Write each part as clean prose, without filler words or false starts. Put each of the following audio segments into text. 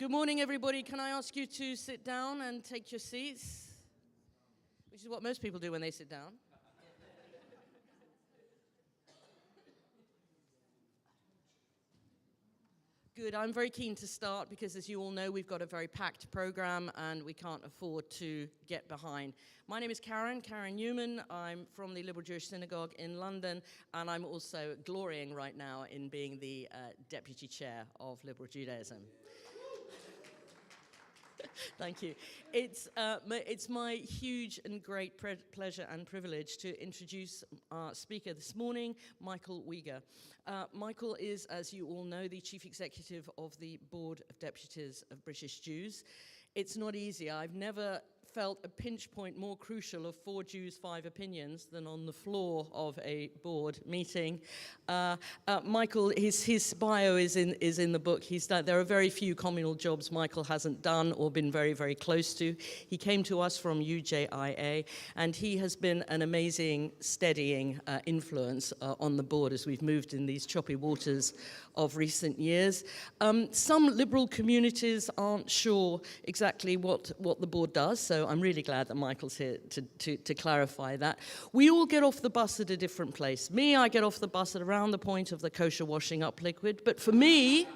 Good morning, everybody. Can I ask you to sit down and take your seats? Which is what most people do when they sit down. Good. I'm very keen to start because, as you all know, we've got a very packed program and we can't afford to get behind. My name is Karen Newman. I'm from the Liberal Jewish Synagogue in London, and I'm also glorying right now in being the Deputy Chair of Liberal Judaism. Thank you. It's my huge and great pleasure and privilege to introduce our speaker this morning, Michael Uygur. Michael is, as you all know, the Chief Executive of the Board of Deputies of British Jews. It's not easy. I've never felt a pinch point more crucial of 4 Jews, 5 opinions than on the floor of a board meeting. Michael, his bio is in the book. There are very few communal jobs Michael hasn't done or been very, very close to. He came to us from UJIA, and he has been an amazing, steadying influence on the board as we've moved in these choppy waters of recent years. Some liberal communities aren't sure exactly what the board does, so I'm really glad that Michael's here to clarify that. We all get off the bus at a different place. Me, I get off the bus at around the point of the kosher washing up liquid, but for me,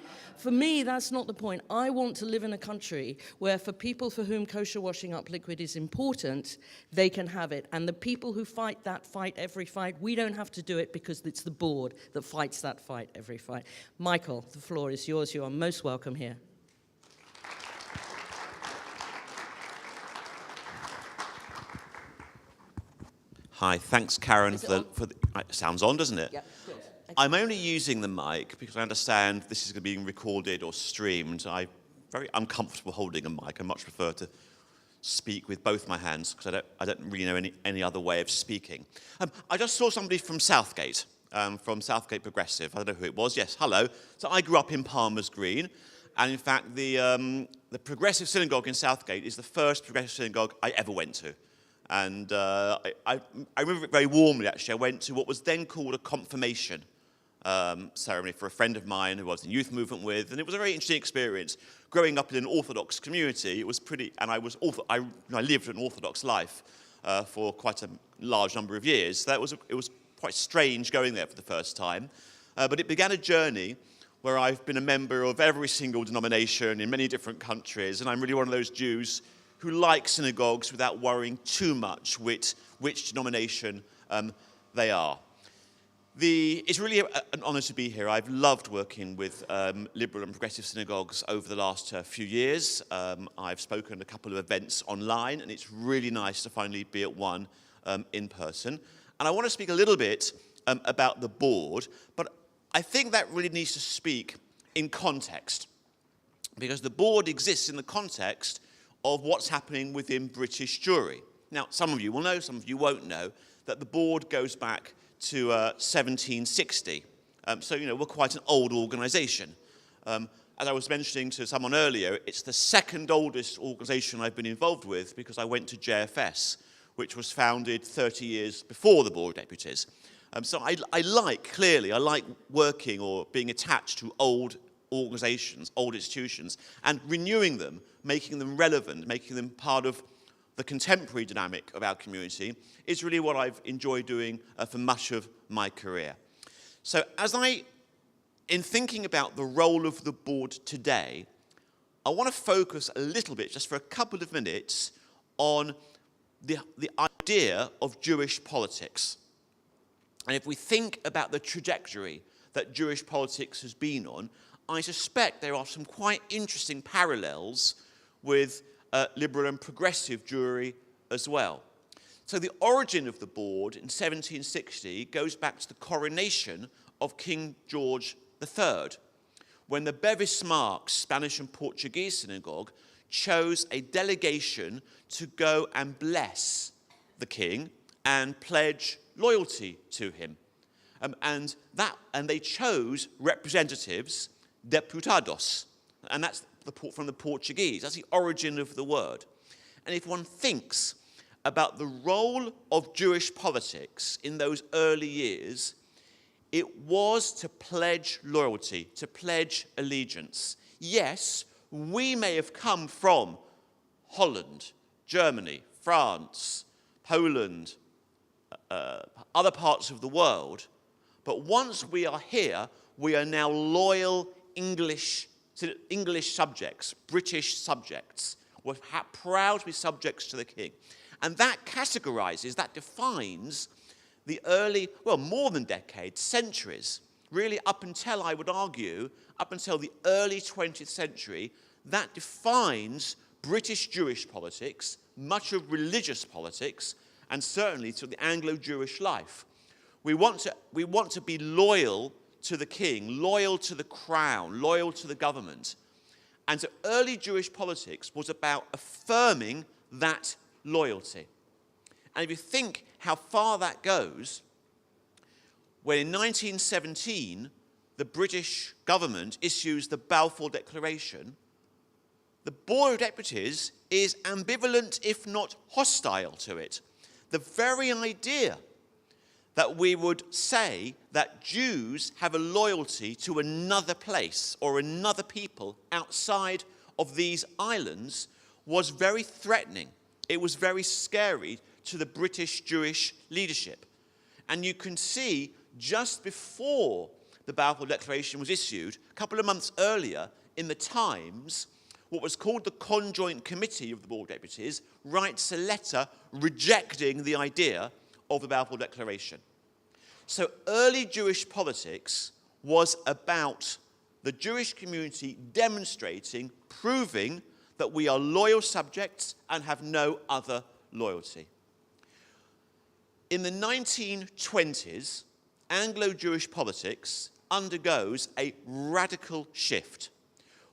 that's not the point. I want to live in a country where for people for whom kosher washing up liquid is important, they can have it. And the people who fight that fight every fight, we don't have to do it because it's the board that fights that fight every fight. Michael, the floor is yours. You are most welcome here. Hi, thanks, Karen. Sounds on, doesn't it? Yeah, good. I'm only using the mic because I understand this is going to be recorded or streamed. I'm very uncomfortable holding a mic. I much prefer to speak with both my hands because I don't really know any other way of speaking. I just saw somebody from Southgate Progressive. I don't know who it was. Yes, hello. So I grew up in Palmer's Green, and in fact, the Progressive Synagogue in Southgate is the first Progressive Synagogue I ever went to. And I remember it very warmly, actually. I went to what was then called a confirmation ceremony for a friend of mine who I was in youth movement with, and it was a very interesting experience. Growing up in an Orthodox community, it was pretty, and I lived an Orthodox life for quite a large number of years. So it was quite strange going there for the first time. But it began a journey where I've been a member of every single denomination in many different countries, and I'm really one of those Jews who like synagogues without worrying too much which denomination they are. It's really an honour to be here. I've loved working with liberal and progressive synagogues over the last few years. I've spoken at a couple of events online, and it's really nice to finally be at one in person. And I want to speak a little bit about the board, but I think that really needs to speak in context, because the board exists in the context of what's happening within British Jewry. Now, some of you will know, some of you won't know, that the board goes back to 1760. So, we're quite an old organisation. As I was mentioning to someone earlier, it's the second oldest organisation I've been involved with because I went to JFS, which was founded 30 years before the Board of Deputies. So I like working or being attached to old organisations, old institutions, and renewing them, making them relevant, making them part of the contemporary dynamic of our community is really what I've enjoyed doing for much of my career. So in thinking about the role of the board today, I want to focus a little bit, just for a couple of minutes, on the idea of Jewish politics. And if we think about the trajectory that Jewish politics has been on, I suspect there are some quite interesting parallels with liberal and progressive Jewry as well. So the origin of the board in 1760 goes back to the coronation of King George III, when the Bevis Marks Spanish and Portuguese synagogue chose a delegation to go and bless the king and pledge loyalty to him. And they chose representatives, deputados, and that's from the Portuguese. That's the origin of the word. And if one thinks about the role of Jewish politics in those early years, it was to pledge loyalty, to pledge allegiance. Yes, we may have come from Holland, Germany, France, Poland, other parts of the world, but once we are here, we are now loyal English subjects, British subjects. We're proud to be subjects to the king. And that categorizes, that defines the early, well, more than decades, centuries, really up until, I would argue, up until the early 20th century, that defines British Jewish politics, much of religious politics, and certainly to the Anglo-Jewish life. We want to be loyal to the king, loyal to the crown, loyal to the government. And so early Jewish politics was about affirming that loyalty. And if you think how far that goes, when in 1917 the British government issues the Balfour Declaration, the Board of Deputies is ambivalent, if not hostile to it. The very idea that we would say that Jews have a loyalty to another place or another people outside of these islands was very threatening. It was very scary to the British Jewish leadership. And you can see just before the Balfour Declaration was issued, a couple of months earlier in the Times, what was called the Conjoint Committee of the Board of Deputies writes a letter rejecting the idea of the Balfour Declaration. So early Jewish politics was about the Jewish community demonstrating, proving that we are loyal subjects and have no other loyalty. In the 1920s, Anglo-Jewish politics undergoes a radical shift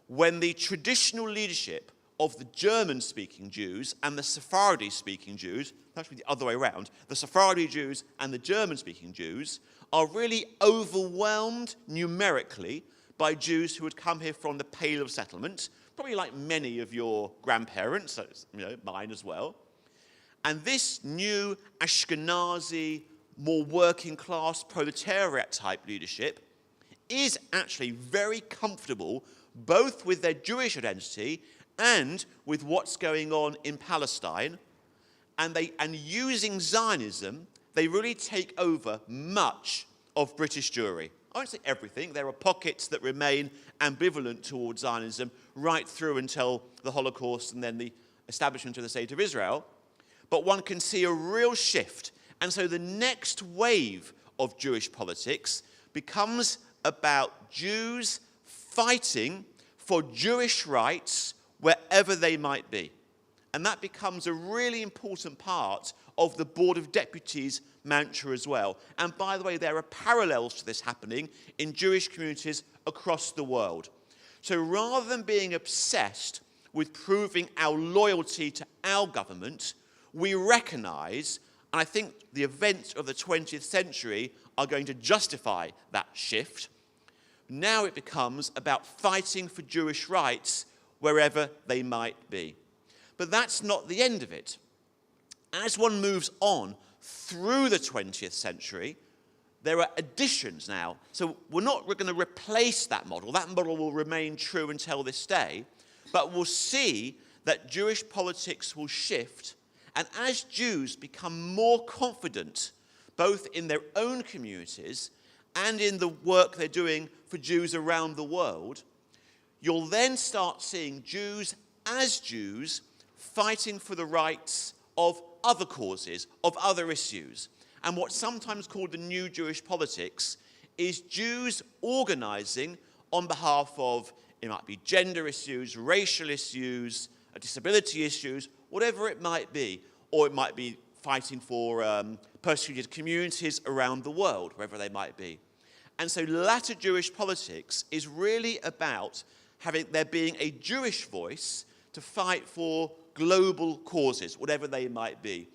when the traditional leadership of the German-speaking Jews and the Sephardi-speaking Jews, actually the other way around, the Sephardi Jews and the German-speaking Jews are really overwhelmed numerically by Jews who had come here from the Pale of Settlement, probably like many of your grandparents, mine as well. And this new Ashkenazi, more working-class proletariat-type leadership is actually very comfortable both with their Jewish identity and with what's going on in Palestine. And using Zionism, they really take over much of British Jewry. I won't say everything. There are pockets that remain ambivalent towards Zionism right through until the Holocaust and then the establishment of the State of Israel. But one can see a real shift. And so the next wave of Jewish politics becomes about Jews fighting for Jewish rights wherever they might be. And that becomes a really important part of the Board of Deputies mantra as well. And by the way, there are parallels to this happening in Jewish communities across the world. So rather than being obsessed with proving our loyalty to our government, we recognize, and I think the events of the 20th century are going to justify that shift. Now it becomes about fighting for Jewish rights wherever they might be. But that's not the end of it. As one moves on through the 20th century, there are additions now. So we're going to replace that model. That model will remain true until this day. But we'll see that Jewish politics will shift. And as Jews become more confident, both in their own communities and in the work they're doing for Jews around the world, you'll then start seeing Jews as Jews fighting for the rights of other causes, of other issues. And what's sometimes called the new Jewish politics is Jews organizing on behalf of, it might be gender issues, racial issues, disability issues, whatever it might be. Or it might be fighting for persecuted communities around the world, wherever they might be. And so latter Jewish politics is really about there being a Jewish voice to fight for global causes, whatever they might be.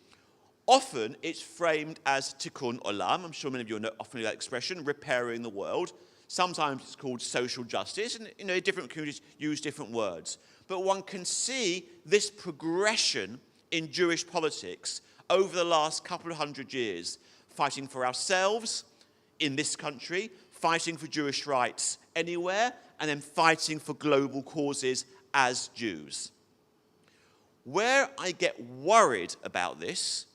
Often it's framed as tikkun olam. I'm sure many of you know often that expression, repairing the world. Sometimes it's called social justice, and different communities use different words. But one can see this progression in Jewish politics over the last couple of hundred years, fighting for ourselves in this country, fighting for Jewish rights anywhere, and then fighting for global causes as Jews. Where I get worried about this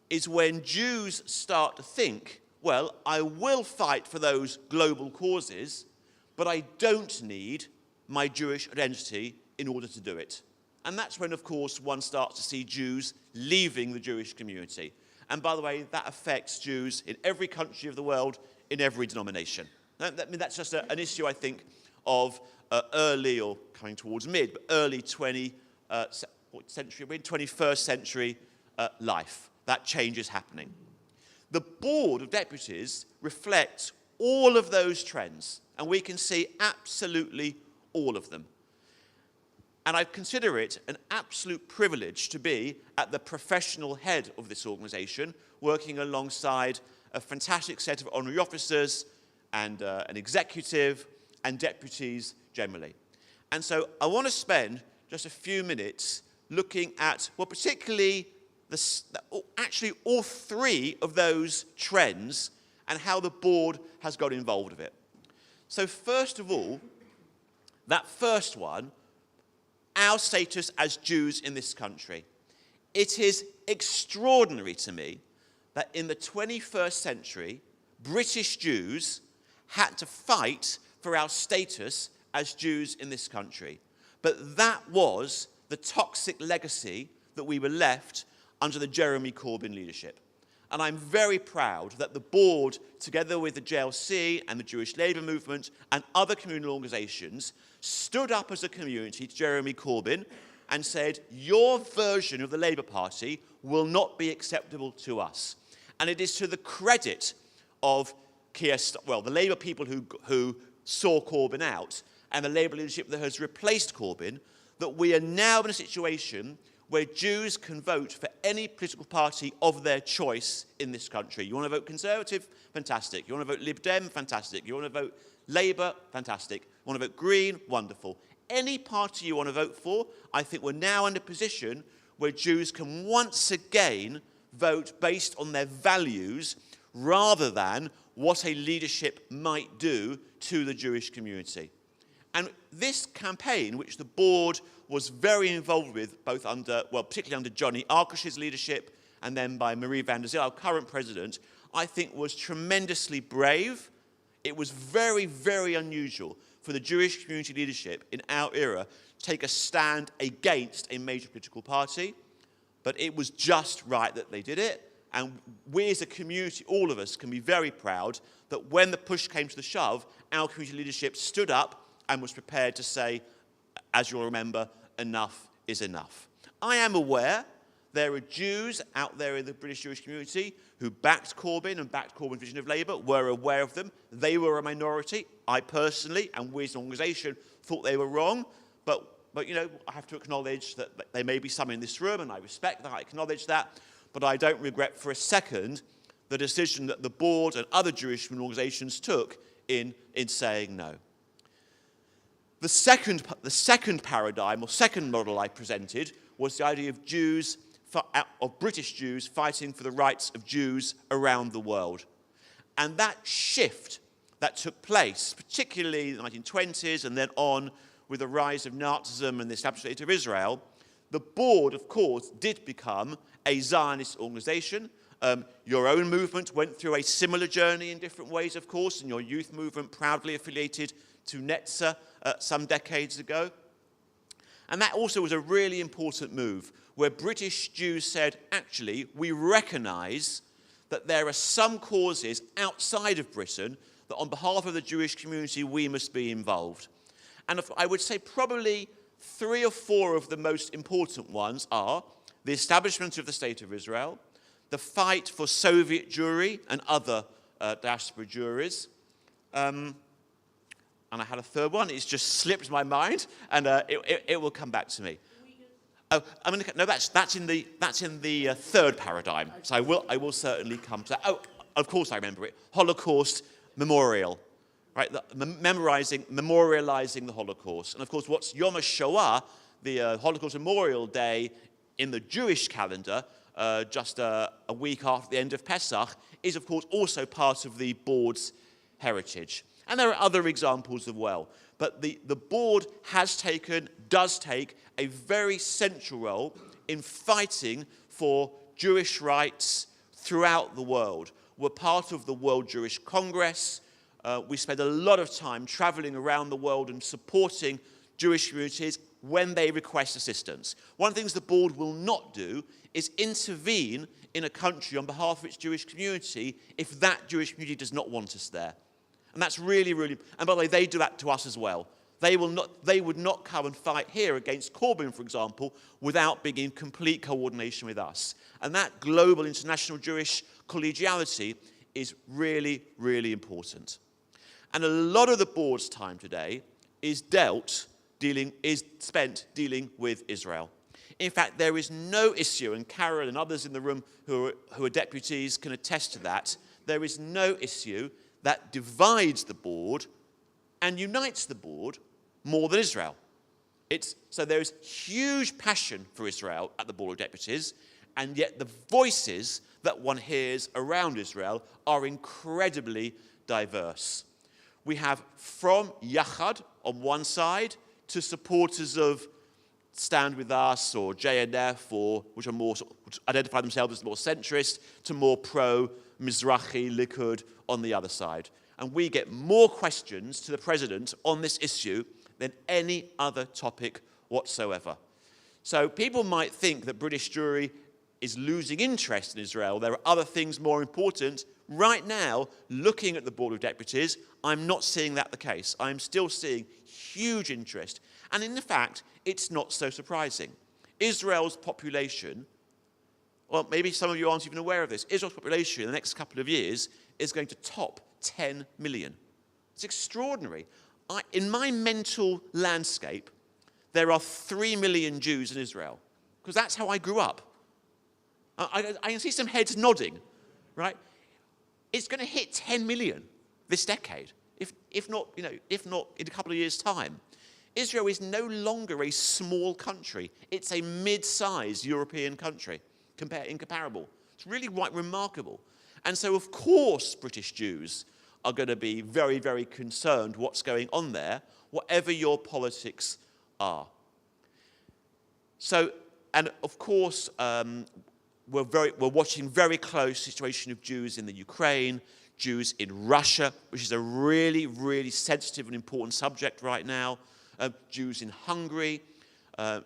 is when Jews start to think, well, I will fight for those global causes, but I don't need my Jewish identity in order to do it. And that's when, of course, one starts to see Jews leaving the Jewish community. And by the way, that affects Jews in every country of the world, in every denomination. That's just an issue, I think, of early or coming towards mid, but early 21st century life. That change is happening. The Board of Deputies reflects all of those trends, and we can see absolutely all of them. And I consider it an absolute privilege to be at the professional head of this organisation, working alongside a fantastic set of honorary officers and an executive and deputies generally. And so I want to spend just a few minutes looking at, well, particularly actually all three of those trends and how the board has got involved with it. So first of all, that first one, our status as Jews in this country. It is extraordinary to me that in the 21st century, British Jews had to fight for our status as Jews in this country. But that was the toxic legacy that we were left under the Jeremy Corbyn leadership. And I'm very proud that the board, together with the JLC and the Jewish Labour Movement and other communal organisations, stood up as a community to Jeremy Corbyn and said, your version of the Labour Party will not be acceptable to us. And it is to the credit of the Labour people who saw Corbyn out and the Labour leadership that has replaced Corbyn that we are now in a situation where Jews can vote for any political party of their choice in this country. You want to vote Conservative? Fantastic. You want to vote Lib Dem? Fantastic. You want to vote Labour? Fantastic. You want to vote Green? Wonderful. Any party you want to vote for, I think we're now in a position where Jews can once again vote based on their values rather than what a leadership might do to the Jewish community. And this campaign, which the board was very involved with, both under, well, particularly under Johnny Arkush's leadership and then by Marie van der Zyl, our current president, I think was tremendously brave. It was very, very unusual for the Jewish community leadership in our era to take a stand against a major political party. But it was just right that they did it. And we as a community, all of us, can be very proud that when the push came to the shove, our community leadership stood up and was prepared to say, as you'll remember, enough is enough. I am aware there are Jews out there in the British Jewish community who backed Corbyn and backed Corbyn's vision of Labour, were aware of them. They were a minority. I personally, and we as an organisation, thought they were wrong. But you know, I have to acknowledge that there may be some in this room, and I respect that, I acknowledge that. But I don't regret for a second the decision that the board and other Jewish organisations took in saying no. The second paradigm, or second model I presented, was the idea of British Jews fighting for the rights of Jews around the world. And that shift that took place, particularly in the 1920s and then on with the rise of Nazism and the establishment of Israel, the board, of course, did become a Zionist organization. Your own movement went through a similar journey in different ways, of course, and your youth movement proudly affiliated to Netzer some decades ago. And that also was a really important move, where British Jews said, actually, we recognize that there are some causes outside of Britain that on behalf of the Jewish community, we must be involved. And I would say probably 3 or 4 of the most important ones are the establishment of the State of Israel, the fight for Soviet Jewry and other diaspora juries, and I had a third one. It's just slipped my mind, and it will come back to me. Oh, no, that's in the third paradigm. So I will certainly come to that. Oh, of course I remember it. Holocaust Memorial, right? Memorializing the Holocaust, and of course, what's Yom HaShoah, the Holocaust Memorial Day in the Jewish calendar, just a week after the end of Pesach, is of course also part of the board's heritage. And there are other examples as well. But the board does take a very central role in fighting for Jewish rights throughout the world. We're part of the World Jewish Congress. We spend a lot of time traveling around the world and supporting Jewish communities when they request assistance. One of the things the board will not do is intervene in a country on behalf of its Jewish community if that Jewish community does not want us there. And that's really, really... And by the way, they do that to us as well. They would not come and fight here against Corbyn, for example, without being in complete coordination with us. And that global international Jewish collegiality is really, really important. And a lot of the board's time today is spent dealing with Israel. In fact, there is no issue, and Carol and others in the room who are deputies can attest to that, there is no issue that divides the board and unites the board more than Israel. So there is huge passion for Israel at the Board of Deputies, and yet the voices that one hears around Israel are incredibly diverse. We have from Yachad on one side to supporters of Stand With Us or JNF, which identify themselves as more centrist, to more pro-Mizrahi Likud on the other side. And we get more questions to the president on this issue than any other topic whatsoever. So people might think that British Jewry is losing interest in Israel. There are other things more important. Right now, looking at the Board of Deputies, I'm not seeing that the case. I'm still seeing huge interest. And in fact, it's not so surprising. Israel's population, well, maybe some of you aren't even aware of this, Israel's population in the next couple of years is going to top 10 million. It's extraordinary. In my mental landscape, there are 3 million Jews in Israel, because that's how I grew up. I can see some heads nodding, right? It's going to hit 10 million this decade, if not in a couple of years' time. Israel is no longer a small country. It's a mid-sized European country, incomparable. It's really quite remarkable. And so, of course, British Jews are going to be very, very concerned what's going on there, whatever your politics are. So, and of course, we're watching very close situation of Jews in the Ukraine, Jews in Russia, which is a really, really sensitive and important subject right now, Jews in Hungary,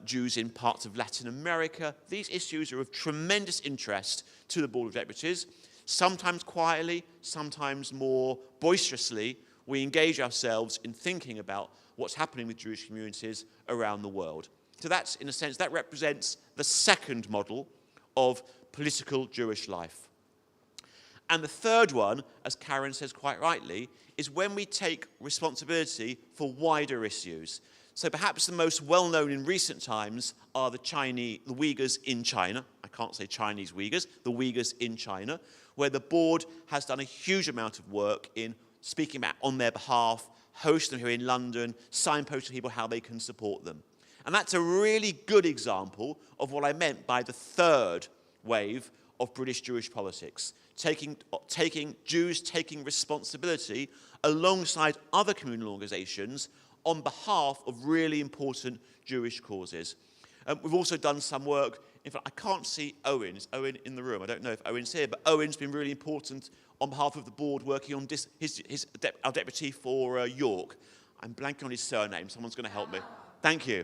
Jews in parts of Latin America. These issues are of tremendous interest to the Board of Deputies. Sometimes quietly, sometimes more boisterously, we engage ourselves in thinking about what's happening with Jewish communities around the world. So that's, in a sense, that represents the second model of political Jewish life. And the third one, as Karen says quite rightly, is when we take responsibility for wider issues. So perhaps the most well-known in recent times are the Uyghurs in China. I can't say Chinese Uyghurs, the Uyghurs in China, where the board has done a huge amount of work in speaking about on their behalf, hosting them here in London, signposting people how they can support them. And that's a really good example of what I meant by the third wave of British Jewish politics, Jews taking responsibility alongside other communal organisations on behalf of really important Jewish causes. We've also done some work. In fact, I can't see Owen. Is Owen in the room? I don't know if Owen's here, but Owen's been really important on behalf of the board working on our deputy for York. I'm blanking on his surname. Someone's going to help me. Thank you.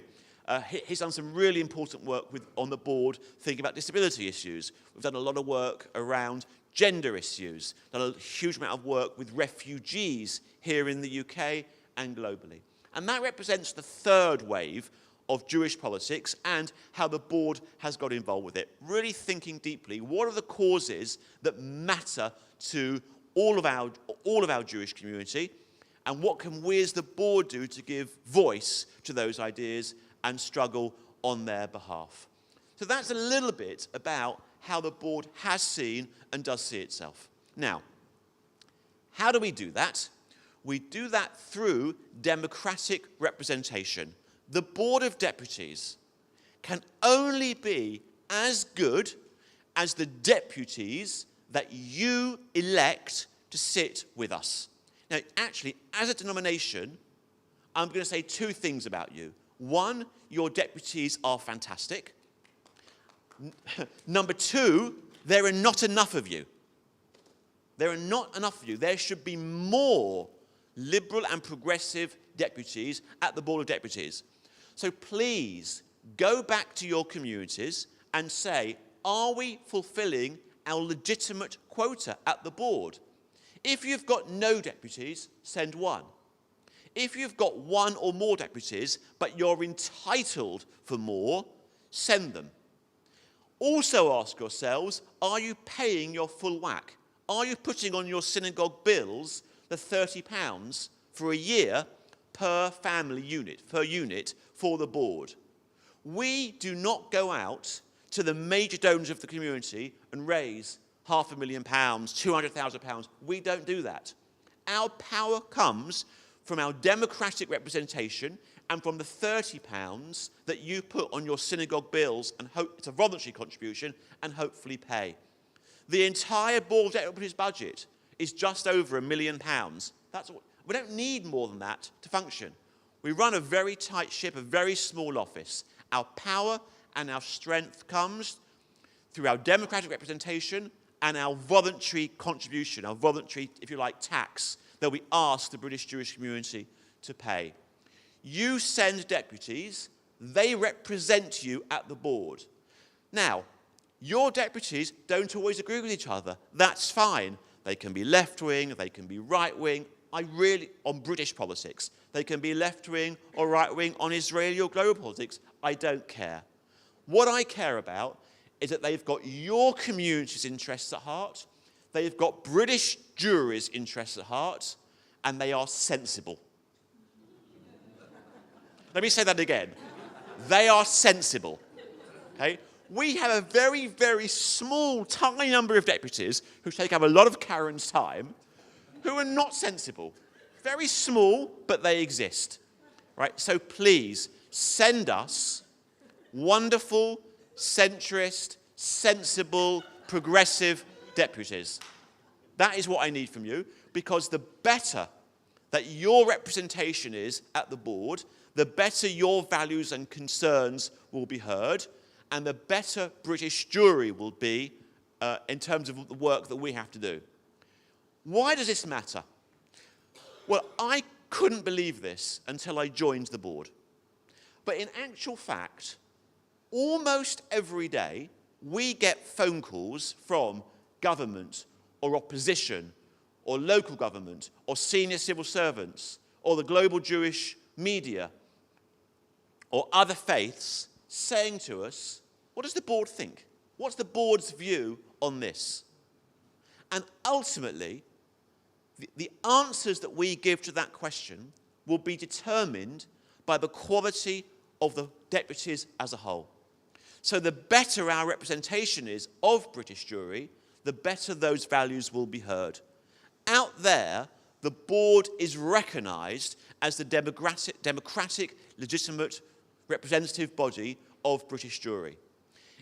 He's done some really important work on the board thinking about disability issues. We've done a lot of work around gender issues, done a huge amount of work with refugees here in the UK and globally. And that represents the third wave of Jewish politics and how the board has got involved with it. Really thinking deeply, what are the causes that matter to all of our Jewish community, and what can we as the board do to give voice to those ideas and struggle on their behalf. So that's a little bit about how the board has seen and does see itself. Now, how do we do that? We do that through democratic representation. The Board of Deputies can only be as good as the deputies that you elect to sit with us. Now, actually, as a denomination, I'm going to say two things about you. One, your deputies are fantastic. Number two, there are not enough of you. There are not enough of you. There should be more liberal and progressive deputies at the Board of Deputies. So please go back to your communities and say, are we fulfilling our legitimate quota at the board? If you've got no deputies, send one. If you've got one or more deputies, but you're entitled for more, send them. Also ask yourselves, are you paying your full whack? Are you putting on your synagogue bills the £30 for a year per family unit, per unit for the board? We do not go out to the major donors of the community and raise £500,000, £200,000. We don't do that. Our power comes from our democratic representation and from the £30 that you put on your synagogue bills, and it's a voluntary contribution, and hopefully pay. The entire Board of Deputies budget is just over £1 million. We don't need more than that to function. We run a very tight ship, a very small office. Our power and our strength comes through our democratic representation and our voluntary contribution, our voluntary, if you like, tax that we ask the British Jewish community to pay. You send deputies, they represent you at the board. Now, your deputies don't always agree with each other. That's fine. They can be left-wing, they can be right-wing, on British politics. They can be left-wing or right-wing on Israeli or global politics. I don't care. What I care about is that they've got your community's interests at heart, they've got British juries' interests at heart, and they are sensible. Let me say that again. They are sensible. Okay? We have a very, very small, tiny number of deputies who take up a lot of Karen's time, who are not sensible. Very small, but they exist. Right? So please, send us wonderful, centrist, sensible, progressive deputies. That is what I need from you, because the better that your representation is at the board, the better your values and concerns will be heard, and the better British jury will be in terms of the work that we have to do. Why does this matter? Well, I couldn't believe this until I joined the board. But in actual fact, almost every day, we get phone calls from government or opposition or local government or senior civil servants or the global Jewish media or other faiths saying to us, what does the board think? What's the board's view on this? And ultimately, the answers that we give to that question will be determined by the quality of the deputies as a whole. So the better our representation is of British jury, the better those values will be heard. Out there, the board is recognised as the democratic, legitimate, representative body of British jury.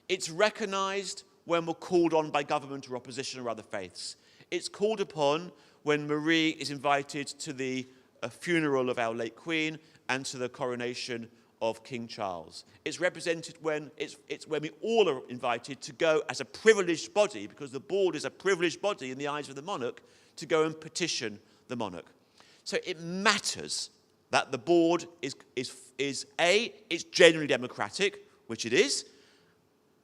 It's recognised when we're called on by government or opposition or other faiths. It's called upon when Marie is invited to the funeral of our late Queen and to the coronation of King Charles. It's represented when it's when we all are invited to go as a privileged body, because the board is a privileged body in the eyes of the monarch, to go and petition the monarch. So it matters that the board is it's genuinely democratic, which it is.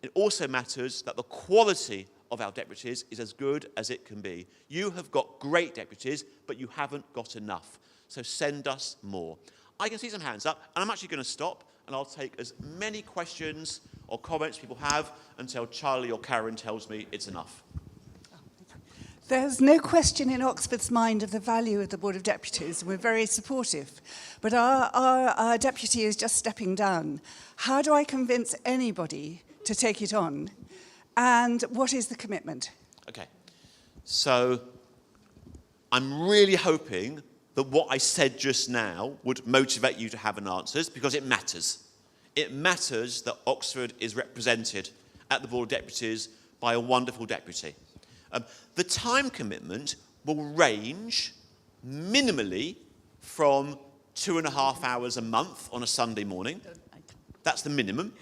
It also matters that the quality of our deputies is as good as it can be. You have got great deputies, but you haven't got enough. So send us more. I can see some hands up, and I'm actually going to stop, and I'll take as many questions or comments people have until Charlie or Karen tells me it's enough. There's no question in Oxford's mind of the value of the Board of Deputies, and we're very supportive. But our deputy is just stepping down. How do I convince anybody to take it on? And what is the commitment? Okay. So I'm really hoping that what I said just now would motivate you to have an answer, because it matters. It matters that Oxford is represented at the Board of Deputies by a wonderful deputy. The time commitment will range minimally from 2.5 hours a month on a Sunday morning. That's the minimum.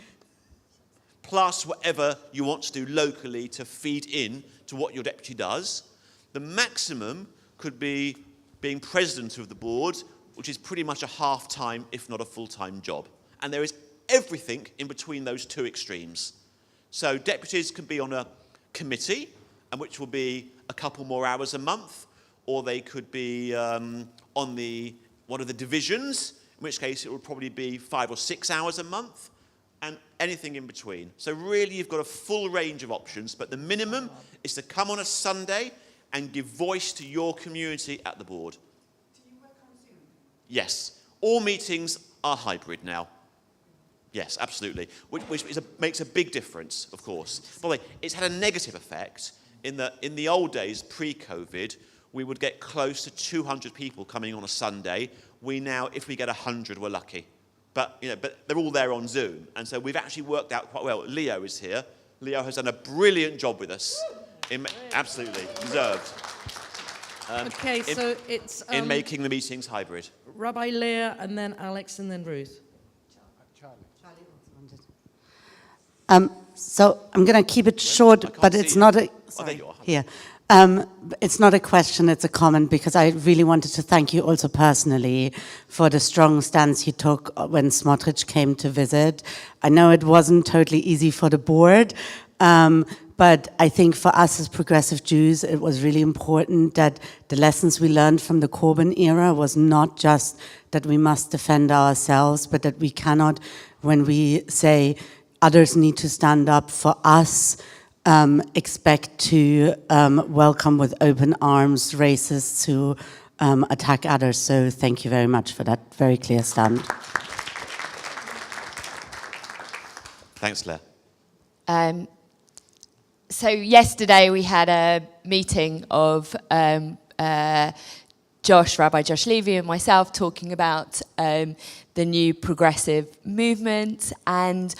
Plus whatever you want to do locally to feed in to what your deputy does. The maximum could be being president of the board, which is pretty much a half-time, if not a full-time job. And there is everything in between those two extremes. So deputies can be on a committee, and which will be a couple more hours a month, or they could be on one of the divisions, in which case it will probably be 5 or 6 hours a month, and anything in between. So really you've got a full range of options, but the minimum is to come on a Sunday and give voice to your community at the board. Do you work on Zoom? Yes. All meetings are hybrid now. Yes, absolutely. Which makes a big difference, of course. By the way, it's had a negative effect in the old days, pre-COVID, we would get close to 200 people coming on a Sunday. We now, if we get 100, we're lucky. But they're all there on Zoom. And so we've actually worked out quite well. Leo is here. Leo has done a brilliant job with us. Absolutely, deserved. Okay, so it's... in making the meetings hybrid. Rabbi Leah, and then Alex, and then Ruth. So I'm going to keep it short, but it's not a... Sorry, there you are. Here. It's not a question, it's a comment, because I really wanted to thank you also personally for the strong stance you took when Smotrich came to visit. I know it wasn't totally easy for the board, but I think for us as progressive Jews, it was really important that the lessons we learned from the Corbyn era was not just that we must defend ourselves, but that we cannot, when we say others need to stand up for us, expect to welcome with open arms racists who attack others. So thank you very much for that very clear stand. Thanks, Claire. So yesterday we had a meeting of Rabbi Josh Levy and myself talking about the new progressive movement, and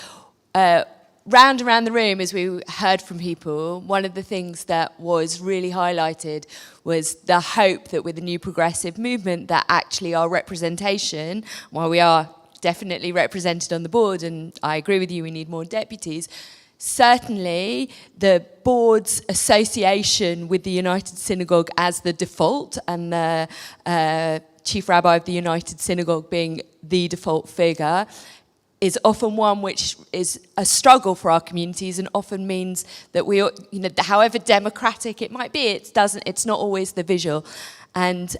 round around the room, as we heard from people, one of the things that was really highlighted was the hope that with the new progressive movement that actually our representation, while we are definitely represented on the board, and I agree with you, we need more deputies, certainly the board's association with the United Synagogue as the default, and the chief rabbi of the United Synagogue being the default figure, is often one which is a struggle for our communities, and often means that we, however democratic it might be, it's not always the visual. And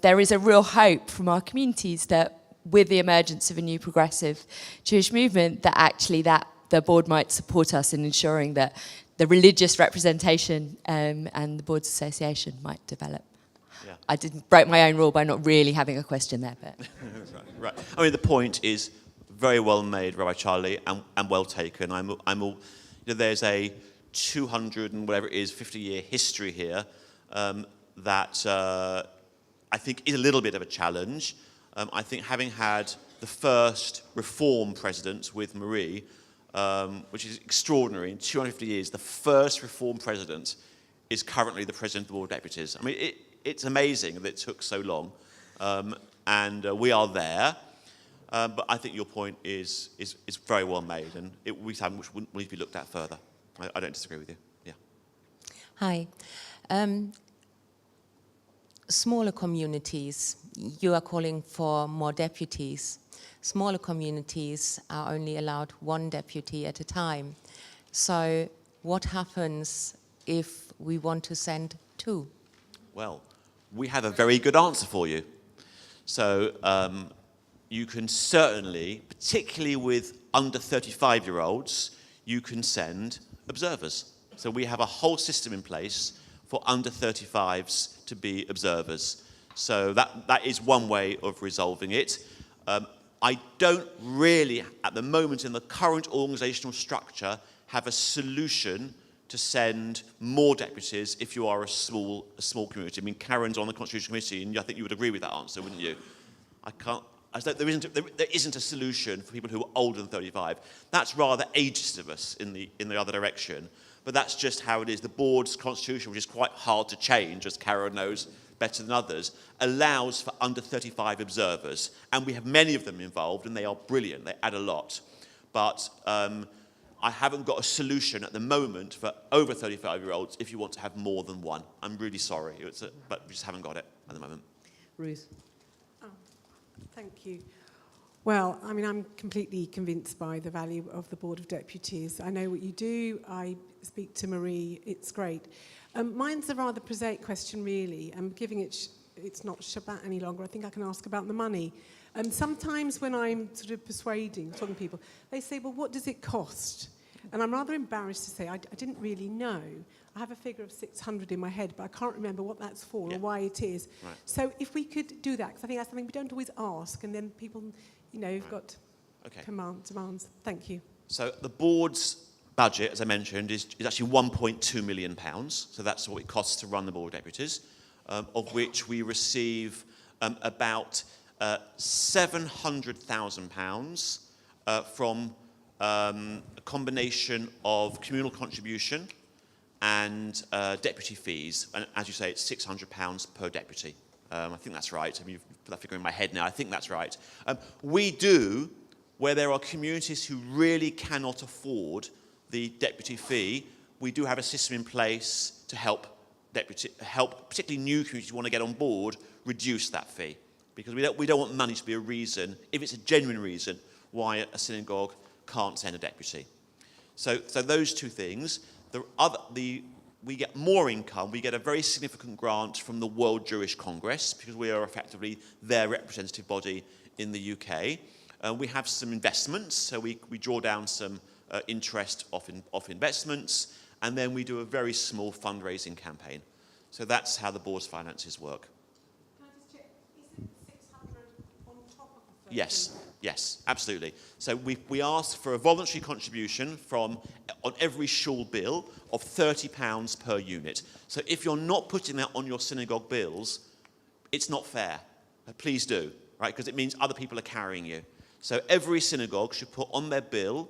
there is a real hope from our communities that with the emergence of a new progressive Jewish movement, that actually the board might support us in ensuring that the religious representation and the board's association might develop. Yeah. I didn't break my own rule by not really having a question there, but right. I mean, the point is very well made, Rabbi Charlie, and well taken. There's a 200 and whatever it is, 50-year history here that I think is a little bit of a challenge. I think having had the first reform president with Marie, which is extraordinary, in 250 years, the first reform president is currently the president of the Board of Deputies. I mean, it's amazing that it took so long, and we are there. But I think your point is very well made, and it will be something which will need to be looked at further. I don't disagree with you. Yeah. Hi. Smaller communities, you are calling for more deputies. Smaller communities are only allowed one deputy at a time. So what happens if we want to send two? Well, we have a very good answer for you. So you can certainly, particularly with under 35-year-olds, you can send observers. So we have a whole system in place for under 35s to be observers. So that is one way of resolving it. I don't really, at the moment in the current organisational structure, have a solution to send more deputies if you are a small community. I mean, Karen's on the Constitution Committee, and I think you would agree with that answer, wouldn't you? There isn't a solution for people who are older than 35. That's rather ageist of us in the other direction. But that's just how it is. The board's constitution, which is quite hard to change, as Karen knows better than others, allows for under 35 observers. And we have many of them involved, and they are brilliant. They add a lot. But I haven't got a solution at the moment for over 35-year-olds if you want to have more than one. I'm really sorry, but we just haven't got it at the moment. Ruth. Oh, thank you. Well, I mean, I'm completely convinced by the value of the Board of Deputies. I know what you do. I speak to Marie. It's great. Mine's a rather prosaic question, really. I'm giving it, it's not Shabbat any longer. I think I can ask about the money. Sometimes when I'm sort of talking to people, they say, well, what does it cost? And I'm rather embarrassed to say, I didn't really know. I have a figure of 600 in my head, but I can't remember what that's for or why it is. Right. So if we could do that, because I think that's something we don't always ask, and then people, have got demands. Thank you. So the board's budget, as I mentioned, is actually £1.2 million. So that's what it costs to run the Board of Deputies, of which we receive about £700,000 from a combination of communal contribution and deputy fees. And as you say, it's £600 per deputy. I think that's right. I mean, you've put that figure in my head now. I think that's right. We do, where there are communities who really cannot afford the deputy fee, we do have a system in place to help particularly new communities who want to get on board, reduce that fee. Because we don't want money to be a reason, if it's a genuine reason, why a synagogue can't send a deputy. So those two things. We get more income. We get a very significant grant from the World Jewish Congress because we are effectively their representative body in the UK. We have some investments, so we draw down some interest off investments, and then we do a very small fundraising campaign. So that's how the board's finances work. Can I just check, is it 600 on top of the 13? Yes, absolutely. So we ask for a voluntary contribution on every shul bill of £30 per unit. So if you're not putting that on your synagogue bills, it's not fair. Please do, right? Because it means other people are carrying you. So every synagogue should put on their bill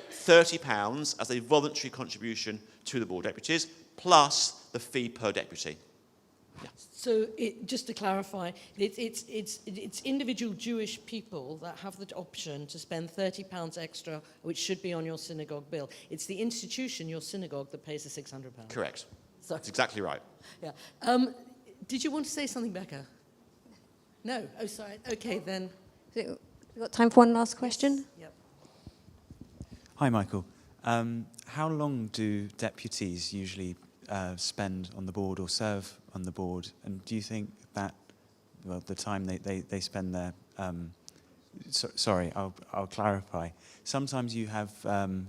£30 as a voluntary contribution to the Board of Deputies, plus the fee per deputy. Yeah. So just to clarify, it's individual Jewish people that have the option to spend £30 extra, which should be on your synagogue bill. It's the institution, your synagogue, that pays the £600. Correct. So, that's exactly right. Yeah. Did you want to say something, Becca? No? Oh, sorry. Okay, then. We've got time for one last question. Yep. Hi, Michael. How long do deputies usually spend on the board or serve on the board? And do you think that, well, the time they spend there... sorry, I'll clarify. Sometimes you have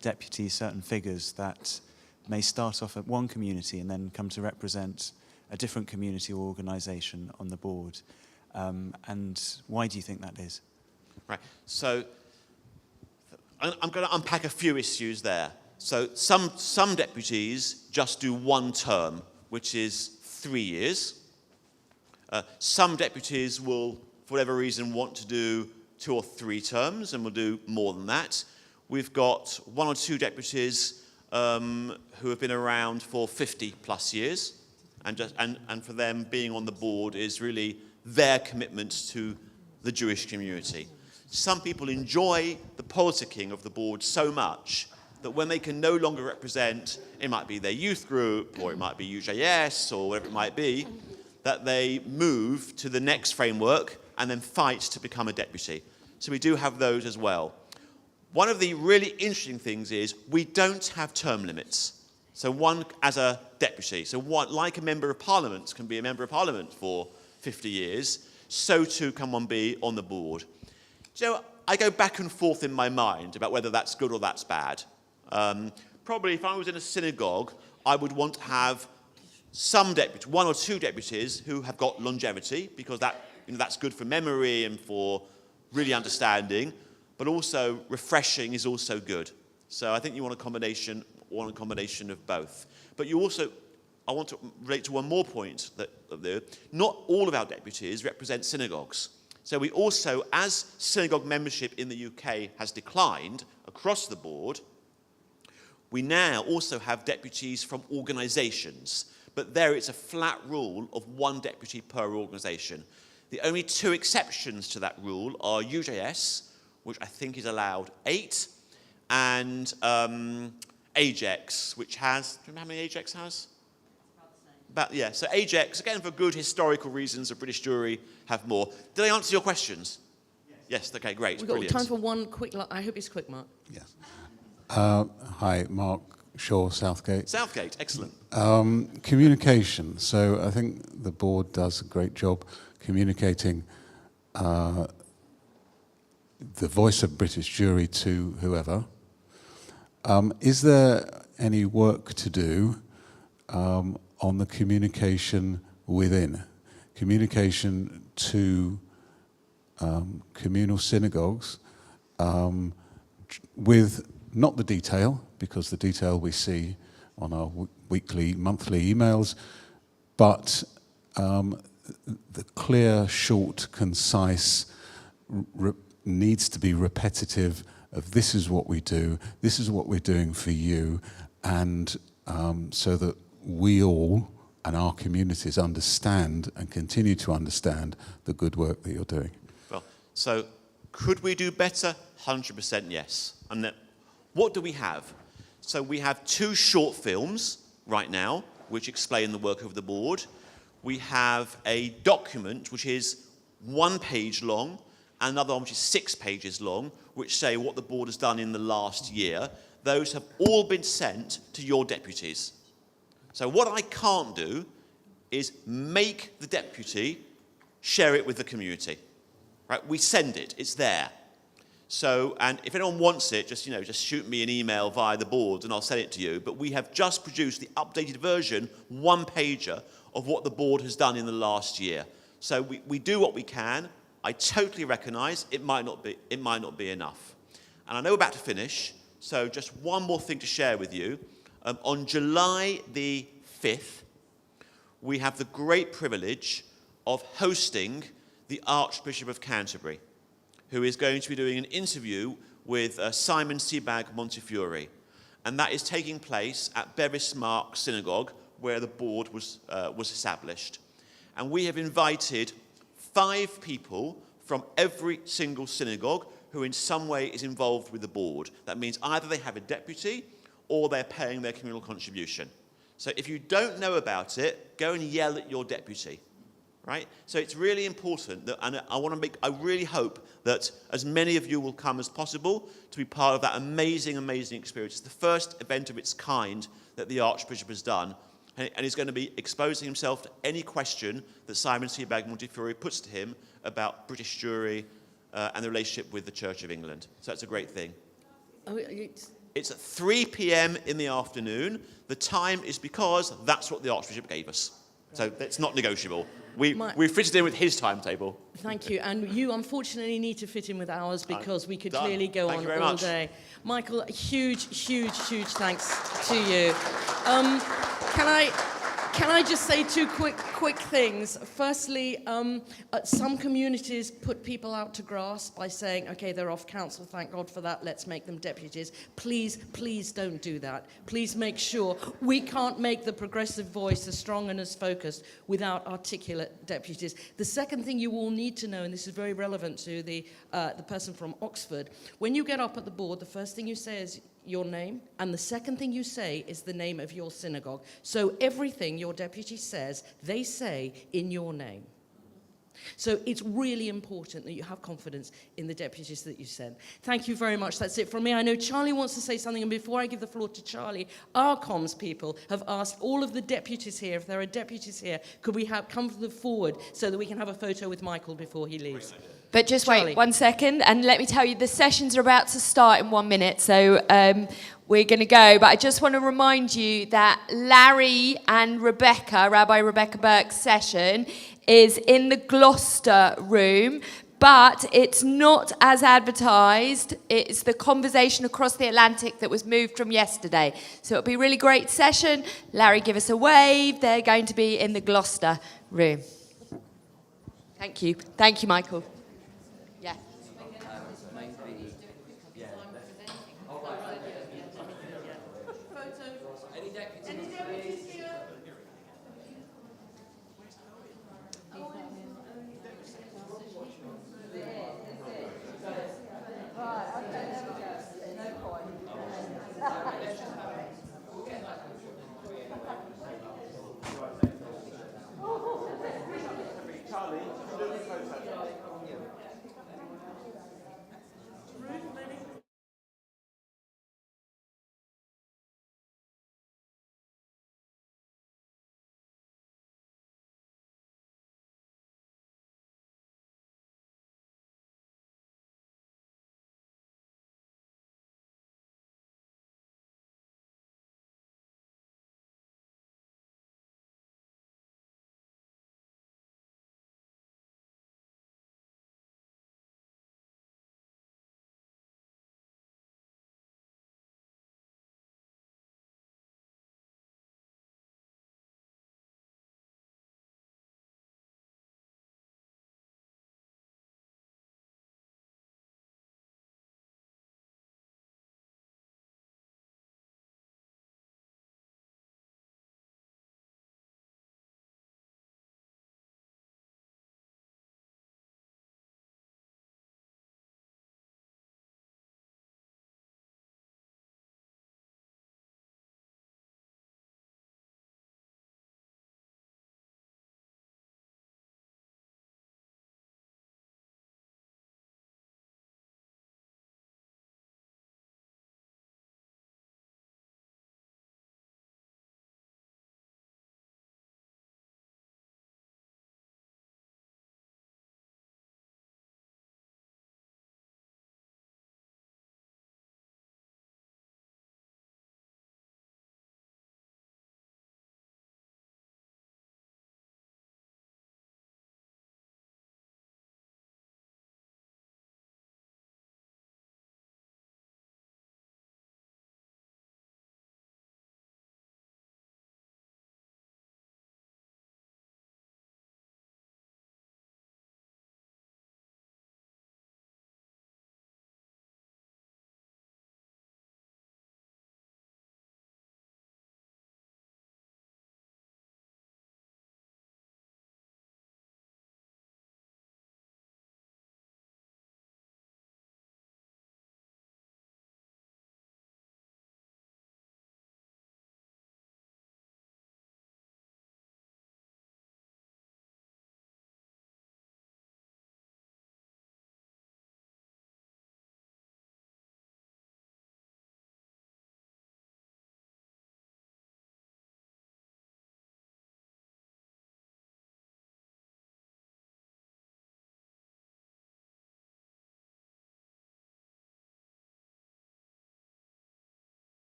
deputies, certain figures that may start off at one community and then come to represent a different community or organisation on the board. And why do you think that is? Right. So I'm going to unpack a few issues there. So some deputies just do one term, which is 3 years. Some deputies will, for whatever reason, want to do 2 or 3 terms and will do more than that. We've got 1 or 2 deputies who have been around for 50 plus years, and for them being on the board is really their commitment to the Jewish community. Some people enjoy the politicking of the board so much that when they can no longer represent, it might be their youth group, or it might be UJS, or whatever it might be, that they move to the next framework and then fight to become a deputy. So we do have those as well. One of the really interesting things is we don't have term limits. So one as a deputy, so one, like a member of parliament can be a member of parliament for 50 years, so too can one be on the board. So I go back and forth in my mind about whether that's good or that's bad. Probably if I was in a synagogue, I would want to have some deputies, 1 or 2 deputies who have got longevity, because that's good for memory and for really understanding, but also refreshing is also good. So I think you want a combination of both. But you also, I want to relate to one more point that not all of our deputies represent synagogues. So we also, as synagogue membership in the UK has declined across the board, we now also have deputies from organisations. but there it's a flat rule of 1 deputy per organisation. The only 2 exceptions to that rule are UJS, which I think is allowed 8, and AJEX, which has, do you remember how many AJEX has? Yeah, so AJEX, again, for good historical reasons, a British jury have more. Did I answer your questions? Yes, okay, great, We've got brilliant. time for one quick, I hope it's quick, Mark. Yes. Hi, Mark Shaw, Southgate. Southgate, excellent. Communication. So I think the board does a great job communicating the voice of British jury to whoever. Is there any work to do on the communication within? Communication to communal synagogues with not the detail, because the detail we see on our weekly, monthly emails, but the clear, short, concise, needs to be repetitive of this is what we do, this is what we're doing for you, and so that we all and our communities understand and continue to understand the good work that you're doing. Well, so could we do better? 100% yes. And then, what do we have? So we have 2 short films right now, which explain the work of the board. We have a document which is 1 page long, and another one which is 6 pages long, which say what the board has done in the last year. Those have all been sent to your deputies. So what I can't do is make the deputy share it with the community. Right? We send it, it's there. So, and if anyone wants it, just shoot me an email via the board and I'll send it to you. But we have just produced the updated version, 1-pager, of what the board has done in the last year. So we do what we can. I totally recognise it might not be enough. And I know we're about to finish, so just one more thing to share with you. On July the 5th, we have the great privilege of hosting the Archbishop of Canterbury, who is going to be doing an interview with Simon Sebag Montefiore. And that is taking place at Bevis Mark Synagogue, where the board was established. And we have invited 5 people from every single synagogue who in some way is involved with the board. That means either they have a deputy or they're paying their communal contribution. So if you don't know about it, go and yell at your deputy. Right? So it's really important that, and I really hope that as many of you will come as possible to be part of that amazing, amazing experience. It's the first event of its kind that the Archbishop has done, and he's going to be exposing himself to any question that Simon Sebag Montefiore puts to him about British Jewry and the relationship with the Church of England. So that's a great thing. It's at 3 p.m. in the afternoon. The time is because that's what the Archbishop gave us. So it's not negotiable. We fitted in with his timetable. Thank you. And you, unfortunately, need to fit in with ours because we could Done. clearly go Thank on you very all much. day. Michael, huge thanks to you. Can I just say 2 quick things? Firstly, some communities put people out to grass by saying, okay, they're off council, thank God for that, let's make them deputies. Please don't do that. Please make sure we can't make the progressive voice as strong and as focused without articulate deputies. The second thing you all need to know, and this is very relevant to the person from Oxford, when you get up at the board, the first thing you say is your name, and the second thing you say is the name of your synagogue. So everything your deputy says, they say in your name. So it's really important that you have confidence in the deputies that you send. Thank you very much. That's it from me. I know Charlie wants to say something, and before I give the floor to Charlie, our comms people have asked all of the deputies here, if there are deputies here, could we come forward so that we can have a photo with Michael before he leaves? But just Charlie. wait 1 second, and let me tell you, the sessions are about to start in 1 minute, so we're going to go. But I just want to remind you that Larry and Rabbi Rebecca Burke's session is in the Gloucester room, but it's not as advertised. It's the conversation across the Atlantic that was moved from yesterday. So it'll be a really great session. Larry, give us a wave. They're going to be in the Gloucester room. Thank you. Thank you, Michael. Yeah.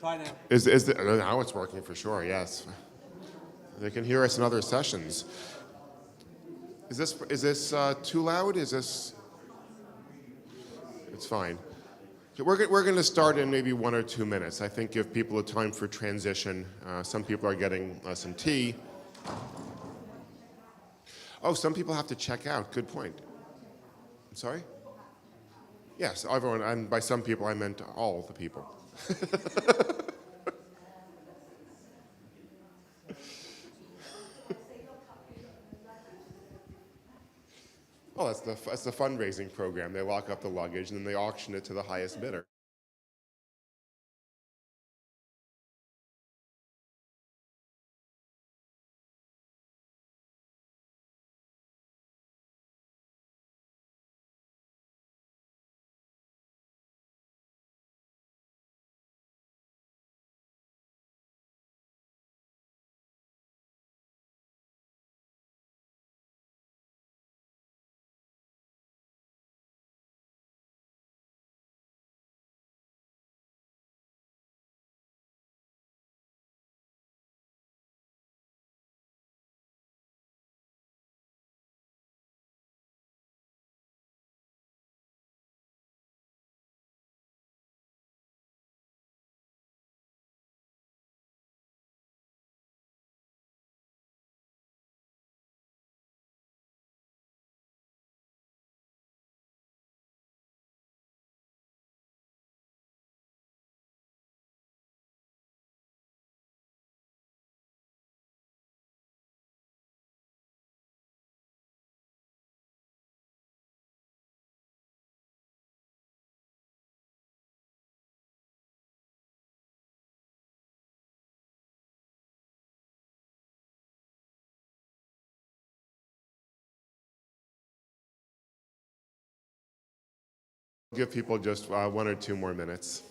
Try now. Now it's working for sure, yes. They can hear us in other sessions. Is this too loud? Is this... It's fine. So we're going to start in maybe 1 or 2 minutes. I think give people a time for transition. Some people are getting some tea. Oh, some people have to check out. Good point. I'm sorry? Yes, everyone. And by some people, I meant all the people. Oh, that's the fundraising program. They lock up the luggage and then they auction it to the highest bidder. Give people just 1 or 2 more minutes.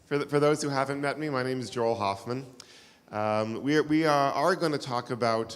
For those who haven't met me, my name is Joel Hoffman. We are going to talk about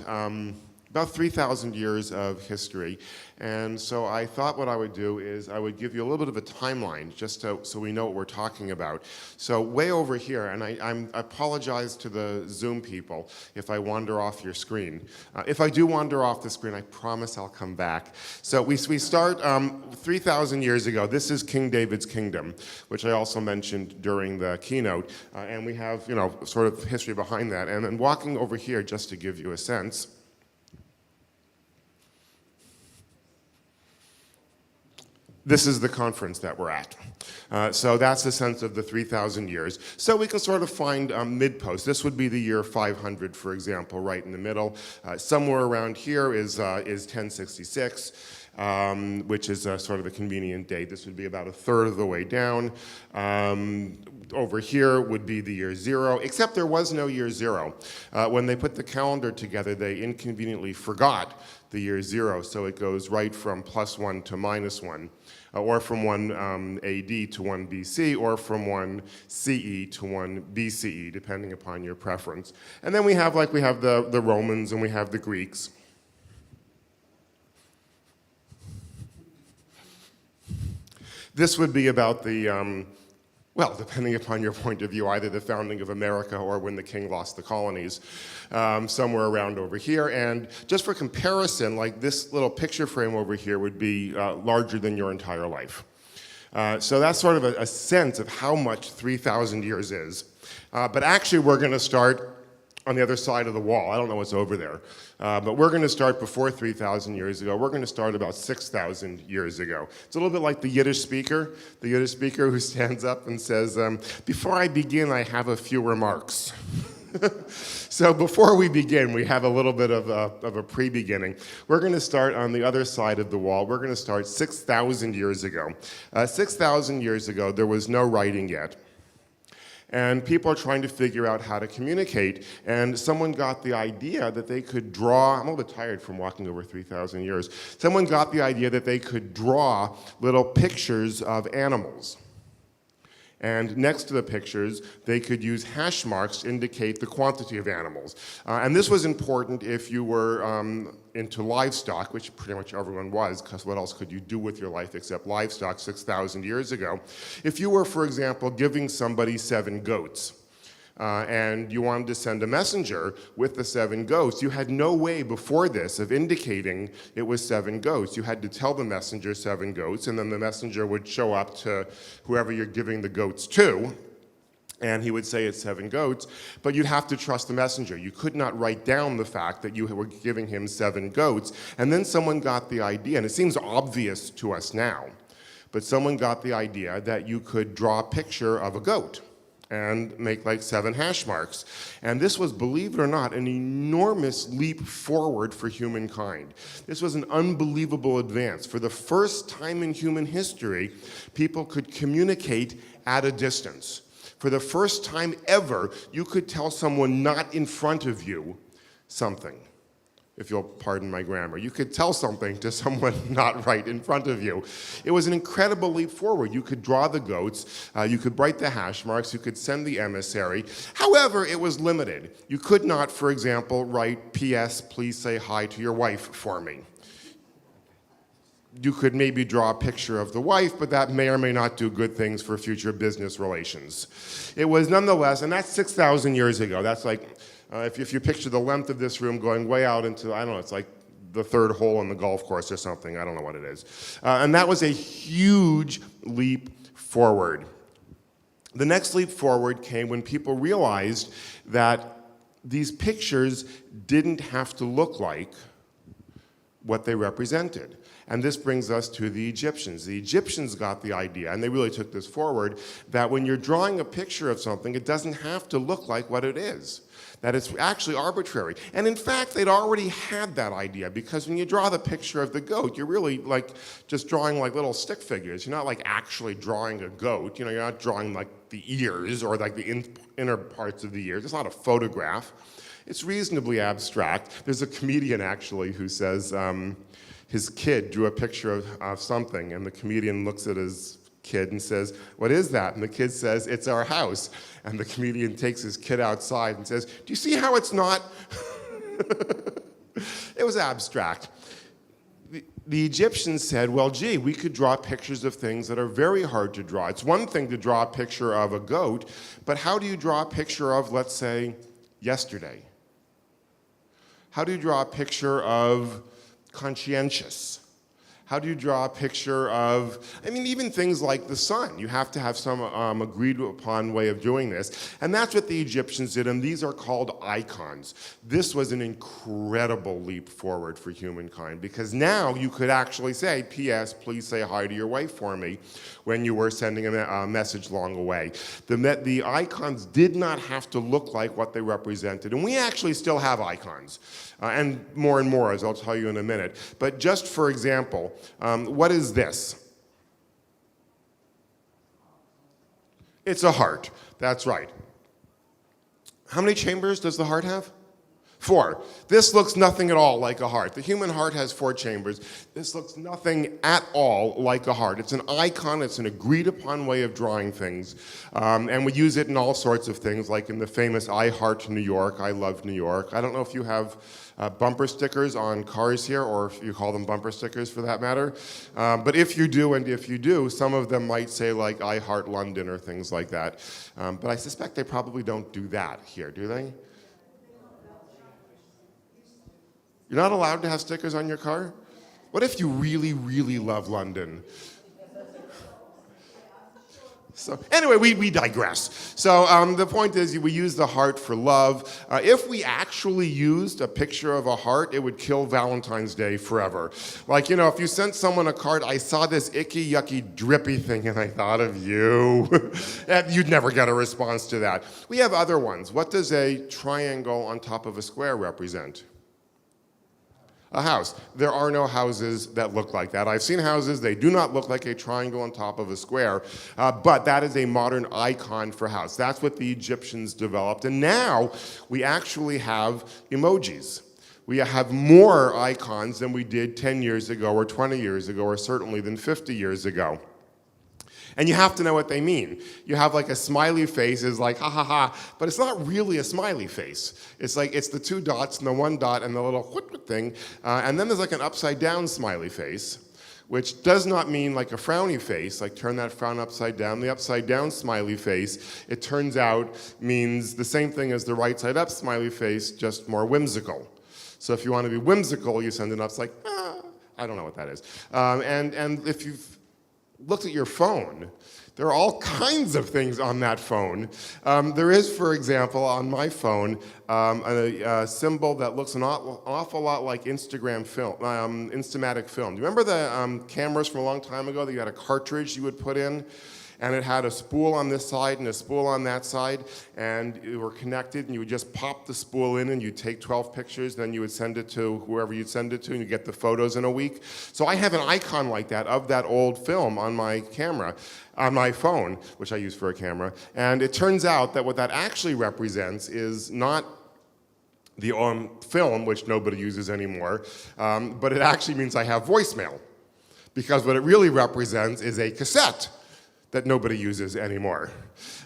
3,000 years of history. And so I thought what I would do is I would give you a little bit of a timeline, just so we know what we're talking about. So way over here, and I apologize to the Zoom people if I wander off your screen. If I do wander off the screen, I promise I'll come back. So we start 3,000 years ago. This is King David's kingdom, which I also mentioned during the keynote. And we have, sort of history behind that. And then walking over here, just to give you a sense, this is the conference that we're at. So that's the sense of the 3,000 years. So we can sort of find mid-post. This would be the year 500, for example, right in the middle. Somewhere around here is 1066, which is sort of a convenient date. This would be about a third of the way down. Over here would be the year 0, except there was no year 0. When they put the calendar together, they inconveniently forgot the year 0, so it goes right from +1 to -1. Or from 1 AD to 1 BC, or from 1 CE to 1 BCE, depending upon your preference. And then we have the Romans and we have the Greeks. This would be about the, well, depending upon your point of view, either the founding of America or when the king lost the colonies, somewhere around over here. And just for comparison, like this little picture frame over here would be larger than your entire life. So that's sort of a sense of how much 3,000 years is. But actually, we're going to start on the other side of the wall. I don't know what's over there. But we're going to start before 3,000 years ago. We're going to start about 6,000 years ago. It's a little bit like the Yiddish speaker who stands up and says, before I begin, I have a few remarks. So before we begin, we have a little bit of a pre-beginning. We're going to start on the other side of the wall. We're going to start 6,000 years ago. 6,000 years ago, there was no writing yet. And people are trying to figure out how to communicate. And someone got the idea that they could draw, I'm a little bit tired from walking over 3,000 years. Someone got the idea that they could draw little pictures of animals. And next to the pictures, they could use hash marks to indicate the quantity of animals. And this was important if you were into livestock, which pretty much everyone was, because what else could you do with your life except livestock 6,000 years ago? If you were, for example, giving somebody 7 goats, and you wanted to send a messenger with the 7 goats, you had no way before this of indicating it was 7 goats. You had to tell the messenger 7 goats, and then the messenger would show up to whoever you're giving the goats to, and he would say it's 7 goats, but you'd have to trust the messenger. You could not write down the fact that you were giving him 7 goats. And then someone got the idea, and it seems obvious to us now, but someone got the idea that you could draw a picture of a goat and make like 7 hash marks. And this was, believe it or not, an enormous leap forward for humankind. This was an unbelievable advance. For the first time in human history, people could communicate at a distance. For the first time ever, you could tell someone not in front of you something. If you'll pardon my grammar. You could tell something to someone not right in front of you. It was an incredible leap forward. You could draw the goats, you could write the hash marks, you could send the emissary. However, it was limited. You could not, for example, write, P.S., please say hi to your wife for me. You could maybe draw a picture of the wife, but that may or may not do good things for future business relations. It was nonetheless, and that's 6,000 years ago. That's like, if you picture the length of this room going way out into, I don't know, it's like the 3rd hole in the golf course or something. I don't know what it is. And that was a huge leap forward. The next leap forward came when people realized that these pictures didn't have to look like what they represented. And this brings us to the Egyptians. The Egyptians got the idea, and they really took this forward, that when you're drawing a picture of something, it doesn't have to look like what it is. That it's actually arbitrary. And in fact, they'd already had that idea, because when you draw the picture of the goat, you're really like just drawing like little stick figures. You're not like actually drawing a goat. You're not drawing like the ears or like the inner parts of the ears. It's not a photograph. It's reasonably abstract. There's a comedian actually who says his kid drew a picture of something, and the comedian looks at his kid and says, "What is that?" And the kid says, "It's our house." And the comedian takes his kid outside and says, "Do you see how it's not?" It was abstract. The Egyptians said, well, gee, we could draw pictures of things that are very hard to draw. It's one thing to draw a picture of a goat, but how do you draw a picture of, let's say, yesterday? How do you draw a picture of conscientious? How do you draw a picture of, I mean, even things like the sun. You have to have some agreed upon way of doing this. And that's what the Egyptians did, and these are called icons. This was an incredible leap forward for humankind, because now you could actually say, P.S., please say hi to your wife for me, when you were sending a message long away. The icons did not have to look like what they represented. And we actually still have icons, and more, as I'll tell you in a minute. But just for example, what is this? It's a heart. That's right. How many chambers does the heart have? 4. This looks nothing at all like a heart. The human heart has 4 chambers. This looks nothing at all like a heart. It's an icon. It's an agreed upon way of drawing things. And we use it in all sorts of things, like in the famous I Heart New York, I Love New York. I don't know if you have bumper stickers on cars here, or if you call them bumper stickers for that matter. But if you do, and if you do, some of them might say like I Heart London or things like that. But I suspect they probably don't do that here, do they? You're not allowed to have stickers on your car? What if you really, really love London? So anyway, we digress. So the point is, we use the heart for love. If we actually used a picture of a heart, it would kill Valentine's Day forever. Like, you know, if you sent someone a card, I saw this icky, yucky, drippy thing and I thought of you. You'd never get a response to that. We have other ones. What does a triangle on top of a square represent? A house. There are no houses that look like that. I've seen houses, they do not look like a triangle on top of a square, but that is a modern icon for house. That's what the Egyptians developed. And now we actually have emojis. We have more icons than we did 10 years ago or 20 years ago, or certainly than 50 years ago. And you have to know what they mean. You have like a smiley face is like, ha ha ha, but it's not really a smiley face. It's like, it's the 2 dots and the 1 dot and the little thing. And then there's like an upside down smiley face, which does not mean like a frowny face, like turn that frown upside down. The upside down smiley face, it turns out, means the same thing as the right side up smiley face, just more whimsical. So if you want to be whimsical, you send it upside, I don't know what that is. And if you've looked at your phone, there are all kinds of things on that phone. There is, for example, on my phone, a symbol that looks an awful lot like Instagram film, Instamatic film. Do you remember the cameras from a long time ago that you had a cartridge you would put in? And it had a spool on this side and a spool on that side, and you were connected, and you would just pop the spool in, and you'd take 12 pictures, then you would send it to whoever you'd send it to, and you get the photos in a week. So I have an icon like that of that old film on my camera, on my phone, which I use for a camera. And it turns out that what that actually represents is not the film, which nobody uses anymore, but it actually means I have voicemail. Because what it really represents is a cassette that nobody uses anymore.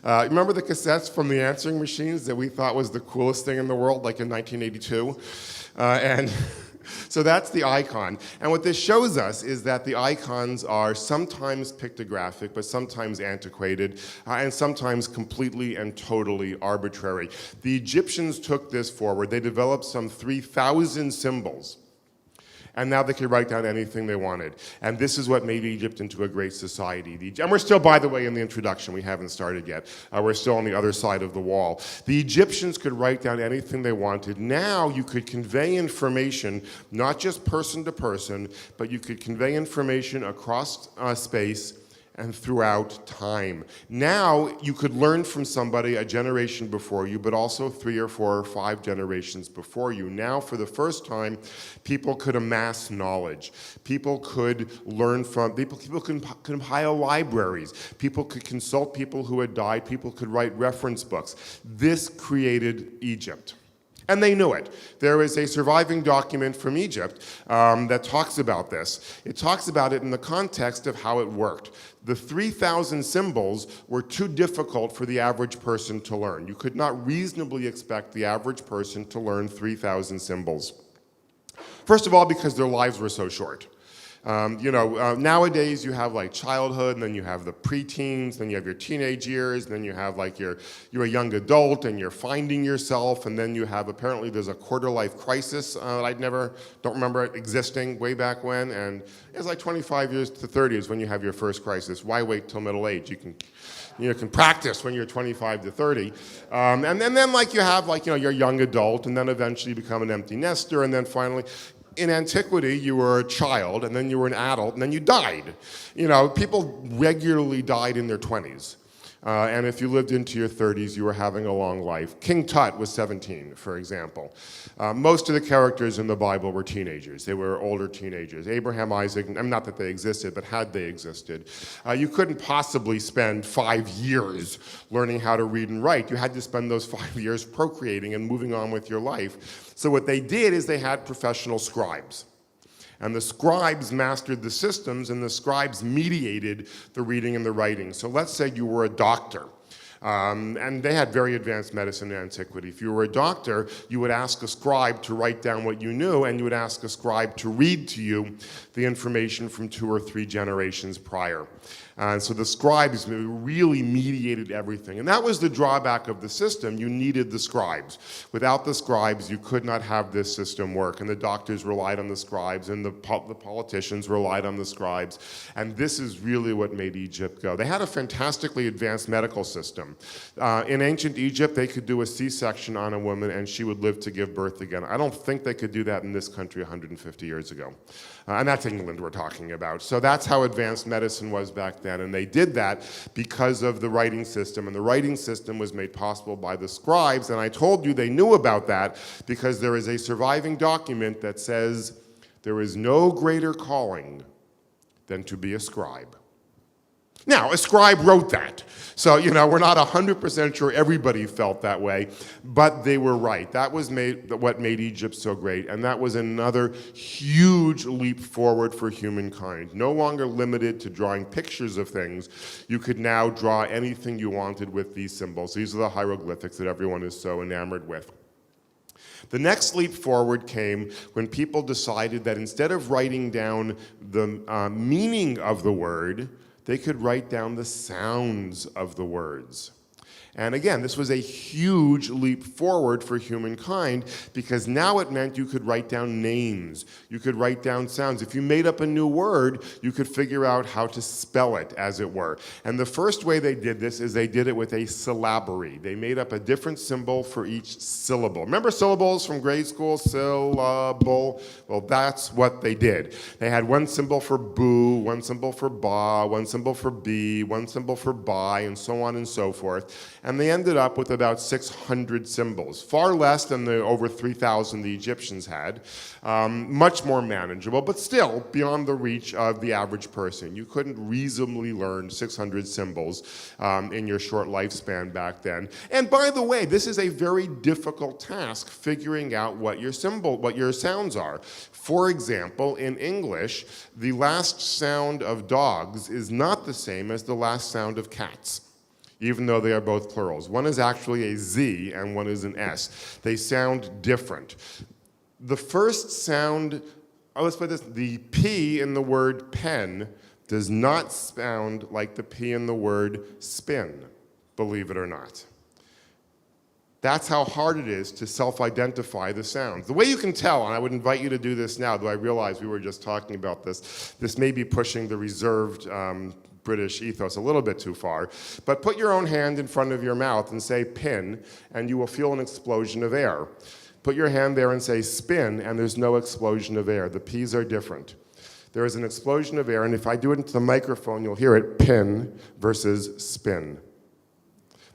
Remember the cassettes from the answering machines that we thought was the coolest thing in the world, like in 1982? And so that's the icon. And what this shows us is that the icons are sometimes pictographic, but sometimes antiquated, and sometimes completely and totally arbitrary. The Egyptians took this forward. They developed some 3,000 symbols. And now they could write down anything they wanted. And this is what made Egypt into a great society. And we're still, by the way, in the introduction. We haven't started yet. We're still on the other side of the wall. The Egyptians could write down anything they wanted. Now you could convey information, not just person to person, but you could convey information across space and throughout time. Now you could learn from somebody a generation before you, but also 3 or 4 or 5 generations before you. Now, for the first time, people could amass knowledge. People could learn from, people could compile libraries. People could consult people who had died. People could write reference books. This created Egypt. And they knew it. There is a surviving document from Egypt that talks about this. It talks about it in the context of how it worked. The 3,000 symbols were too difficult for the average person to learn. You could not reasonably expect the average person to learn 3,000 symbols. First of all, because their lives were so short. Nowadays you have like childhood, and then you have the preteens, then you have your teenage years, and then you have like you're a young adult and you're finding yourself, and then you have apparently there's a quarter-life crisis that I don't remember it existing way back when, and it's like 25 years to 30 is when you have your first crisis. Why wait till middle age? You can practice when you're 25 to 30. And then like you have like, you're a young adult, and then eventually you become an empty nester, and then finally, in antiquity, you were a child, and then you were an adult, and then you died. People regularly died in their 20s. And if you lived into your 30s, you were having a long life. King Tut was 17, for example. Most of the characters in the Bible were teenagers. They were older teenagers. Abraham, Isaac, not that they existed, but had they existed. You couldn't possibly spend 5 years learning how to read and write. You had to spend those 5 years procreating and moving on with your life. So what they did is they had professional scribes. And the scribes mastered the systems, and the scribes mediated the reading and the writing. So let's say you were a doctor. And they had very advanced medicine in antiquity. If you were a doctor, you would ask a scribe to write down what you knew, and you would ask a scribe to read to you the information from 2 or 3 generations prior. And so the scribes really mediated everything. And that was the drawback of the system. You needed the scribes. Without the scribes, you could not have this system work. And the doctors relied on the scribes, and the politicians relied on the scribes. And this is really what made Egypt go. They had a fantastically advanced medical system. In ancient Egypt, they could do a C-section on a woman, and she would live to give birth again. I don't think they could do that in this country 150 years ago. And that's England we're talking about. So that's how advanced medicine was back then. And they did that because of the writing system. And the writing system was made possible by the scribes. And I told you they knew about that because there is a surviving document that says there is no greater calling than to be a scribe. Now, a scribe wrote that. So, we're not 100% sure everybody felt that way, but they were right. That was what made Egypt so great, and that was another huge leap forward for humankind. No longer limited to drawing pictures of things, you could now draw anything you wanted with these symbols. These are the hieroglyphics that everyone is so enamored with. The next leap forward came when people decided that instead of writing down the meaning of the word, they could write down the sounds of the words. And again, this was a huge leap forward for humankind because now it meant you could write down names, you could write down sounds. If you made up a new word, you could figure out how to spell it, as it were. And the first way they did this is they did it with a syllabary. They made up a different symbol for each syllable. Remember syllables from grade school? Syllable. Well, that's what they did. They had one symbol for boo, one symbol for ba, one symbol for bee, one symbol for bi, and so on and so forth. And they ended up with about 600 symbols, far less than the over 3,000 the Egyptians had, much more manageable, but still beyond the reach of the average person. You couldn't reasonably learn 600 symbols in your short lifespan back then. And by the way, this is a very difficult task, figuring out what your sounds are. For example, in English, the last sound of dogs is not the same as the last sound of cats, even though they are both plurals. One is actually a Z and one is an S. They sound different. The first sound, let's put this, the P in the word pen does not sound like the P in the word spin, believe it or not. That's how hard it is to self-identify the sounds. The way you can tell, and I would invite you to do this now, though I realize we were just talking about this may be pushing the reserved British ethos a little bit too far, but put your own hand in front of your mouth and say pin, and you will feel an explosion of air. Put your hand there and say spin, and there's no explosion of air. The P's are different. There is an explosion of air, and if I do it into the microphone, you'll hear it pin versus spin.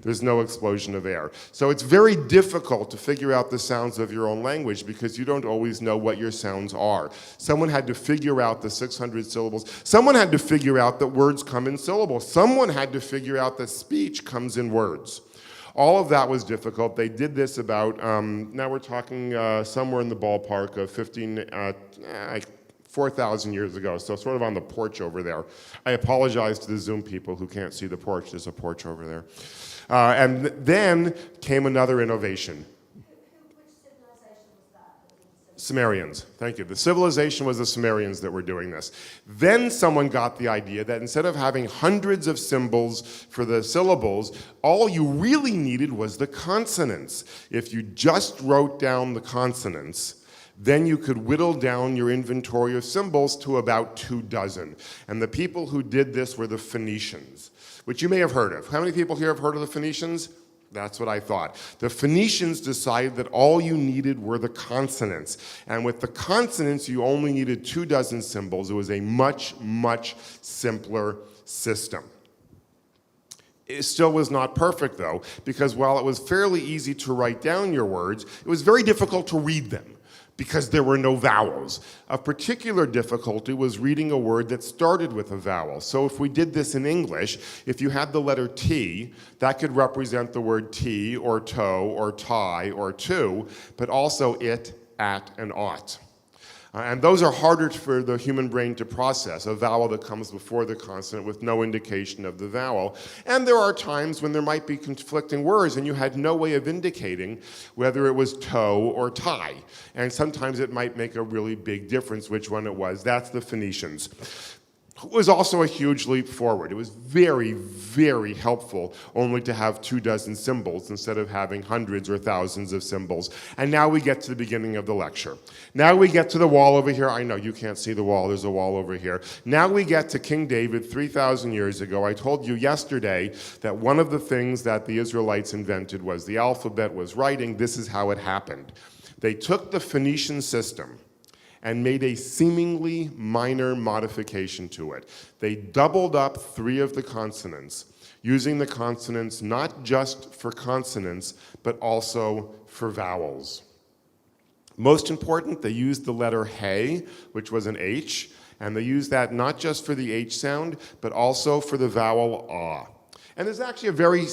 There's no explosion of air. So it's very difficult to figure out the sounds of your own language because you don't always know what your sounds are. Someone had to figure out the 600 syllables. Someone had to figure out that words come in syllables. Someone had to figure out that speech comes in words. All of that was difficult. They did this about, now we're talking somewhere in the ballpark of 4,000 years ago, so sort of on the porch over there. I apologize to the Zoom people who can't see the porch. There's a porch over there. And then came another innovation. Sumerians, thank you. The civilization was the Sumerians that were doing this. Then someone got the idea that instead of having hundreds of symbols for the syllables, all you really needed was the consonants. If you just wrote down the consonants, then you could whittle down your inventory of symbols to about 24. And the people who did this were the Phoenicians, which you may have heard of. How many people here have heard of the Phoenicians? That's what I thought. The Phoenicians decided that all you needed were the consonants. And with the consonants, you only needed 24 symbols. It was a much, much simpler system. It still was not perfect, though, because while it was fairly easy to write down your words, it was very difficult to read them, because there were no vowels. Of particular difficulty was reading a word that started with a vowel. So if we did this in English, if you had the letter T, that could represent the word tea or toe or tie or to, but also it, at, and ought. And those are harder for the human brain to process, a vowel that comes before the consonant with no indication of the vowel. And there are times when there might be conflicting words and you had no way of indicating whether it was toe or tie. And sometimes it might make a really big difference which one it was. That's the Phoenicians. It was also a huge leap forward. It was very, very helpful only to have 24 symbols instead of having hundreds or thousands of symbols. And now we get to the beginning of the lecture. Now we get to the wall over here. I know you can't see the wall. There's a wall over here. Now we get to King David 3,000 years ago. I told you yesterday that one of the things that the Israelites invented was the alphabet was writing. This is how it happened. They took the Phoenician system and made a seemingly minor modification to it. They doubled up 3 of the consonants, using the consonants not just for consonants, but also for vowels. Most important, they used the letter hey, which was an H, and they used that not just for the H sound, but also for the vowel ah. And there's actually a very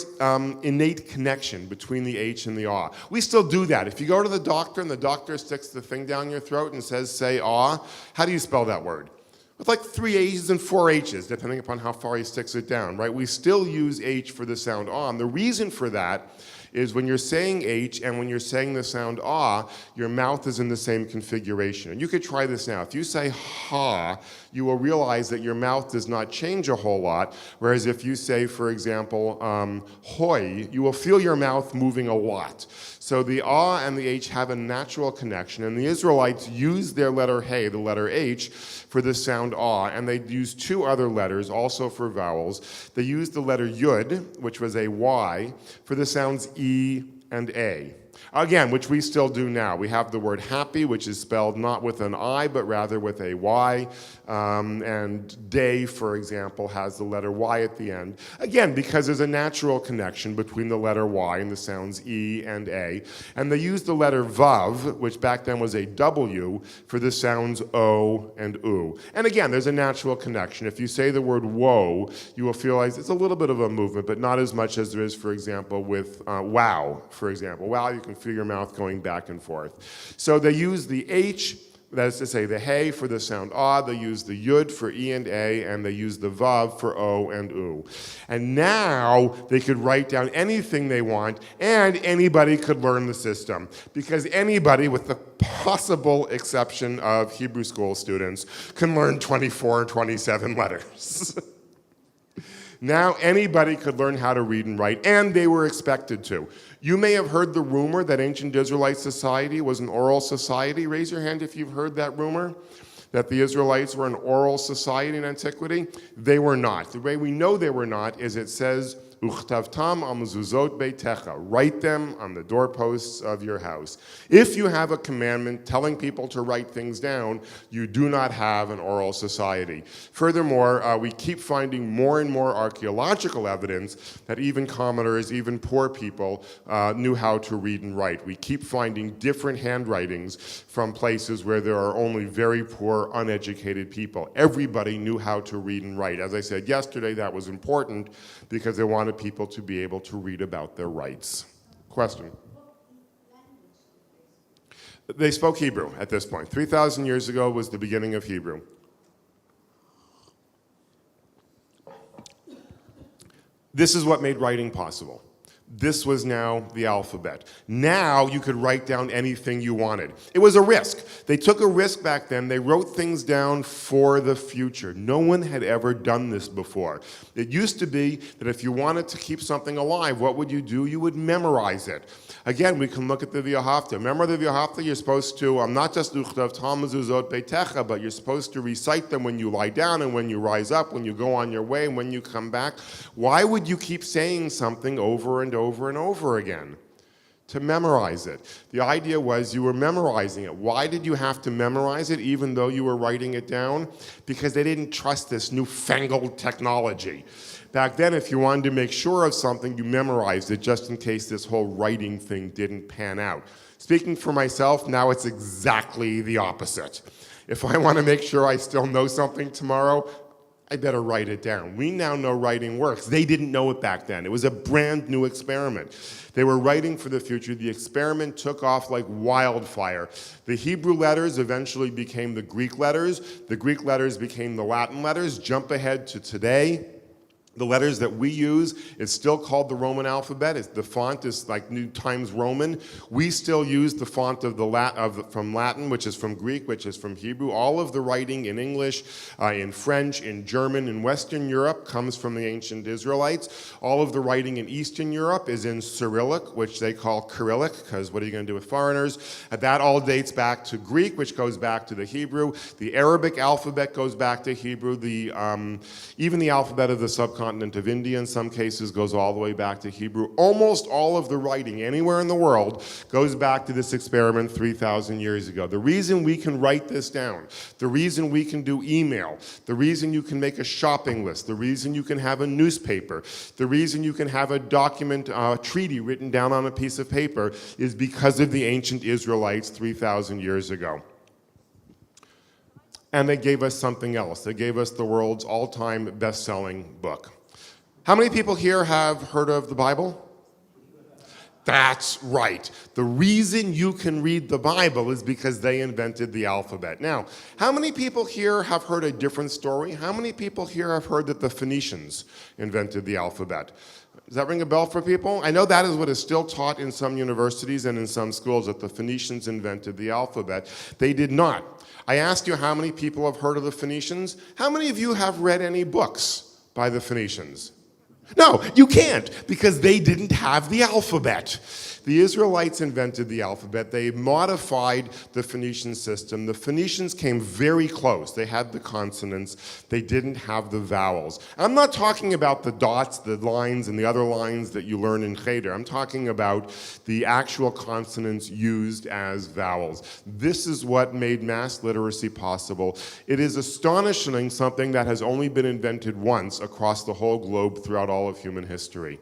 innate connection between the H and the ah. We still do that. If you go to the doctor and the doctor sticks the thing down your throat and says, say ah, how do you spell that word? With like 3 H's and 4 H's, depending upon how far he sticks it down, right? We still use H for the sound ah. And the reason for that is when you're saying H and when you're saying the sound ah, your mouth is in the same configuration. And you could try this now. If you say ha, you will realize that your mouth does not change a whole lot, whereas if you say, for example, hoy, you will feel your mouth moving a lot. So the ah and the H have a natural connection, and the Israelites used their letter hey, the letter H, for the sound ah, and they used 2 other letters also for vowels. They used the letter yud, which was a Y, for the sounds E and A. Again, which we still do now. We have the word happy, which is spelled not with an I, but rather with a Y. And day, for example, has the letter Y at the end. Again, because there's a natural connection between the letter Y and the sounds E and A. And they used the letter Vav, which back then was a W, for the sounds O and U. And again, there's a natural connection. If you say the word woe, you will feel like it's a little bit of a movement, but not as much as there is, for example, with wow, for example. Wow, you can feel your mouth going back and forth. So they use the H, that is to say the hey for the sound ah, they use the yud for E and A, and they use the vav for O and U. And now they could write down anything they want, and anybody could learn the system. Because anybody, with the possible exception of Hebrew school students, can learn 24 and 27 letters. Now anybody could learn how to read and write, and they were expected to. You may have heard the rumor that ancient Israelite society was an oral society. Raise your hand if you've heard that rumor, that the Israelites were an oral society in antiquity. They were not. The way we know they were not is it says, Uchtavtam al mezuzot beitecha. Write them on the doorposts of your house. If you have a commandment telling people to write things down, you do not have an oral society. Furthermore, we keep finding more and more archaeological evidence that even commoners, even poor people, knew how to read and write. We keep finding different handwritings from places where there are only very poor, uneducated people. Everybody knew how to read and write. As I said yesterday, that was important because they wanted wanted people to be able to read about their rights. Question? They spoke Hebrew at this point. 3,000 years ago was the beginning of Hebrew. This is what made writing possible. This was now the alphabet. Now you could write down anything you wanted. It was a risk. They took a risk back then. They wrote things down for the future. No one had ever done this before. It used to be that if you wanted to keep something alive, what would you do? You would memorize it. Again, we can look at the V'ahavta. Remember the V'ahavta? You're supposed to, not just Uchtav Talmuzot Beitecha, but you're supposed to recite them when you lie down and when you rise up, when you go on your way, and when you come back. Why would you keep saying something over and over and over again? To memorize it. The idea was you were memorizing it. Why did you have to memorize it even though you were writing it down? Because they didn't trust this newfangled technology. Back then, if you wanted to make sure of something, you memorized it just in case this whole writing thing didn't pan out. Speaking for myself, now it's exactly the opposite. If I want to make sure I still know something tomorrow, I better write it down. We now know writing works. They didn't know it back then. It was a brand new experiment. They were writing for the future. The experiment took off like wildfire. The Hebrew letters eventually became the Greek letters. The Greek letters became the Latin letters. Jump ahead to today. The letters that we use is still called the Roman alphabet. The font is like New Times Roman. We still use the font of from Latin, which is from Greek, which is from Hebrew. All of the writing in English, in French, in German, in Western Europe comes from the ancient Israelites. All of the writing in Eastern Europe is in Cyrillic, which they call Cyrillic, because what are you going to do with foreigners? That all dates back to Greek, which goes back to the Hebrew. The Arabic alphabet goes back to Hebrew. Even the alphabet of the subcontinent of India in some cases goes all the way back to Hebrew. Almost all of the writing anywhere in the world goes back to this experiment 3,000 years ago. The reason we can write this down, the reason we can do email, the reason you can make a shopping list, the reason you can have a newspaper, the reason you can have a document, treaty written down on a piece of paper is because of the ancient Israelites 3,000 years ago. And they gave us something else. They gave us the world's all-time best-selling book. How many people here have heard of the Bible? That's right. The reason you can read the Bible is because they invented the alphabet. Now, how many people here have heard a different story? How many people here have heard that the Phoenicians invented the alphabet? Does that ring a bell for people? I know that is what is still taught in some universities and in some schools, that the Phoenicians invented the alphabet. They did not. I asked you how many people have heard of the Phoenicians. How many of you have read any books by the Phoenicians? No, you can't, because they didn't have the alphabet. The Israelites invented the alphabet. They modified the Phoenician system. The Phoenicians came very close. They had the consonants. They didn't have the vowels. I'm not talking about the dots, the lines, and the other lines that you learn in Cheder. I'm talking about the actual consonants used as vowels. This is what made mass literacy possible. It is astonishing, something that has only been invented once across the whole globe throughout all of human history.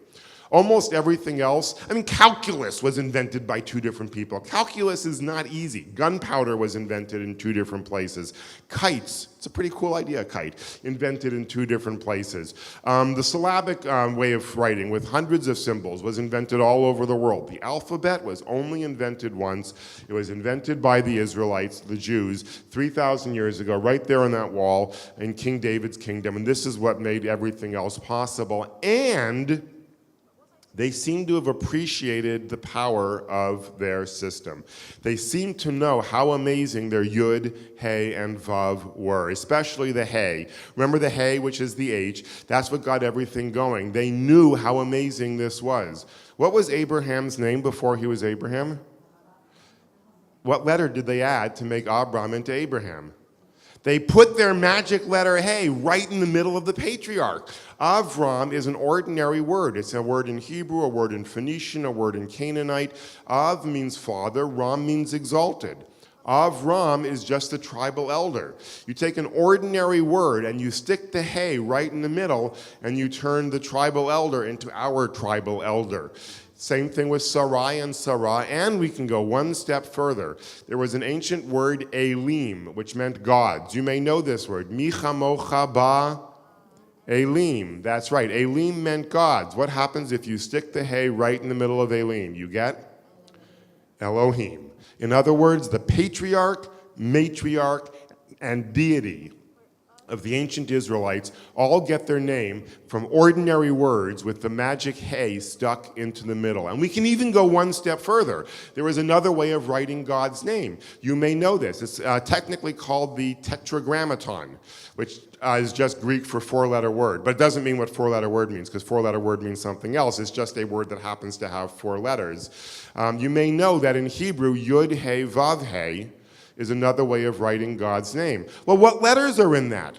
Almost everything else, calculus was invented by two different people. Calculus is not easy. Gunpowder was invented in two different places. Kites, it's a pretty cool idea, kite, invented in two different places. The syllabic way of writing with hundreds of symbols was invented all over the world. The alphabet was only invented once. It was invented by the Israelites, the Jews, 3,000 years ago, right there on that wall in King David's kingdom. And this is what made everything else possible. And they seem to have appreciated the power of their system. They seem to know how amazing their Yud, Hey, and Vav were, especially the Hey. Remember the Hey, which is the H? That's what got everything going. They knew how amazing this was. What was Abraham's name before he was Abraham? What letter did they add to make Abram into Abraham? They put their magic letter Hey right in the middle of the patriarch. Avram is an ordinary word. It's a word in Hebrew, a word in Phoenician, a word in Canaanite. Av means father, Ram means exalted. Avram is just a tribal elder. You take an ordinary word and you stick the Hey right in the middle and you turn the tribal elder into our tribal elder. Same thing with Sarai and Sarah, and we can go one step further. There was an ancient word, Elim, which meant gods. You may know this word, Micha Mocha Ba Elim, that's right. Elim meant gods. What happens if you stick the hay right in the middle of Elim? You get Elohim. In other words, the patriarch, matriarch, and deity of the ancient Israelites all get their name from ordinary words with the magic hay stuck into the middle. And we can even go one step further. There is another way of writing God's name. You may know this. It's technically called the tetragrammaton, which is just Greek for four-letter word. But it doesn't mean what four-letter word means, because four-letter word means something else. It's just a word that happens to have four letters. You may know that in Hebrew, Yud, He, Vav, He is another way of writing God's name. Well, what letters are in that?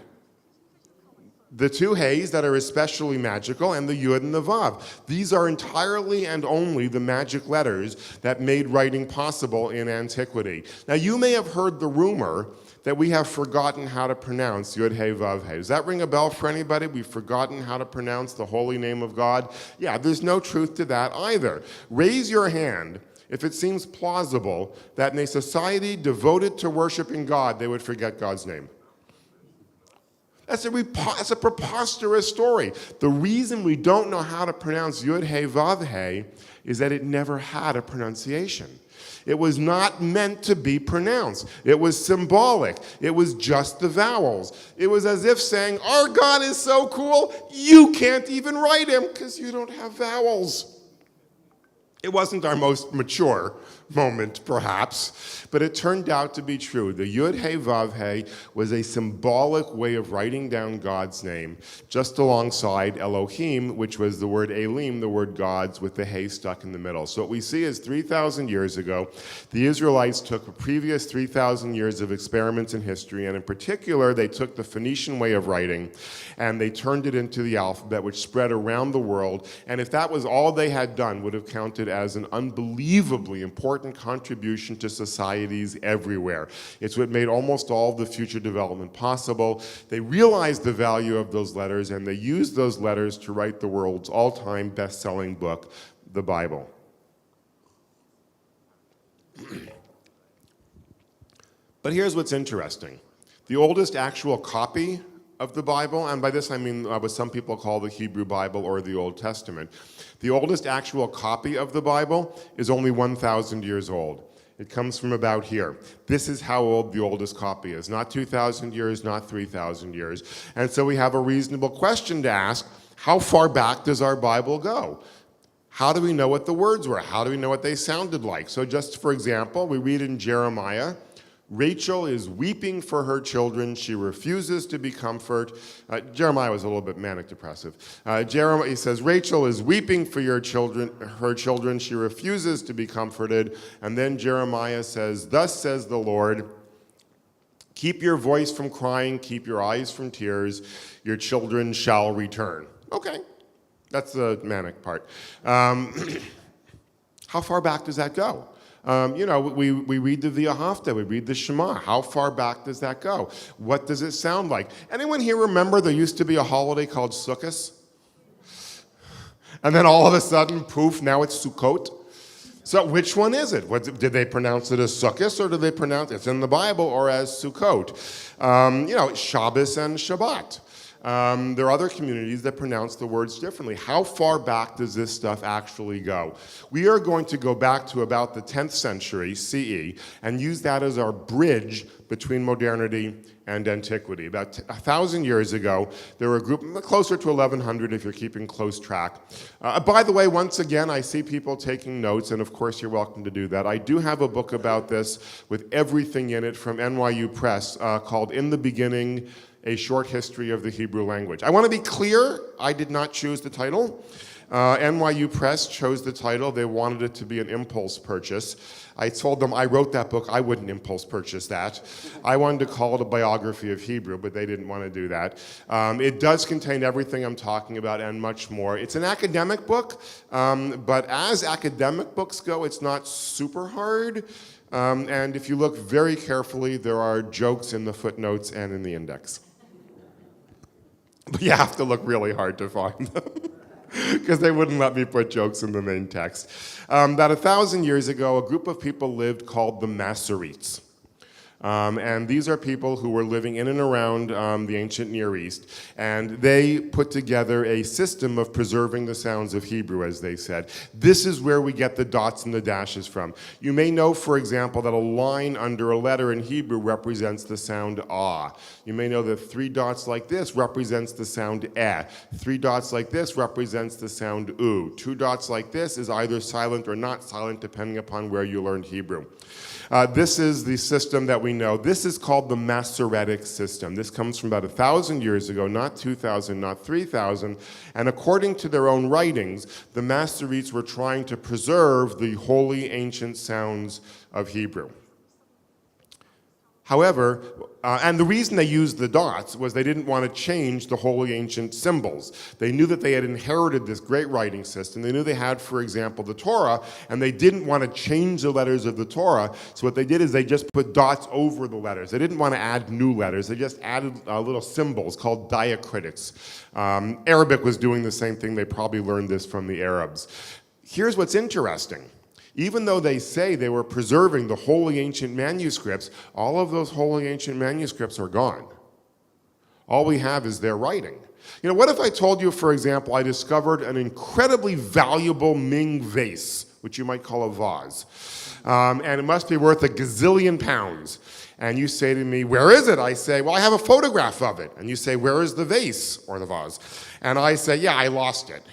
The two He's that are especially magical, and the Yud and the Vav. These are entirely and only the magic letters that made writing possible in antiquity. Now, you may have heard the rumor that we have forgotten how to pronounce Yud, He, Vav, He. Does that ring a bell for anybody? We've forgotten how to pronounce the holy name of God? Yeah, there's no truth to that either. Raise your hand if it seems plausible that in a society devoted to worshiping God, they would forget God's name. That's a preposterous story. The reason we don't know how to pronounce Yud, He, Vav, He is that it never had a pronunciation. It was not meant to be pronounced. It was symbolic. It was just the vowels. It was as if saying, our God is so cool, you can't even write him because you don't have vowels. It wasn't our most mature moment, perhaps, but it turned out to be true. The Yud, He, Vav, He was a symbolic way of writing down God's name, just alongside Elohim, which was the word Elim, the word gods, with the He stuck in the middle. So what we see is 3,000 years ago, the Israelites took a previous 3,000 years of experiments in history, and in particular, they took the Phoenician way of writing, and they turned it into the alphabet, which spread around the world, and if that was all they had done, would have counted as an unbelievably important contribution to societies everywhere. It's what made almost all of the future development possible. They realized the value of those letters, and they used those letters to write the world's all-time best-selling book, the Bible. But here's what's interesting. The oldest actual copy of the Bible, and by this I mean what some people call the Hebrew Bible or the Old Testament. The oldest actual copy of the Bible is only 1,000 years old. It comes from about here. This is how old the oldest copy is. Not 2,000 years, not 3,000 years. And so we have a reasonable question to ask: how far back does our Bible go? How do we know what the words were? How do we know what they sounded like? So just for example, we read in Jeremiah, Rachel is weeping for her children. She refuses to be comforted. Jeremiah was a little bit manic depressive. Jeremiah says, Rachel is weeping for her children. She refuses to be comforted. And then Jeremiah says, thus says the Lord, keep your voice from crying, keep your eyes from tears. Your children shall return. Okay, that's the manic part. How far back does that go? We read the Via Hafta, we read the Shema. How far back does that go? What does it sound like? Anyone here remember there used to be a holiday called Sukkot? And then all of a sudden, poof, now it's Sukkot. So which one is it? Did they pronounce it as Sukkot, or did they pronounce it in the Bible, or as Sukkot? Shabbos and Shabbat. There are other communities that pronounce the words differently. How far back does this stuff actually go? We are going to go back to about the 10th century CE and use that as our bridge between modernity and antiquity. About 1,000 years ago, there were a group, closer to 1,100 if you're keeping close track. By the way, once again, I see people taking notes, and of course you're welcome to do that. I do have a book about this with everything in it from NYU Press called In the Beginning, A Short History of the Hebrew Language. I want to be clear, I did not choose the title. NYU Press chose the title. They wanted it to be an impulse purchase. I told them I wrote that book, I wouldn't impulse purchase that. I wanted to call it a biography of Hebrew, but they didn't want to do that. It does contain everything I'm talking about and much more. It's an academic book, but as academic books go, it's not super hard. And if you look very carefully, there are jokes in the footnotes and in the index. But you have to look really hard to find them, because they wouldn't let me put jokes in the main text. About 1,000 years ago, a group of people lived called the Masoretes. And these are people who were living in and around the ancient Near East, and they put together a system of preserving the sounds of Hebrew, as they said. This is where we get the dots and the dashes from. You may know, for example, that a line under a letter in Hebrew represents the sound ah. You may know that 3 dots like this represents the sound eh. 3 dots like this represents the sound oo. 2 dots like this is either silent or not silent, depending upon where you learned Hebrew. This is the system that we know. This is called the Masoretic system. This comes from about 1,000 years ago, not 2,000, not 3,000. And according to their own writings, the Masoretes were trying to preserve the holy ancient sounds of Hebrew. However, and the reason they used the dots was they didn't want to change the holy ancient symbols. They knew that they had inherited this great writing system. They knew they had, for example, the Torah, and they didn't want to change the letters of the Torah. So what they did is they just put dots over the letters. They didn't want to add new letters. They just added little symbols called diacritics. Arabic was doing the same thing. They probably learned this from the Arabs. Here's what's interesting. Even though they say they were preserving the holy ancient manuscripts, all of those holy ancient manuscripts are gone. All we have is their writing. You know, what if I told you, for example, I discovered an incredibly valuable Ming vase, which you might call a vase, and it must be worth a gazillion pounds. And you say to me, where is it? I say, well, I have a photograph of it. And you say, where is the vase or the vase? And I say, yeah, I lost it.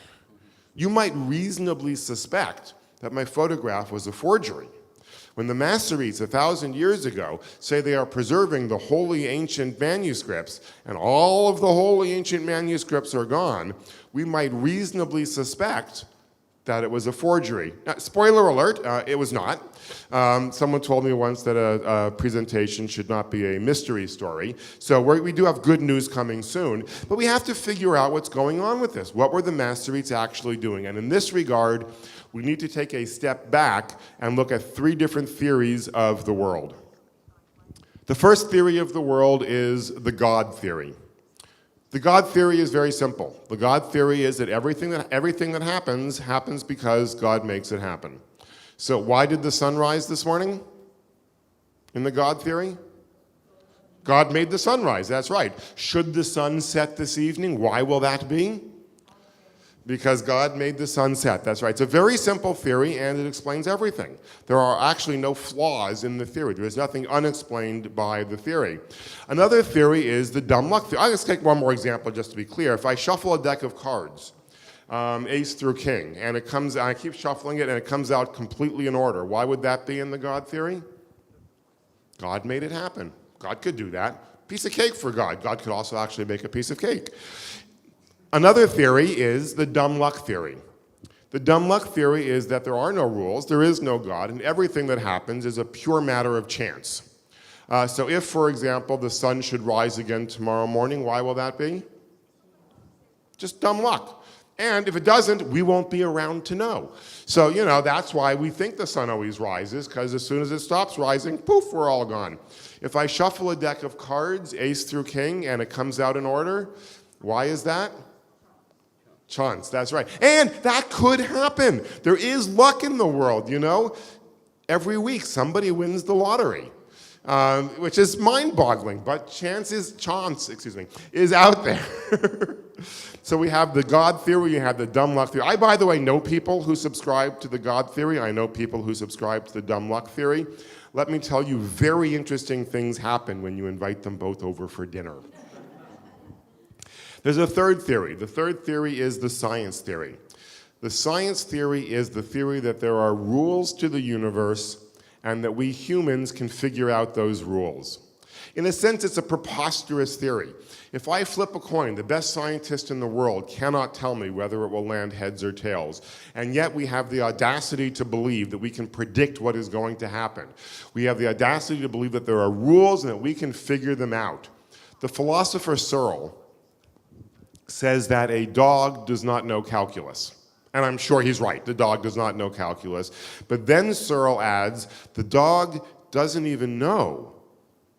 You might reasonably suspect that my photograph was a forgery. When the Masoretes 1,000 years ago say they are preserving the holy ancient manuscripts, and all of the holy ancient manuscripts are gone, we might reasonably suspect that it was a forgery. Now, spoiler alert, it was not. Someone told me once that a presentation should not be a mystery story. So we do have good news coming soon, but we have to figure out what's going on with this. What were the Masoretes actually doing? And in this regard, we need to take a step back and look at 3 different theories of the world. The first theory of the world is the God theory. The God theory is very simple. The God theory is that everything that happens because God makes it happen. So why did the sun rise this morning? In the God theory? God made the sun rise, that's right. Should the sun set this evening? Why will that be? Because God made the sun set, that's right. It's a very simple theory, and it explains everything. There are actually no flaws in the theory. There is nothing unexplained by the theory. Another theory is the dumb luck theory. I'll just take one more example just to be clear. If I shuffle a deck of cards, ace through king, and I keep shuffling it, and it comes out completely in order, why would that be in the God theory? God made it happen. God could do that. Piece of cake for God. God could also actually make a piece of cake. Another theory is the dumb luck theory. The dumb luck theory is that there are no rules, there is no God, and everything that happens is a pure matter of chance. So if, for example, the sun should rise again tomorrow morning, why will that be? Just dumb luck. And if it doesn't, we won't be around to know. So, you know, that's why we think the sun always rises, because as soon as it stops rising, poof, we're all gone. If I shuffle a deck of cards, ace through king, and it comes out in order, why is that? Chance, that's right. And that could happen. There is luck in the world, you know. Every week somebody wins the lottery, which is mind-boggling, but chance is out there. So we have the God theory, you have the dumb luck theory. I, by the way, know people who subscribe to the God theory. I know people who subscribe to the dumb luck theory. Let me tell you, very interesting things happen when you invite them both over for dinner. There's a third theory. The third theory is the science theory. The science theory is the theory that there are rules to the universe and that we humans can figure out those rules. In a sense, it's a preposterous theory. If I flip a coin, the best scientist in the world cannot tell me whether it will land heads or tails. And yet we have the audacity to believe that we can predict what is going to happen. We have the audacity to believe that there are rules and that we can figure them out. The philosopher Searle says that a dog does not know calculus. And I'm sure he's right, the dog does not know calculus. But then Searle adds, the dog doesn't even know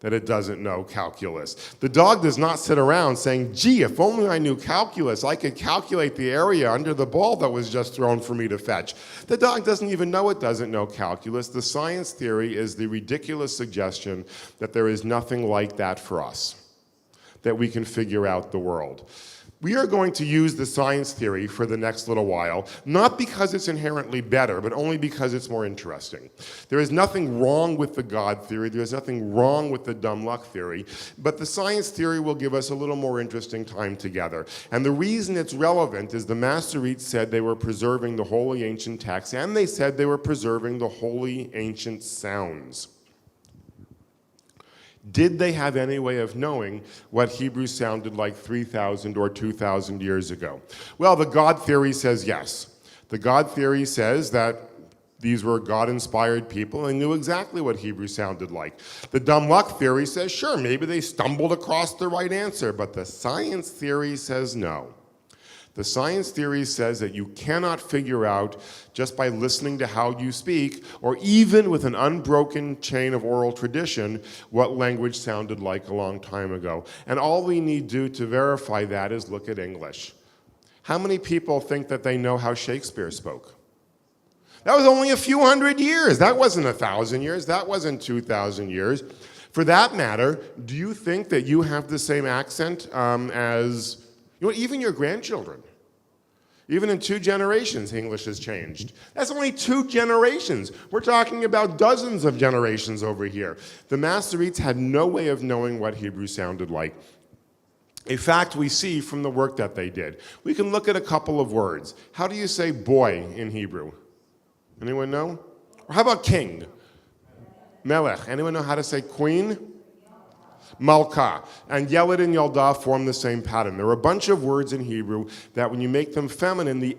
that it doesn't know calculus. The dog does not sit around saying, gee, if only I knew calculus, I could calculate the area under the ball that was just thrown for me to fetch. The dog doesn't even know it doesn't know calculus. The science theory is the ridiculous suggestion that there is nothing like that for us, that we can figure out the world. We are going to use the science theory for the next little while, not because it's inherently better, but only because it's more interesting. There is nothing wrong with the God theory, there is nothing wrong with the dumb luck theory, but the science theory will give us a little more interesting time together. And the reason it's relevant is the Masoretes said they were preserving the holy ancient texts, and they said they were preserving the holy ancient sounds. Did they have any way of knowing what Hebrew sounded like 3,000 or 2,000 years ago? Well, the God theory says yes. The God theory says that these were God-inspired people and knew exactly what Hebrew sounded like. The dumb luck theory says, sure, maybe they stumbled across the right answer, but the science theory says no. The science theory says that you cannot figure out just by listening to how you speak, or even with an unbroken chain of oral tradition, what language sounded like a long time ago. And all we need do to verify that is look at English. How many people think that they know how Shakespeare spoke? That was only a few hundred years. That wasn't 1,000 years. That wasn't 2,000 years. For that matter, do you think that you have the same accent as even your grandchildren? Even in 2 generations, English has changed. That's only 2 generations. We're talking about dozens of generations over here. The Masoretes had no way of knowing what Hebrew sounded like. A fact we see from the work that they did. We can look at a couple of words. How do you say boy in Hebrew? Anyone know? Or how about king? Melech. Anyone know how to say queen? Malka. And Yeled and Yalda form the same pattern. There are a bunch of words in Hebrew that when you make them feminine, the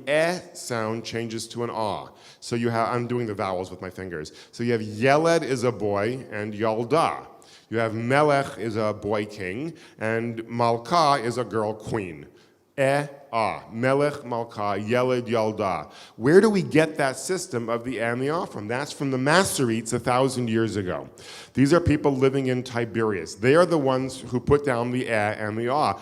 sound changes to an ah. So you have, I'm doing the vowels with my fingers. So you have Yeled is a boy and Yalda. You have Melech is a boy king and Malka is a girl queen. Melech, Malka, Yeled, Yalda. Where do we get that system of the and the ah from? That's from the Masoretes 1,000 years ago. These are people living in Tiberias. They are the ones who put down the and the ah.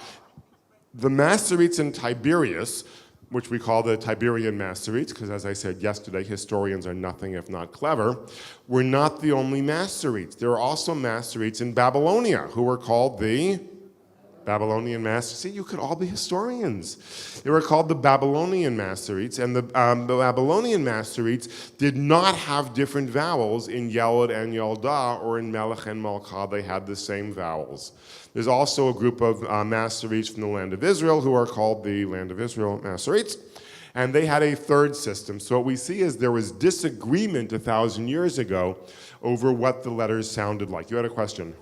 The Masoretes in Tiberias, which we call the Tiberian Masoretes, because as I said yesterday, historians are nothing if not clever, were not the only Masoretes. There are also Masoretes in Babylonia who were called the Babylonian Masoretes. See, you could all be historians. They were called the Babylonian Masoretes, and the Babylonian Masoretes did not have different vowels in Yeled and Yalda, or in Melech and Malka. They had the same vowels. There's also a group of Masoretes from the land of Israel who are called the land of Israel Masoretes, and they had a third system. So what we see is there was disagreement 1,000 years ago over what the letters sounded like. You had a question?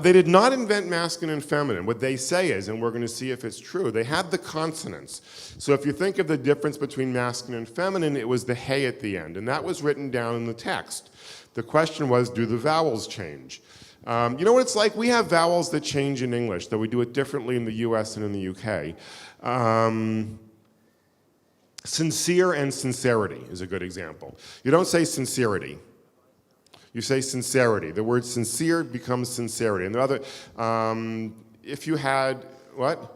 They did not invent masculine and feminine. What they say is, and we're going to see if it's true, they had the consonants. So if you think of the difference between masculine and feminine, it was the hey at the end, and that was written down in the text. The question was, do the vowels change? You know what it's like? We have vowels that change in English, though we do it differently in the US and in the UK. Sincere and sincerity is a good example. You don't say sincerity. You say sincerity. The word sincere becomes sincerity. And the other, if you had, what?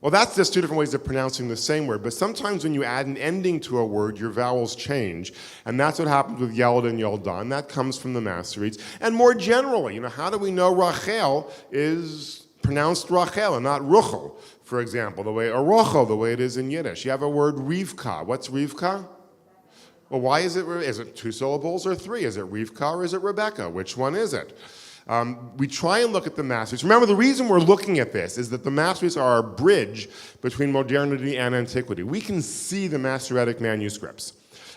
Well, that's just 2 different ways of pronouncing the same word. But sometimes when you add an ending to a word, your vowels change. And that's what happens with Yeled and Yalda. And that comes from the Masoretes. And more generally, how do we know Rachel is pronounced Rachel and not Ruchel, for example, or Rochel, the way it is in Yiddish? You have a word Rivka. What's Rivka? Well, why is it 2 syllables or 3? Is it Rivka or is it Rebecca? Which one is it? We try and look at the Masoretes. Remember, the reason we're looking at this is that the Masoretes are our bridge between modernity and antiquity. We can see the Masoretic manuscripts.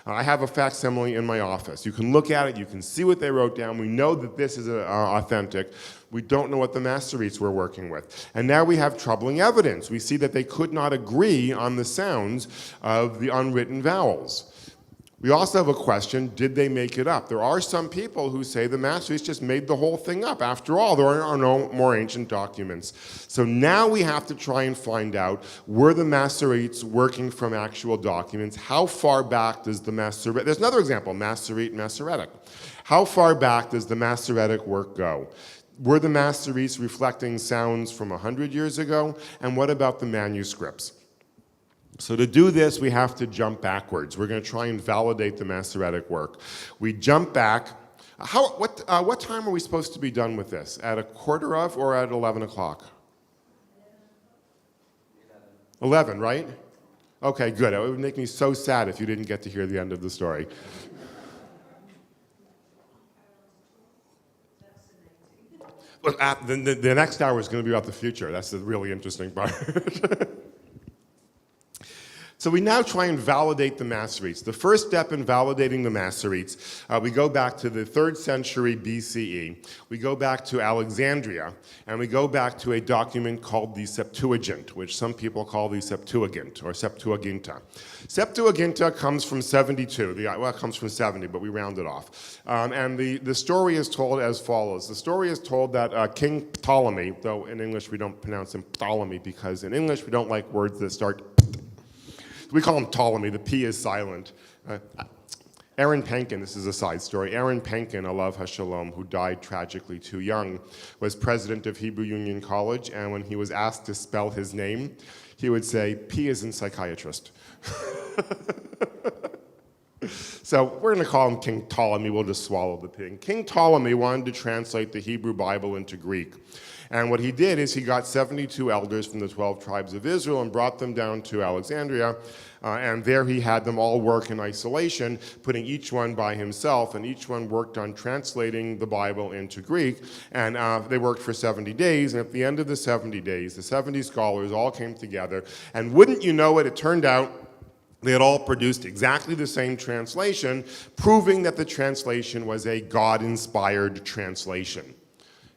I have a facsimile in my office. You can look at it, you can see what they wrote down. We know that this is authentic. We don't know what the Masoretes were working with. And now we have troubling evidence. We see that they could not agree on the sounds of the unwritten vowels. We also have a question, did they make it up? There are some people who say the Masoretes just made the whole thing up. After all, there are no more ancient documents. So now we have to try and find out, were the Masoretes working from actual documents? How far back does the Masoretic, there's another example, Masorete, Masoretic. How far back does the Masoretic work go? Were the Masoretes reflecting sounds from 100 years ago? And what about the manuscripts? So to do this, we have to jump backwards. We're going to try and validate the Masoretic work. We jump back. What time are we supposed to be done with this? At 1:15 or at 11 o'clock? 11, right? Okay, good. It would make me so sad if you didn't get to hear the end of the story. Well, the next hour is going to be about the future. That's the really interesting part. So we now try and validate the Masoretes. The first step in validating the Masoretes, we go back to the 3rd century BCE. We go back to Alexandria, and we go back to a document called the Septuagint, which some people call the Septuagint, or Septuaginta. Septuaginta comes from 72. Well, it comes from 70, but we round it off. And the story is told as follows. The story is told that King Ptolemy, though in English we don't pronounce him Ptolemy, because in English we don't like words that start. We call him Ptolemy, the P is silent. Aaron Penkin, this is a side story, Aaron Penkin, alav hashalom, who died tragically too young, was president of Hebrew Union College, and when he was asked to spell his name, he would say, P is in psychiatrist. So we're going to call him King Ptolemy, we'll just swallow the P. King Ptolemy wanted to translate the Hebrew Bible into Greek. And what he did is he got 72 elders from the 12 tribes of Israel and brought them down to Alexandria. And there he had them all work in isolation, putting each one by himself. And each one worked on translating the Bible into Greek. And they worked for 70 days. And at the end of the 70 days, the 70 scholars all came together. And wouldn't you know it, it turned out they had all produced exactly the same translation, proving that the translation was a God-inspired translation.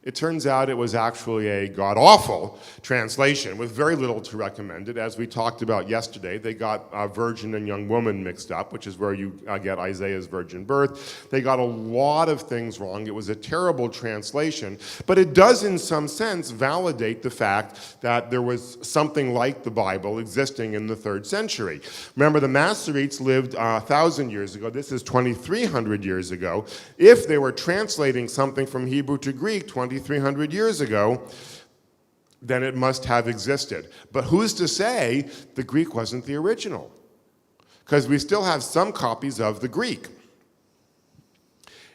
It turns out it was actually a god-awful translation with very little to recommend it. As we talked about yesterday, they got virgin and young woman mixed up, which is where you get Isaiah's virgin birth. They got a lot of things wrong. It was a terrible translation, but it does in some sense validate the fact that there was something like the Bible existing in the 3rd century. Remember, the Masoretes lived 1,000 years ago. This is 2,300 years ago. If they were translating something from Hebrew to Greek 2,300 years ago, then it must have existed. But who's to say the Greek wasn't the original? Because we still have some copies of the Greek.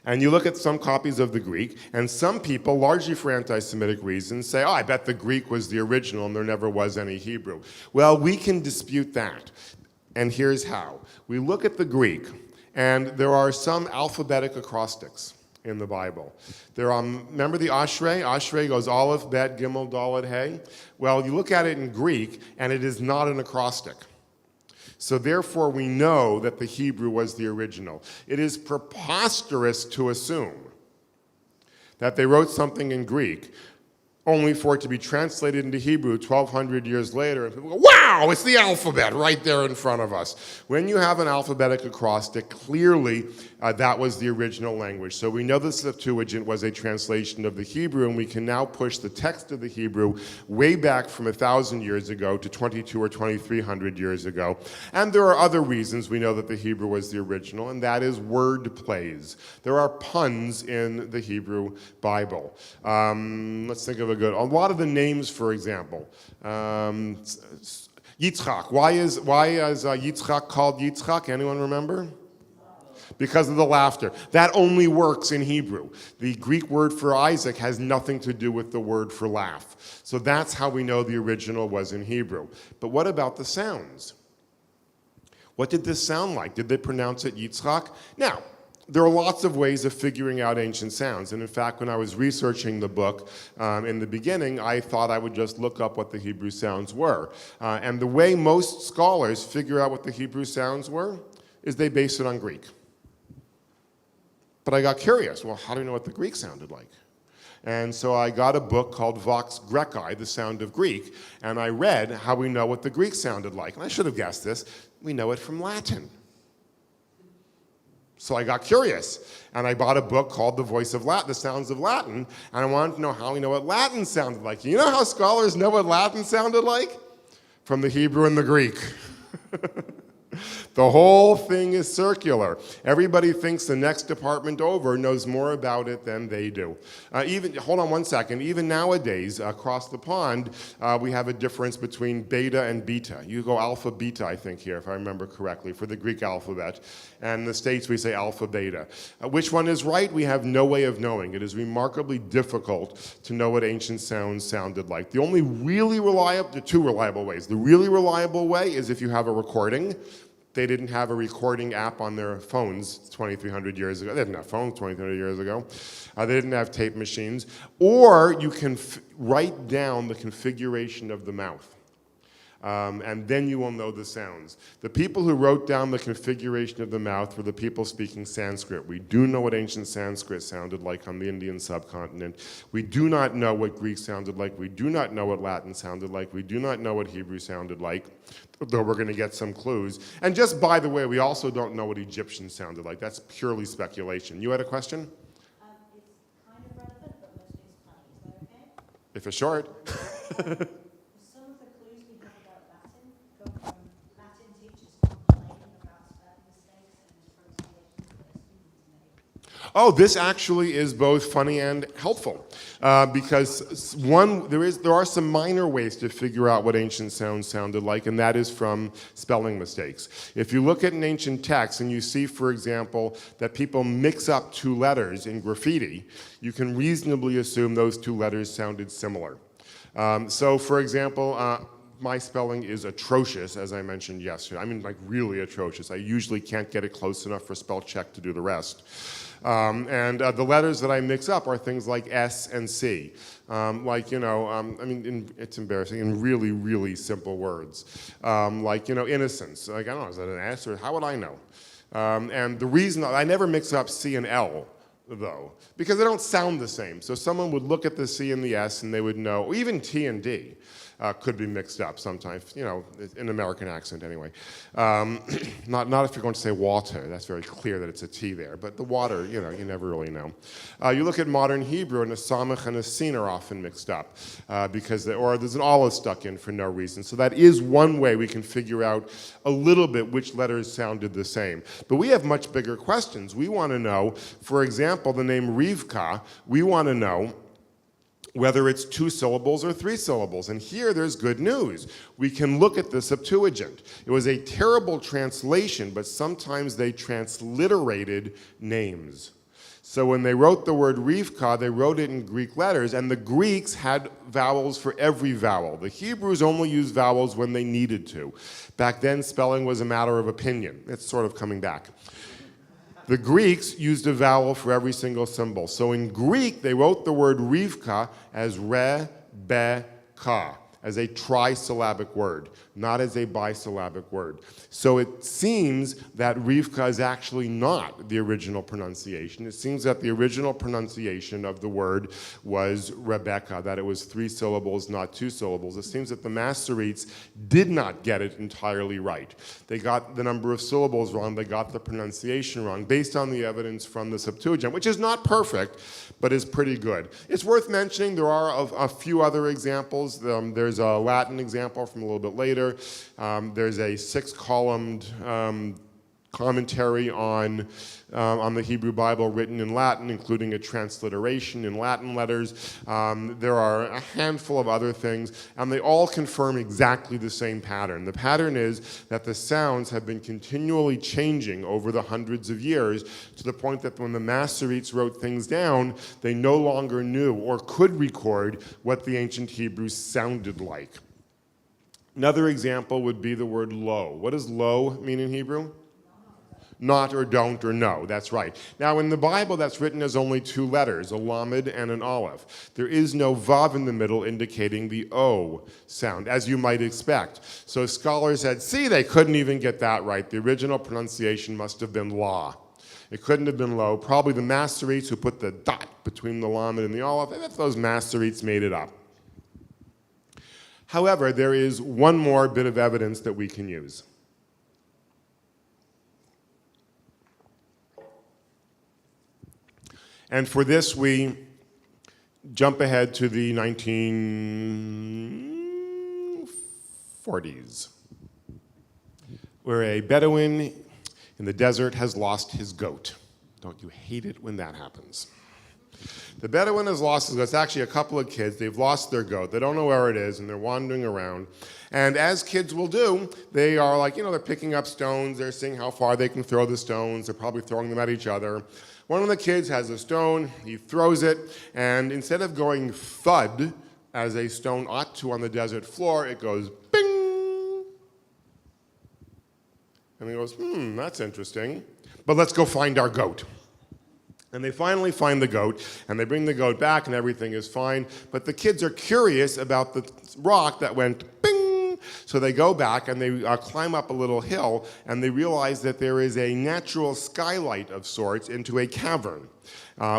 And you look at some copies of the Greek, and some people, largely for anti-Semitic reasons, say, oh, I bet the Greek was the original and there never was any Hebrew. Well, we can dispute that. And here's how. We look at the Greek, and there are some alphabetic acrostics in the Bible. There are, remember the Ashrei? Ashrei goes Aleph, Bet, Gimel, Dalet, Hey. Well, you look at it in Greek, and it is not an acrostic. So therefore, we know that the Hebrew was the original. It is preposterous to assume that they wrote something in Greek only for it to be translated into Hebrew 1,200 years later, and people go, wow, it's the alphabet right there in front of us. When you have an alphabetic acrostic, clearly that was the original language. So we know the Septuagint was a translation of the Hebrew, and we can now push the text of the Hebrew way back from 1,000 years ago to 2,200 or 2,300 years ago. And there are other reasons we know that the Hebrew was the original, and that is word plays. There are puns in the Hebrew Bible. Let's think of a lot of the names, for example. Yitzchak. Why is Yitzchak called Yitzchak? Anyone remember? Because of the laughter. That only works in Hebrew. The Greek word for Isaac has nothing to do with the word for laugh. So that's how we know the original was in Hebrew. But what about the sounds? What did this sound like? Did they pronounce it Yitzchak? Now, there are lots of ways of figuring out ancient sounds. And in fact, when I was researching the book in the beginning, I thought I would just look up what the Hebrew sounds were. And the way most scholars figure out what the Hebrew sounds were is they base it on Greek. But I got curious. Well, how do you know what the Greek sounded like? And so I got a book called Vox Graecae, The Sound of Greek, and I read how we know what the Greek sounded like. And I should have guessed this. We know it from Latin. So I got curious, and I bought a book called The Voice of Latin, The Sounds of Latin, and I wanted to know how we know what Latin sounded like. You know how scholars know what Latin sounded like? From the Hebrew and the Greek. The whole thing is circular. Everybody thinks the next department over knows more about it than they do. Hold on one second, even nowadays, across the pond, we have a difference between beta and beta. You go alpha, beta, I think here, if I remember correctly, for the Greek alphabet. And in the States, we say alpha, beta. Which one is right? We have no way of knowing. It is remarkably difficult to know what ancient sounds sounded like. The only really reliable, there are two reliable ways. The really reliable way is if you have a recording. They didn't have a recording app on their phones 2,300 years ago. They didn't have phones 2,300 years ago. They didn't have tape machines. Or you can write down the configuration of the mouth. And then you will know the sounds. The people who wrote down the configuration of the mouth were the people speaking Sanskrit. We do know what ancient Sanskrit sounded like on the Indian subcontinent. We do not know what Greek sounded like. We do not know what Latin sounded like. We do not know what Hebrew sounded like, though we're going to get some clues. And just by the way, we also don't know what Egyptian sounded like. That's purely speculation. You had a question? It's kind of relevant, but mostly it's funny. Is that okay? If it's short. Some of the clues we have about Latin come from Latin teachers complaining about certain mistakes and pronunciations that their students make. Oh, this actually is both funny and helpful. Because there are some minor ways to figure out what ancient sounds sounded like, and that is from spelling mistakes. If you look at an ancient text and you see, for example, that people mix up two letters in graffiti, you can reasonably assume those two letters sounded similar. So, for example, my spelling is atrocious, as I mentioned yesterday. I mean, like really atrocious. I usually can't get it close enough for spell check to do the rest. The letters that I mix up are things like S and C. I mean, it's embarrassing, in really, really simple words. Innocence. Like, I don't know, is that an S or how would I know? And the reason, I never mix up C and L, though, because they don't sound the same. So someone would look at the C and the S and they would know, or even T and D. Could be mixed up sometimes, in American accent anyway. Not if you're going to say water, that's very clear that it's a T there, but the water, you never really know. You look at modern Hebrew and a samach and a sin are often mixed up or there's an aleph stuck in for no reason. So that is one way we can figure out a little bit which letters sounded the same. But we have much bigger questions. We want to know, for example, the name Rivka, we want to know whether it's 2 syllables or 3 syllables. And here there's good news. We can look at the Septuagint. It was a terrible translation, but sometimes they transliterated names. So when they wrote the word Rivka, they wrote it in Greek letters, and the Greeks had vowels for every vowel. The Hebrews only used vowels when they needed to. Back then, spelling was a matter of opinion. It's sort of coming back. The Greeks used a vowel for every single symbol. So in Greek, they wrote the word Rivka as Rebecca, as a trisyllabic word, not as a bisyllabic word. So it seems that Rivka is actually not the original pronunciation. It seems that the original pronunciation of the word was Rebecca, that it was 3 syllables, not 2 syllables. It seems that the Masoretes did not get it entirely right. They got the number of syllables wrong, they got the pronunciation wrong, based on the evidence from the Septuagint, which is not perfect, but is pretty good. It's worth mentioning there are a few other examples. There's a Latin example from a little bit later. There's a 6-columned commentary on the Hebrew Bible written in Latin, including a transliteration in Latin letters. There are a handful of other things, and they all confirm exactly the same pattern. The pattern is that the sounds have been continually changing over the hundreds of years to the point that when the Masoretes wrote things down, they no longer knew or could record what the ancient Hebrews sounded like. Another example would be the word lo. What does lo mean in Hebrew? Not or don't or no, that's right. Now in the Bible that's written as only 2 letters, a lamed and an aleph. There is no vav in the middle indicating the O sound, as you might expect. So scholars said, see, they couldn't even get that right. The original pronunciation must have been la. It couldn't have been lo. Probably the Masoretes who put the dot between the lamed and the aleph, and if those Masoretes made it up. However, there is one more bit of evidence that we can use. And for this, we jump ahead to the 1940s, where a Bedouin in the desert has lost his goat. Don't you hate it when that happens? The Bedouin has lost his goat. It's actually a couple of kids. They've lost their goat. They don't know where it is, and they're wandering around. And as kids will do, they are like, they're picking up stones. They're seeing how far they can throw the stones. They're probably throwing them at each other. One of the kids has a stone. He throws it, and instead of going thud, as a stone ought to on the desert floor, it goes bing. And he goes, that's interesting. But let's go find our goat. And they finally find the goat, and they bring the goat back, and everything is fine. But the kids are curious about the rock that went bing. So they go back, and they climb up a little hill, and they realize that there is a natural skylight of sorts into a cavern,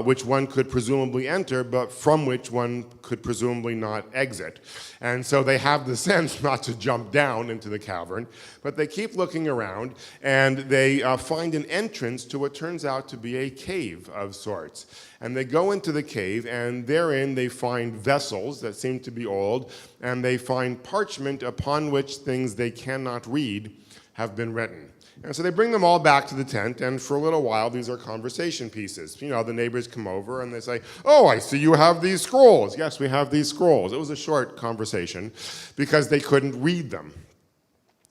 which one could presumably enter, but from which one could presumably not exit. And so they have the sense not to jump down into the cavern, but they keep looking around, and they find an entrance to what turns out to be a cave of sorts. And they go into the cave, and therein they find vessels that seem to be old, and they find parchment upon which things they cannot read have been written. And so they bring them all back to the tent, and for a little while, these are conversation pieces. The neighbors come over, and they say, "Oh, I see you have these scrolls." "Yes, we have these scrolls." It was a short conversation because they couldn't read them.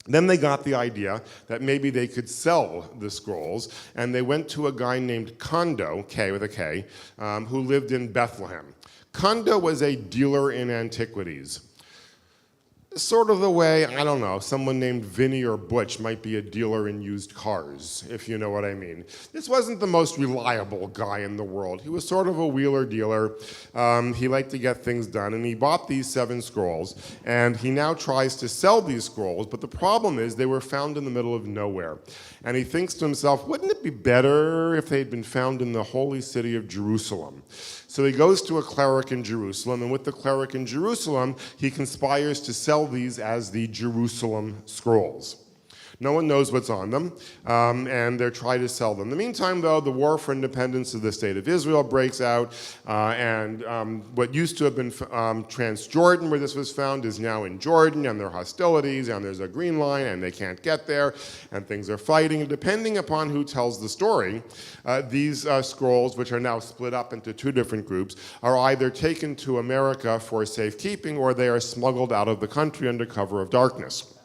Then they got the idea that maybe they could sell the scrolls, and they went to a guy named Kondo, K with a K, who lived in Bethlehem. Kondo was a dealer in antiquities. Sort of the way, I don't know, someone named Vinny or Butch might be a dealer in used cars, if you know what I mean. This wasn't the most reliable guy in the world. He was sort of a wheeler dealer. He liked to get things done, and he bought these 7 scrolls, and he now tries to sell these scrolls, but the problem is they were found in the middle of nowhere. And he thinks to himself, wouldn't it be better if they had been found in the holy city of Jerusalem? So he goes to a cleric in Jerusalem, and with the cleric in Jerusalem, he conspires to sell these as the Jerusalem scrolls. No one knows what's on them, and they're trying to sell them. In the meantime, though, the war for independence of the state of Israel breaks out, and what used to have been Transjordan, where this was found, is now in Jordan, and there are hostilities, and there's a green line, and they can't get there, and things are fighting. And depending upon who tells the story, these scrolls, which are now split up into 2 different groups, are either taken to America for safekeeping, or they are smuggled out of the country under cover of darkness.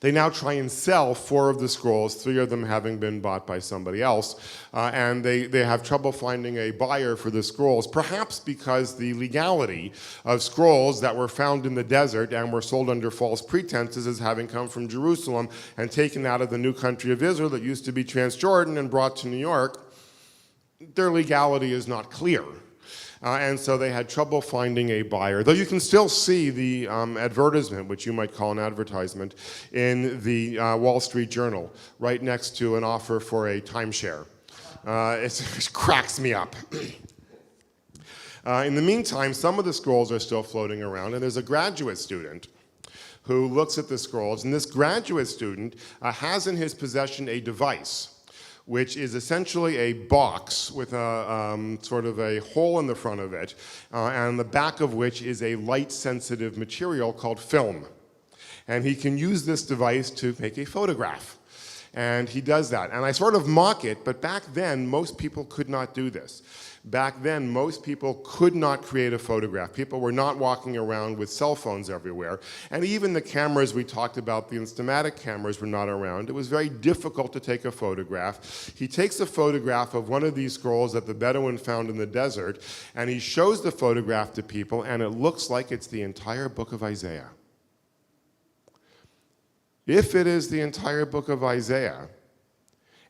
They now try and sell 4 of the scrolls, 3 of them having been bought by somebody else, and they have trouble finding a buyer for the scrolls, perhaps because the legality of scrolls that were found in the desert and were sold under false pretenses as having come from Jerusalem and taken out of the new country of Israel that used to be Transjordan and brought to New York, their legality is not clear. And so they had trouble finding a buyer, though you can still see the advertisement, which you might call an advertisement, in the Wall Street Journal, right next to an offer for a timeshare. It cracks me up. In the meantime, some of the scrolls are still floating around, and there's a graduate student who looks at the scrolls, and this graduate student has in his possession a device, which is essentially a box with a sort of a hole in the front of it, and the back of which is a light-sensitive material called film. And he can use this device to make a photograph. And he does that. And I sort of mock it, but back then, most people could not do this. Back then, most people could not create a photograph. People were not walking around with cell phones everywhere. And even the cameras we talked about, the Instamatic cameras, were not around. It was very difficult to take a photograph. He takes a photograph of one of these scrolls that the Bedouin found in the desert, and he shows the photograph to people, and it looks like it's the entire book of Isaiah. If it is the entire book of Isaiah,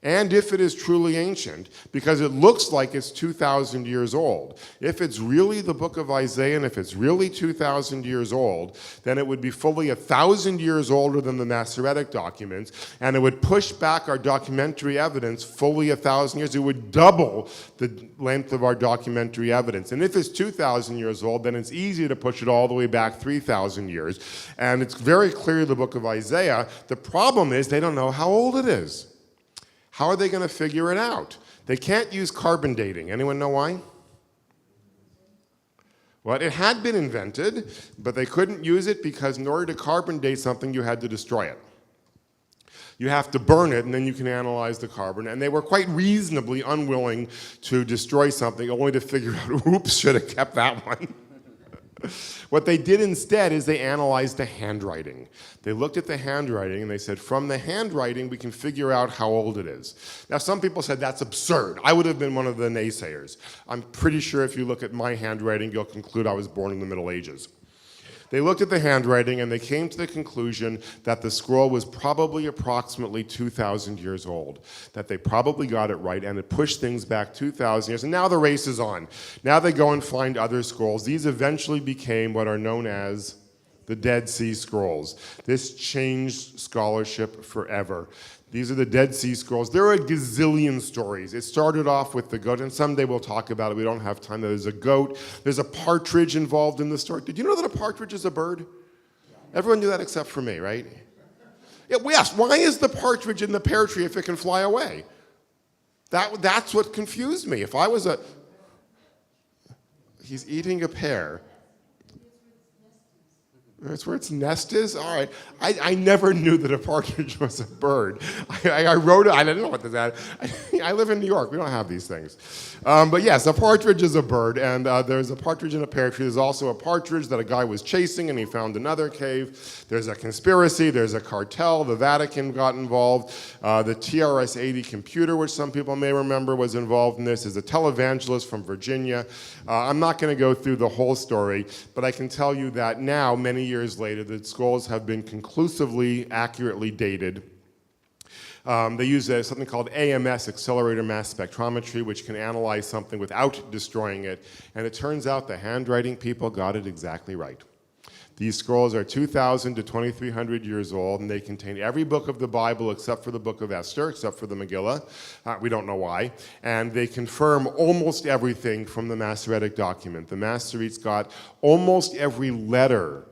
and if it is truly ancient, because it looks like it's 2,000 years old. If it's really the book of Isaiah, and if it's really 2,000 years old, then it would be fully 1,000 years older than the Masoretic documents, and it would push back our documentary evidence fully 1,000 years. It would double the length of our documentary evidence. And if it's 2,000 years old, then it's easy to push it all the way back 3,000 years. And it's very clearly the book of Isaiah. The problem is they don't know how old it is. How are they going to figure it out? They can't use carbon dating. Anyone know why? Well, it had been invented, but they couldn't use it because in order to carbon date something, you had to destroy it. You have to burn it, and then you can analyze the carbon. And they were quite reasonably unwilling to destroy something, only to figure out, oops, should have kept that one. What they did instead is they analyzed the handwriting. They looked at the handwriting and they said, from the handwriting, we can figure out how old it is. Now, some people said that's absurd. I would have been one of the naysayers. I'm pretty sure if you look at my handwriting, you'll conclude I was born in the Middle Ages. They looked at the handwriting and they came to the conclusion that the scroll was probably approximately 2,000 years old, that they probably got it right, and it pushed things back 2,000 years. And now the race is on. Now they go and find other scrolls. These eventually became what are known as the Dead Sea Scrolls. This changed scholarship forever. These are the Dead Sea Scrolls. There are a gazillion stories. It started off with the goat, and someday we'll talk about it. We don't have time. There's a goat. There's a partridge involved in the story. Did you know that a partridge is a bird? Everyone knew that except for me, right? Yeah, yes, why is the partridge in the pear tree if it can fly away? That's what confused me. If I was a... He's eating a pear. That's where its nest is? All right. I never knew that a partridge was a bird. I wrote it. I didn't know what that is. I live in New York. We don't have these things. But yes, a partridge is a bird, and there's a partridge in a pear tree. There's also a partridge that a guy was chasing, and he found another cave. There's a conspiracy. There's a cartel. The Vatican got involved. The TRS-80 computer, which some people may remember, was involved in this, is a televangelist from Virginia. I'm not going to go through the whole story, but I can tell you that now, many years later, the scrolls have been conclusively, accurately dated. They use something called AMS, accelerator mass spectrometry, which can analyze something without destroying it. And it turns out the handwriting people got it exactly right. These scrolls are 2,000 to 2,300 years old, and they contain every book of the Bible except for the book of Esther, except for the Megillah. We don't know why. And they confirm almost everything from the Masoretic document. The Masoretes got almost every letter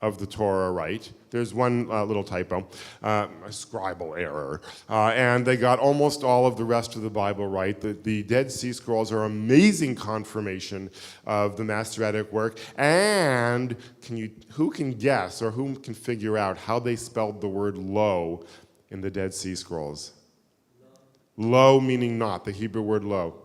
of the Torah right. There's one little typo, a scribal error. And they got almost all of the rest of the Bible right. The Dead Sea Scrolls are amazing confirmation of the Masoretic work. And who can guess or who can figure out how they spelled the word lo in the Dead Sea Scrolls? Lo meaning not, the Hebrew word lo.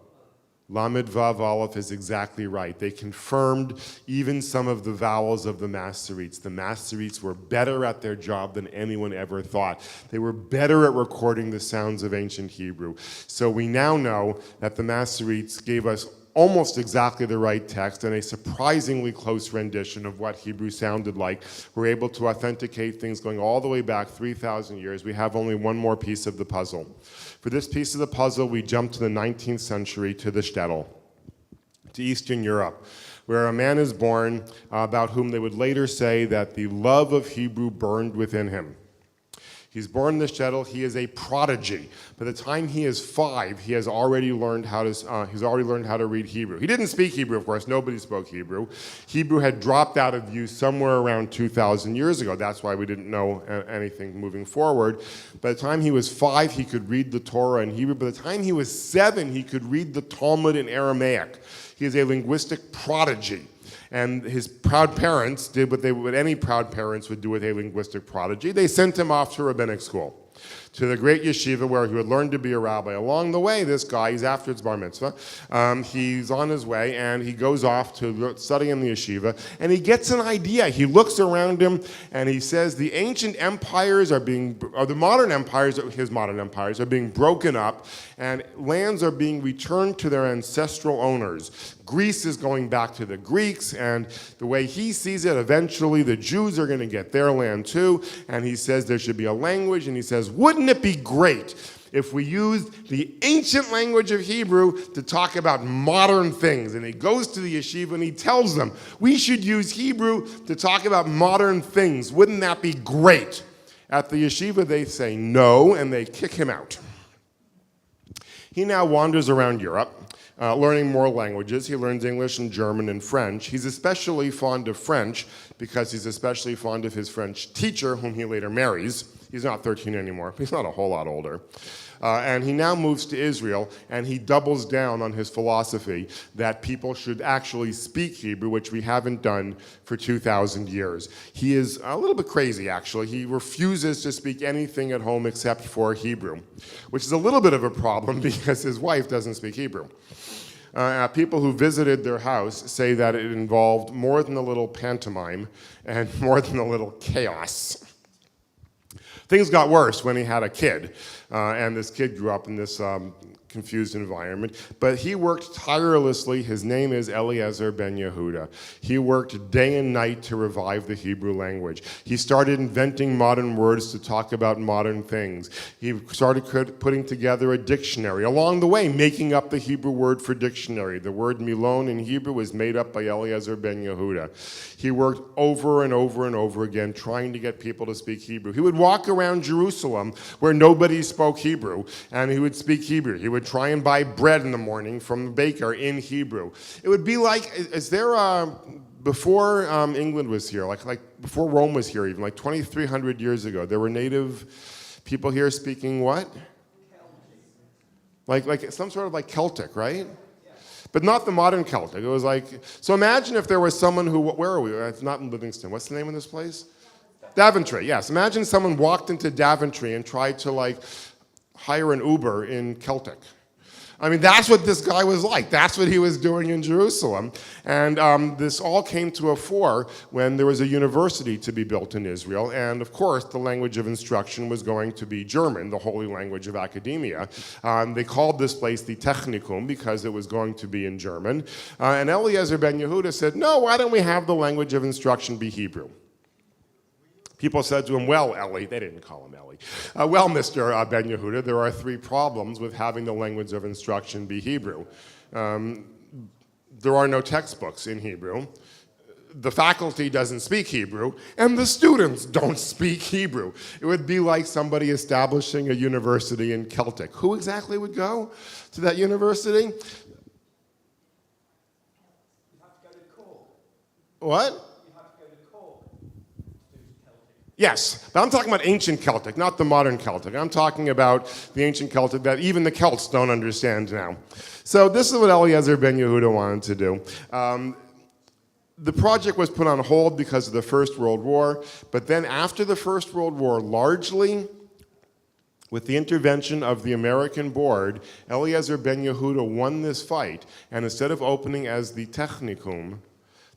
Lamed Vav Aleph is exactly right. They confirmed even some of the vowels of the Masoretes. The Masoretes were better at their job than anyone ever thought. They were better at recording the sounds of ancient Hebrew. So we now know that the Masoretes gave us almost exactly the right text and a surprisingly close rendition of what Hebrew sounded like. We're able to authenticate things going all the way back 3,000 years. We have only one more piece of the puzzle. For this piece of the puzzle, we jump to the 19th century, to the shtetl, to Eastern Europe, where a man is born about whom they would later say that the love of Hebrew burned within him. He's born in the shtetl. He is a prodigy. By the time he is 5, he has already learned how to read Hebrew. He didn't speak Hebrew, of course. Nobody spoke Hebrew. Hebrew had dropped out of use somewhere around 2,000 years ago. That's why we didn't know anything moving forward. By the time he was 5, he could read the Torah in Hebrew. By the time he was 7, he could read the Talmud in Aramaic. He is a linguistic prodigy. And his proud parents did what any proud parents would do with a linguistic prodigy. They sent him off to rabbinic school, to the great yeshiva where he would learn to be a rabbi. Along the way, this guy, he's after his bar mitzvah, he's on his way, and he goes off to study in the yeshiva, and he gets an idea. He looks around him, and he says the ancient empires the modern empires, his modern empires, are being broken up, and lands are being returned to their ancestral owners. Greece is going back to the Greeks, and the way he sees it, eventually the Jews are going to get their land too, and he says there should be a language, and he says, wouldn't it be great if we used the ancient language of Hebrew to talk about modern things? And he goes to the yeshiva and he tells them, we should use Hebrew to talk about modern things. Wouldn't that be great? At the yeshiva, they say no, and they kick him out. He now wanders around Europe, learning more languages. He learns English and German and French. He's especially fond of French because he's especially fond of his French teacher, whom he later marries. He's not 13 anymore. He's not a whole lot older. And he now moves to Israel, and he doubles down on his philosophy that people should actually speak Hebrew, which we haven't done for 2,000 years. He is a little bit crazy, actually. He refuses to speak anything at home except for Hebrew, which is a little bit of a problem because his wife doesn't speak Hebrew. People who visited their house say that it involved more than a little pantomime and more than a little chaos. Things got worse when he had a kid, and this kid grew up in this confused environment, but he worked tirelessly. His name is Eliezer Ben Yehuda. He worked day and night to revive the Hebrew language. He started inventing modern words to talk about modern things. He started putting together a dictionary. Along the way, making up the Hebrew word for dictionary. The word milon in Hebrew was made up by Eliezer Ben Yehuda. He worked over and over and over again trying to get people to speak Hebrew. He would walk around Jerusalem where nobody spoke Hebrew, and he would speak Hebrew. He would try and buy bread in the morning from the baker in Hebrew. It would be like, before England was here, like before Rome was here even, like 2,300 years ago, there were native people here speaking what? Like some sort of like Celtic, right? But not the modern Celtic. It was like, so imagine if there was someone who, where are we? It's not in Livingston. What's the name of this place? Daventry, yes. Imagine someone walked into Daventry and tried to like hire an Uber in Celtic. I mean, that's what this guy was like. That's what he was doing in Jerusalem. And this all came to a fore when there was a university to be built in Israel. And of course, the language of instruction was going to be German, the holy language of academia. They called this place the Technikum because it was going to be in German. And Eliezer Ben Yehuda said, no, why don't we have the language of instruction be Hebrew? People said to him, well, Eli, they didn't call him Eli. Well, Mr. Ben Yehuda, there are 3 problems with having the language of instruction be Hebrew. There are no textbooks in Hebrew. The faculty doesn't speak Hebrew, and the students don't speak Hebrew. It would be like somebody establishing a university in Celtic. Who exactly would go to that university? You have to go to Cork. What? Yes, but I'm talking about ancient Celtic, not the modern Celtic. I'm talking about the ancient Celtic that even the Celts don't understand now. So this is what Eliezer Ben Yehuda wanted to do. The project was put on hold because of the First World War, but then after the First World War, largely with the intervention of the American board, Eliezer Ben Yehuda won this fight, and instead of opening as the Technikum,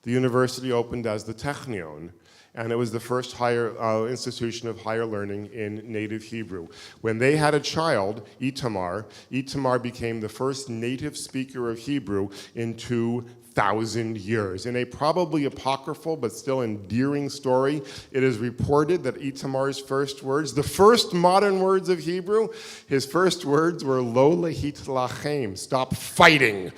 the university opened as the Technion. And it was the first institution of higher learning in native Hebrew. When they had a child, Itamar became the first native speaker of Hebrew in 2,000 years. In a probably apocryphal but still endearing story, it is reported that Itamar's first words, the first modern words of Hebrew, his first words were Lo lehit lachem, stop fighting.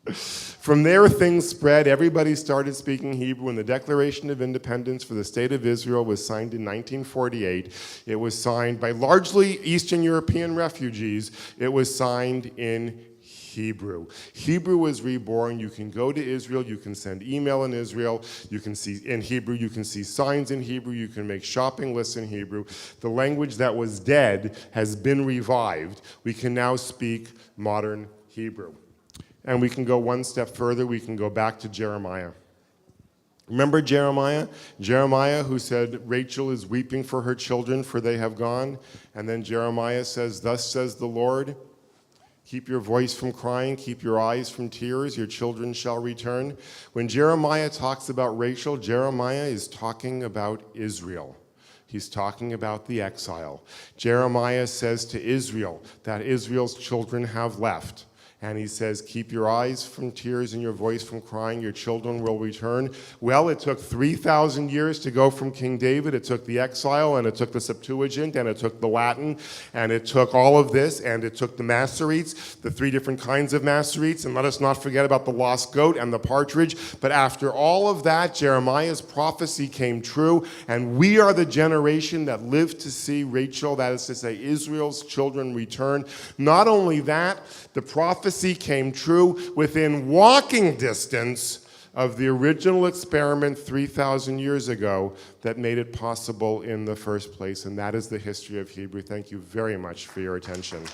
From there, things spread. Everybody started speaking Hebrew, and the Declaration of Independence for the State of Israel was signed in 1948. It was signed by largely Eastern European refugees. It was signed in Hebrew. Hebrew was reborn. You can go to Israel. You can send email in Israel. You can see in Hebrew. You can see signs in Hebrew. You can make shopping lists in Hebrew. The language that was dead has been revived. We can now speak modern Hebrew. And we can go one step further. We can go back to Jeremiah. Remember Jeremiah? Jeremiah who said, Rachel is weeping for her children, for they have gone. And then Jeremiah says, thus says the Lord, keep your voice from crying, keep your eyes from tears, your children shall return. When Jeremiah talks about Rachel, Jeremiah is talking about Israel. He's talking about the exile. Jeremiah says to Israel that Israel's children have left. And he says, keep your eyes from tears and your voice from crying, your children will return. Well, it took 3,000 years to go from King David. It took the exile, and it took the Septuagint, and it took the Latin, and it took all of this, and it took the Masoretes, the 3 different kinds of Masoretes, and let us not forget about the lost goat and the partridge. But after all of that, Jeremiah's prophecy came true, and we are the generation that lived to see Rachel, that is to say, Israel's children return. Not only that, the prophecy came true. Within walking distance, of the original experiment 3,000 years ago that made it possible in the first place, and that is the history of Hebrew. Thank you very much for your attention.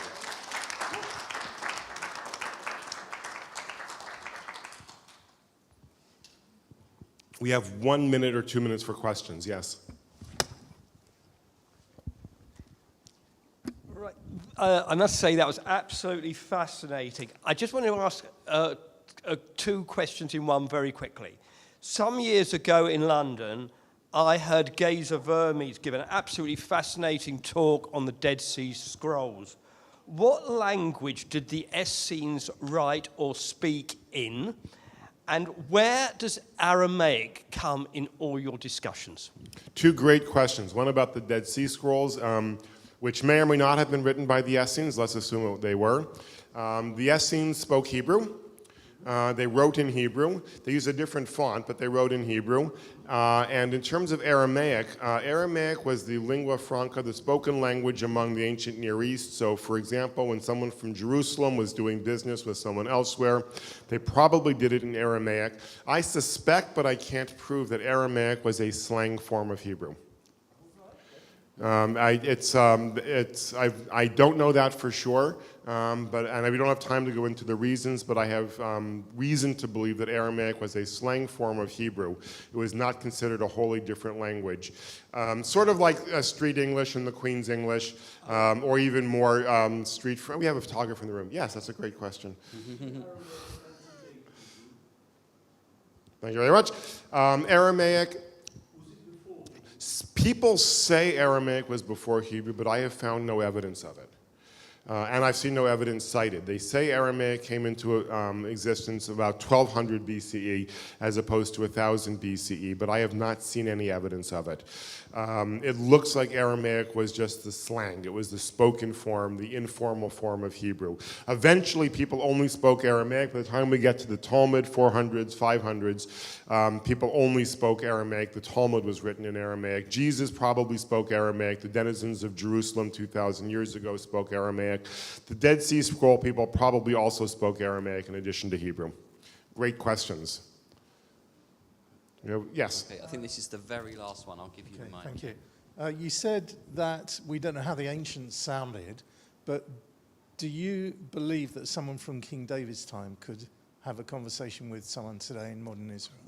We have 1 minute or 2 minutes for questions. Yes? Right. I must say that was absolutely fascinating. I just want to ask two questions in one very quickly. Some years ago in London, I heard Geza Vermes give an absolutely fascinating talk on the Dead Sea Scrolls. What language did the Essenes write or speak in? And where does Aramaic come in all your discussions? Two great questions. One about the Dead Sea Scrolls, which may or may not have been written by the Essenes. Let's assume they were. The Essenes spoke Hebrew. They wrote in Hebrew. They used a different font, but they wrote in Hebrew. And in terms of Aramaic, Aramaic was the lingua franca, the spoken language among the ancient Near East. So, for example, when someone from Jerusalem was doing business with someone elsewhere, they probably did it in Aramaic. I suspect, but I can't prove, that Aramaic was a slang form of Hebrew. I don't know that for sure, and we don't have time to go into the reasons, but I have reason to believe that Aramaic was a slang form of Hebrew. It was not considered a wholly different language. Sort of like Street English and the Queen's English, or even more we have a photographer in the room. Yes, that's a great question. Thank you very much. Aramaic. People say Aramaic was before Hebrew, but I have found no evidence of it. And I've seen no evidence cited. They say Aramaic came into existence about 1200 BCE as opposed to 1000 BCE, but I have not seen any evidence of it. It looks like Aramaic was just the slang. It was the spoken form, the informal form of Hebrew. Eventually, people only spoke Aramaic. By the time we get to the Talmud, 400s, 500s, people only spoke Aramaic. The Talmud was written in Aramaic. Jesus probably spoke Aramaic. The denizens of Jerusalem 2,000 years ago spoke Aramaic. The Dead Sea Scroll people probably also spoke Aramaic in addition to Hebrew. Great questions. Yes? Okay, I think this is the very last one. I'll give you the mic. Thank you. You said that we don't know how the ancients sounded, but do you believe that someone from King David's time could have a conversation with someone today in modern Israel?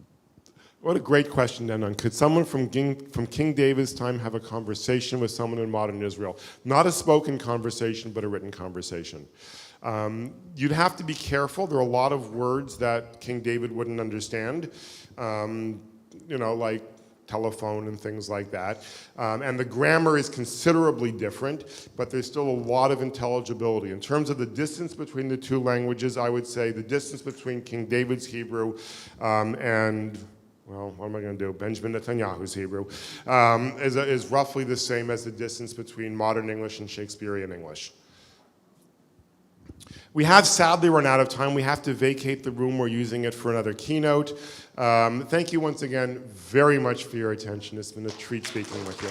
What a great question, Denon. Could someone from King David's time have a conversation with someone in modern Israel? Not a spoken conversation, but a written conversation. You'd have to be careful. There are a lot of words that King David wouldn't understand, like telephone and things like that. And the grammar is considerably different, but there's still a lot of intelligibility. In terms of the distance between the two languages, I would say the distance between King David's Hebrew and what am I going to do? Benjamin Netanyahu's Hebrew is roughly the same as the distance between modern English and Shakespearean English. We have sadly run out of time. We have to vacate the room. We're using it for another keynote. Thank you once again very much for your attention. It's been a treat speaking with you.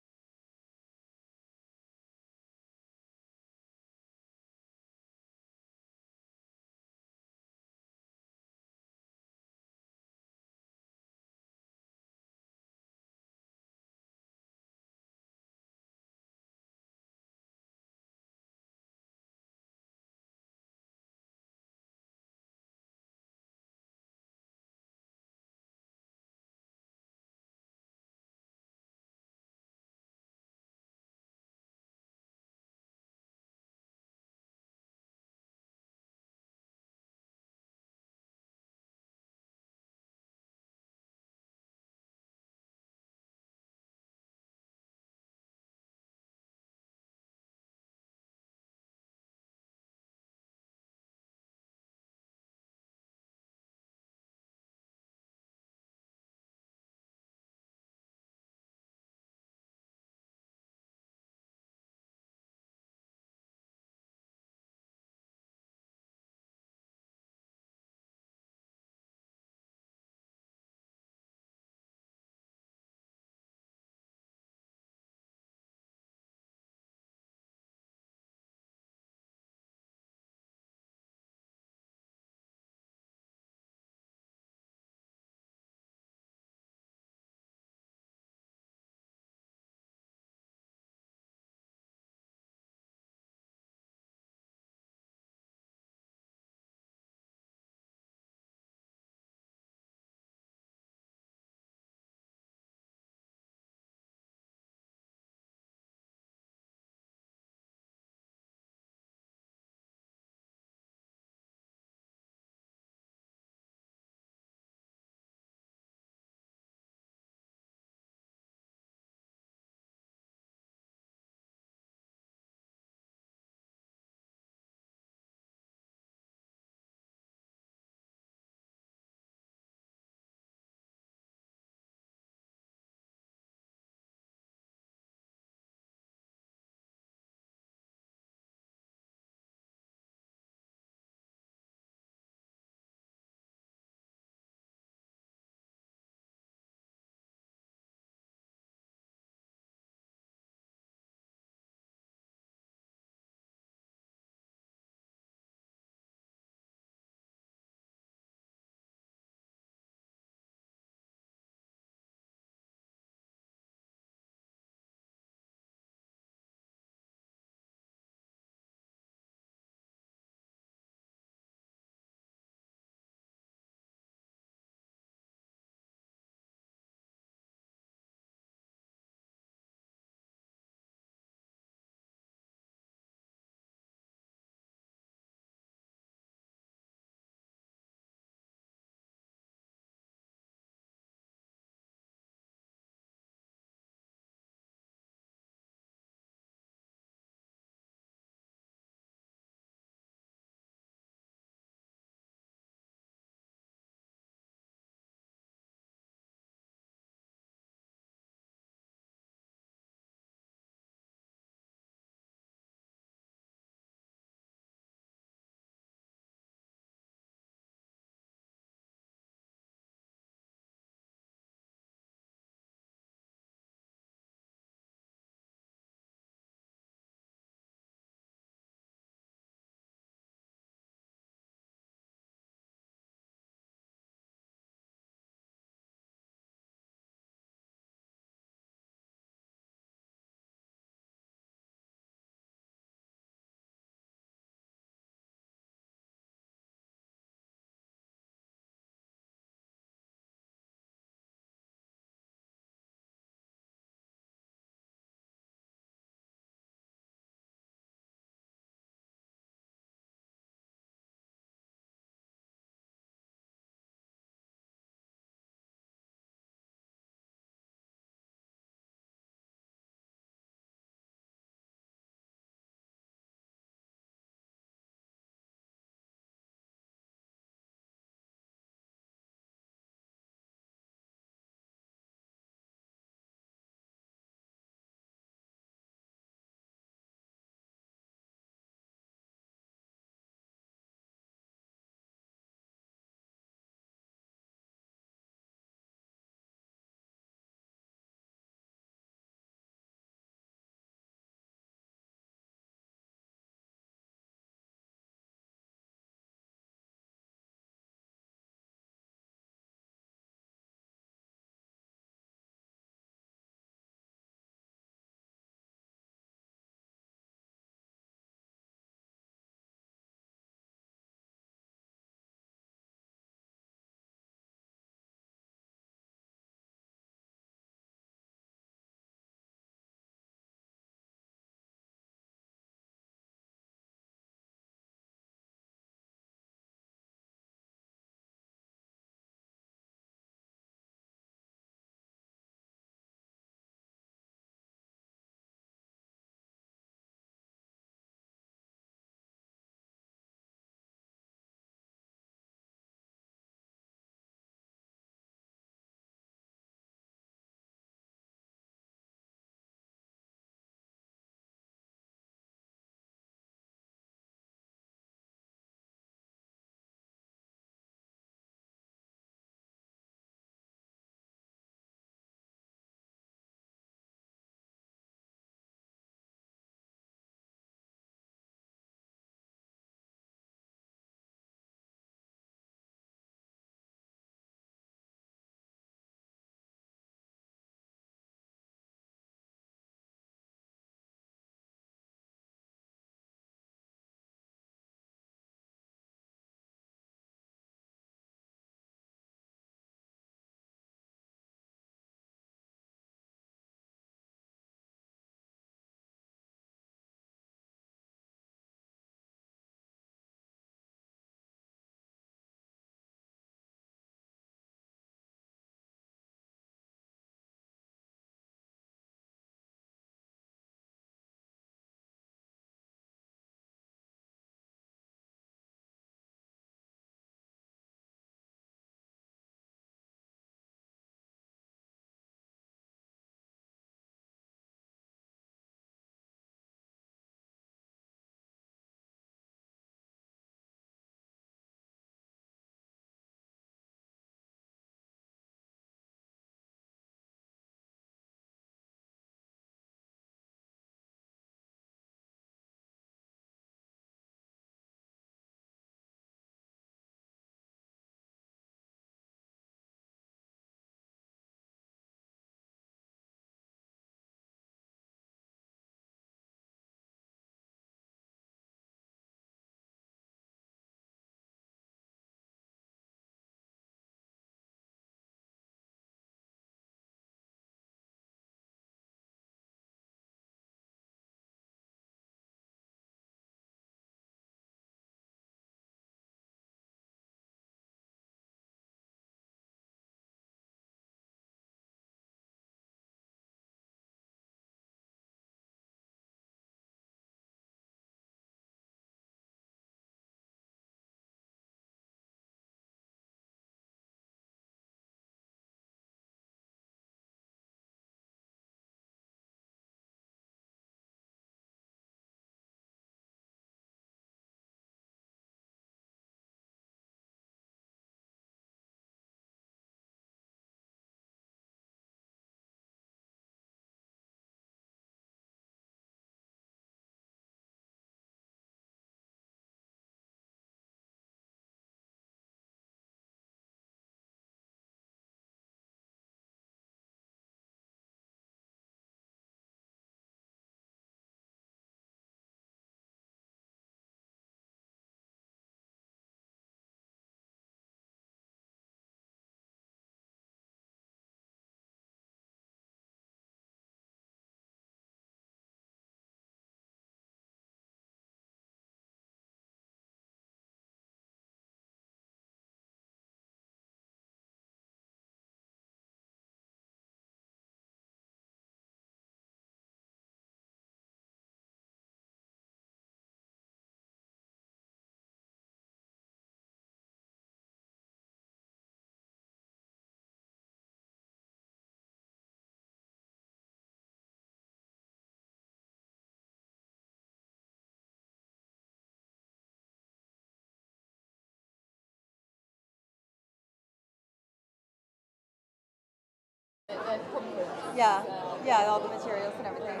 conference. Yeah, yeah, all the materials and everything.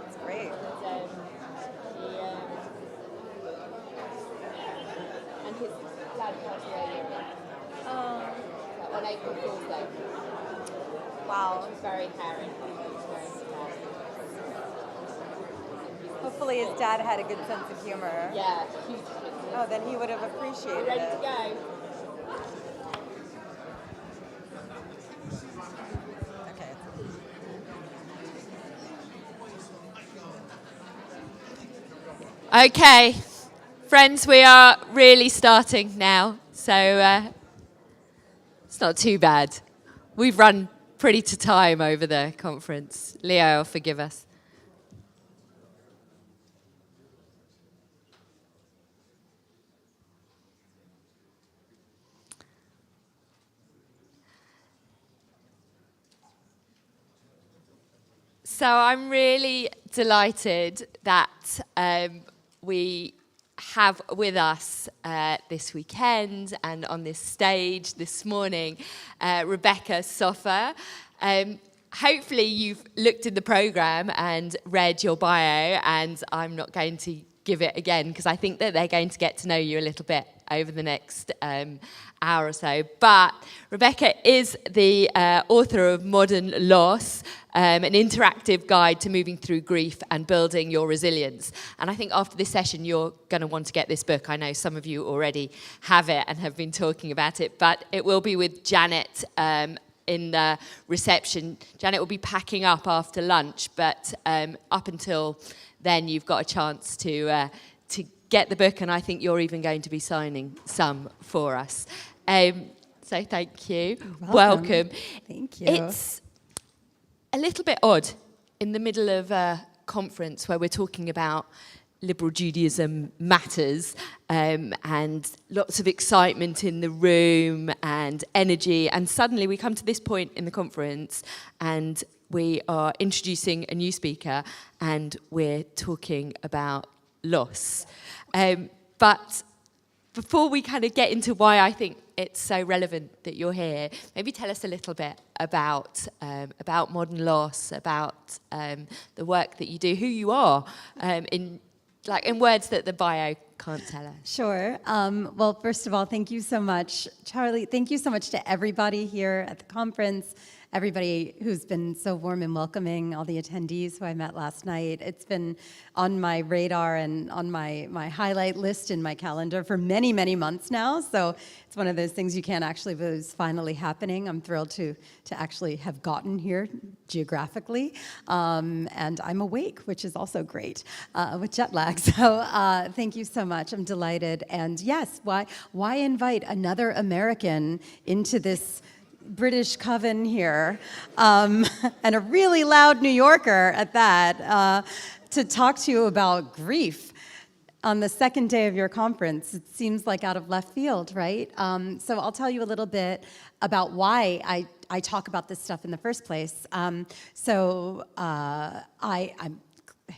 It's great. And his dad passed away on April Fool's Day. Wow. Which was very caring. Hopefully his dad had a good sense of humor. Yeah. Oh, then he would have appreciated Ready it. to go? Okay, friends, we are really starting now, so it's not too bad. We've run pretty to time over the conference. Leo, forgive us. So I'm really delighted that we have with us this weekend and on this stage this morning, Rebecca Soffer. Hopefully you've looked in the programme and read your bio, and I'm not going to give it again because I think that they're going to get to know you a little bit over the next hour or so. But Rebecca is the author of Modern Loss, an interactive guide to moving through grief and building your resilience. And I think after this session, you're going to want to get this book. I know some of you already have it and have been talking about it, but it will be with Janet in the reception. Janet will be packing up after lunch, but up until then, you've got a chance to get the book, and I think you're even going to be signing some for us. So thank you. Welcome. Thank you. It's a little bit odd in the middle of a conference where we're talking about liberal Judaism matters and lots of excitement in the room and energy, and suddenly we come to this point in the conference and we are introducing a new speaker and we're talking about loss. But before we kind of get into why I think it's so relevant that you're here, maybe tell us a little bit about Modern Loss, about the work that you do, who you are, in words that the bio can't tell us. Sure. Well, first of all, thank you so much, Charlie. Thank you so much to everybody here at the conference, everybody who's been so warm and welcoming, all the attendees who I met last night. It's been on my radar and on my highlight list in my calendar for many, many months now. So it's one of those things you can't actually believe is finally happening. I'm thrilled to actually have gotten here geographically. And I'm awake, which is also great with jet lag. So thank you so much. I'm delighted. And yes, why invite another American into this British coven here, and a really loud New Yorker at that, to talk to you about grief on the second day of your conference. It seems like out of left field, right? So I'll tell you a little bit about why I talk about this stuff in the first place. I'm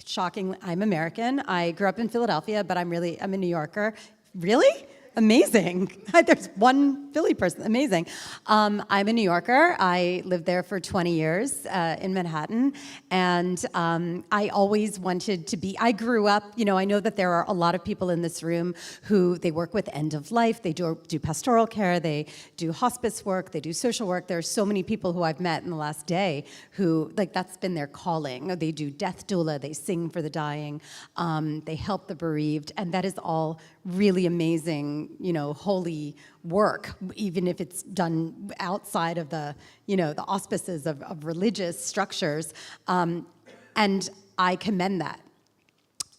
shocking. I'm American. I grew up in Philadelphia, but I'm a New Yorker. Really? Amazing. There's one Philly person. Amazing. I'm a New Yorker. I lived there for 20 years in Manhattan. And I always wanted to be, I grew up, I know that there are a lot of people in this room who they work with end of life. They do pastoral care. They do hospice work. They do social work. There are so many people who I've met in the last day who, that's been their calling. They do death doula. They sing for the dying. They help the bereaved. And that is all really amazing, holy work, even if it's done outside of the auspices of religious structures. And I commend that.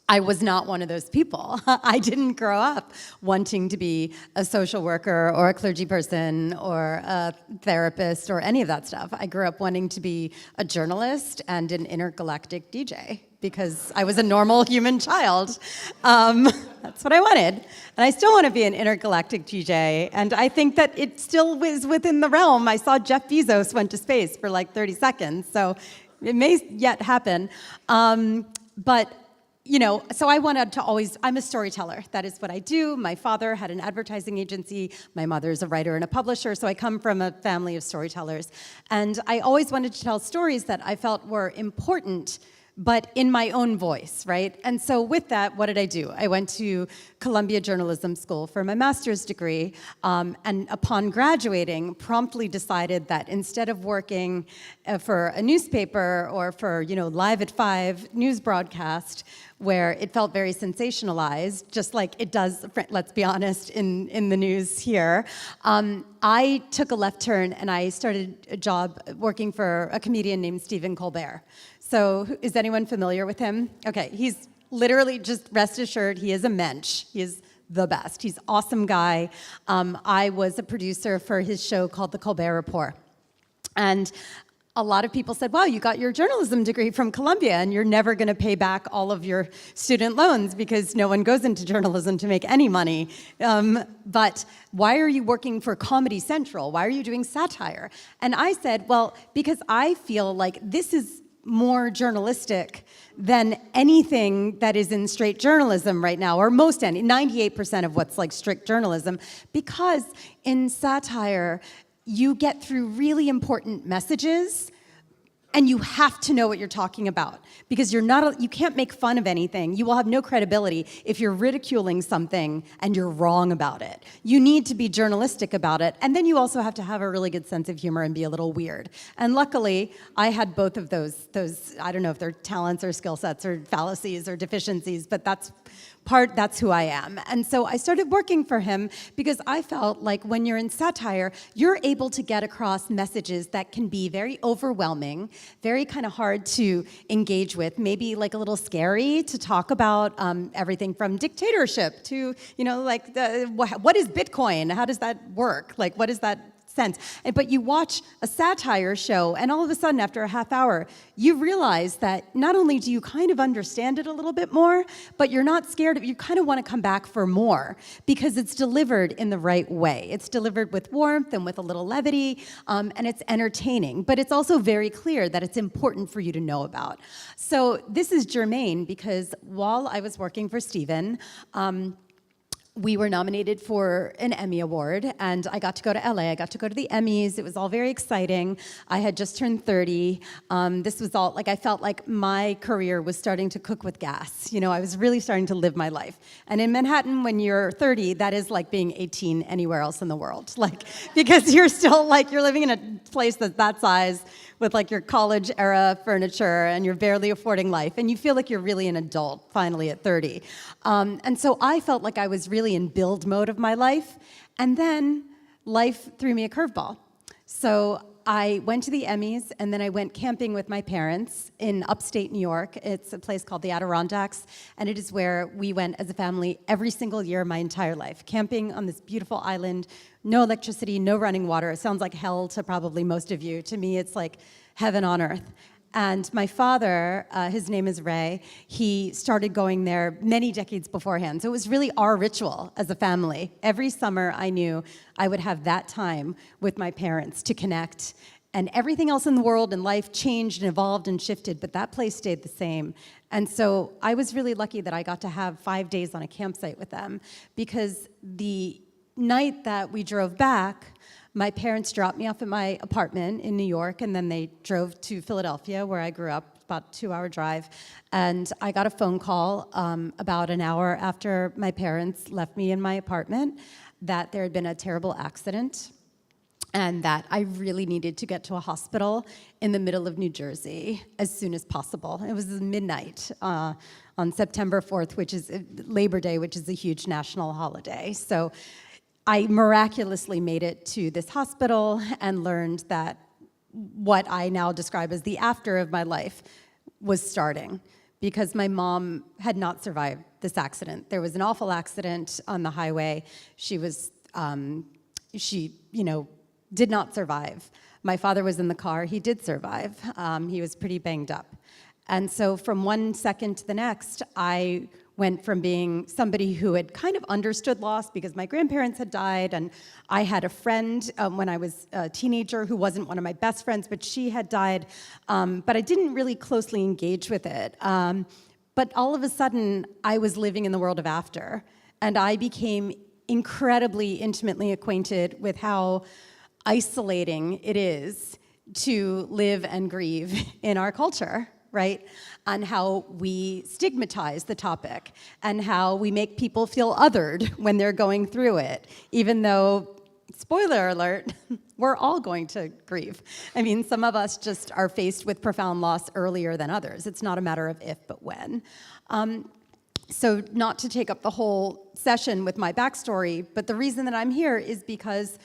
I was not one of those people. I didn't grow up wanting to be a social worker or a clergy person or a therapist or any of that stuff. I grew up wanting to be a journalist and an intergalactic DJ because I was a normal human child. That's what I wanted. And I still want to be an intergalactic DJ. And I think that it still is within the realm. I saw Jeff Bezos went to space for like 30 seconds. So it may yet happen. But so I wanted to always, I'm a storyteller. That is what I do. My father had an advertising agency. My mother is a writer and a publisher, so I come from a family of storytellers. And I always wanted to tell stories that I felt were important, but in my own voice, right? And so with that, what did I do? I went to Columbia Journalism School for my master's degree, and upon graduating, promptly decided that instead of working for a newspaper or for, Live at 5 news broadcast, where it felt very sensationalized, just like it does, let's be honest, in the news here, I took a left turn and I started a job working for a comedian named Stephen Colbert. So is anyone familiar with him? Okay, he's literally, just rest assured, he is a mensch. He is the best. He's an awesome guy. I was a producer for his show called The Colbert Report. And a lot of people said, wow, you got your journalism degree from Columbia and you're never going to pay back all of your student loans because no one goes into journalism to make any money. But why are you working for Comedy Central? Why are you doing satire? And I said, well, because I feel like this is more journalistic than anything that is in straight journalism right now, or 98% of what's like strict journalism, because in satire, you get through really important messages and you have to know what you're talking about because you can't make fun of anything. You will have no credibility if you're ridiculing something and you're wrong about it. You need to be journalistic about it, and then you also have to have a really good sense of humor and be a little weird. And luckily, I had both of those, I don't know if they're talents or skill sets or fallacies or deficiencies, but that's who I am. And so I started working for him because I felt like when you're in satire, you're able to get across messages that can be very overwhelming, very kind of hard to engage with, maybe like a little scary to talk about everything from dictatorship to, what is Bitcoin? How does that work? Like, what is that sense? But you watch a satire show, and all of a sudden, after a half hour, you realize that not only do you kind of understand it a little bit more, but you're not scared. You kind of want to come back for more because it's delivered in the right way. It's delivered with warmth and with a little levity, and it's entertaining. But it's also very clear that it's important for you to know about. So this is germane because while I was working for Stephen, we were nominated for an Emmy Award, and I got to go to LA. I got to go to the Emmys. It was all very exciting. I had just turned 30. This was all, I felt like my career was starting to cook with gas. I was really starting to live my life. And in Manhattan, when you're 30, that is like being 18 anywhere else in the world. Because you're still, you're living in a place that's that size, with your college era furniture and you're barely affording life and you feel like you're really an adult finally at 30. And so I felt like I was really in build mode of my life, and then life threw me a curveball. So I went to the Emmys, and then I went camping with my parents in upstate New York. It's a place called the Adirondacks, and it is where we went as a family every single year my entire life, camping on this beautiful island, no electricity, no running water. It sounds like hell to probably most of you. To me, it's like heaven on earth. And my father, his name is Ray, he started going there many decades beforehand. So it was really our ritual as a family. Every summer I knew I would have that time with my parents to connect. And everything else in the world and life changed and evolved and shifted, but that place stayed the same. And so I was really lucky that I got to have 5 days on a campsite with them, because the night that we drove back, my parents dropped me off at my apartment in New York, and then they drove to Philadelphia, where I grew up, about a 2-hour drive. And I got a phone call about an hour after my parents left me in my apartment that there had been a terrible accident and that I really needed to get to a hospital in the middle of New Jersey as soon as possible. It was midnight on September 4th, which is Labor Day, which is a huge national holiday. So I miraculously made it to this hospital and learned that what I now describe as the after of my life was starting, because my mom had not survived this accident. There was an awful accident on the highway. She did not survive. My father was in the car. He did survive. He was pretty banged up. And so from one second to the next, I went from being somebody who had kind of understood loss because my grandparents had died, and I had a friend when I was a teenager who wasn't one of my best friends, but she had died, but I didn't really closely engage with it. But all of a sudden, I was living in the world of after, and I became incredibly intimately acquainted with how isolating it is to live and grieve in our culture, right? And how we stigmatize the topic, and how we make people feel othered when they're going through it, even though, spoiler alert, we're all going to grieve. I mean, some of us just are faced with profound loss earlier than others. It's not a matter of if, but when. So not to take up the whole session with my backstory, but the reason that I'm here is because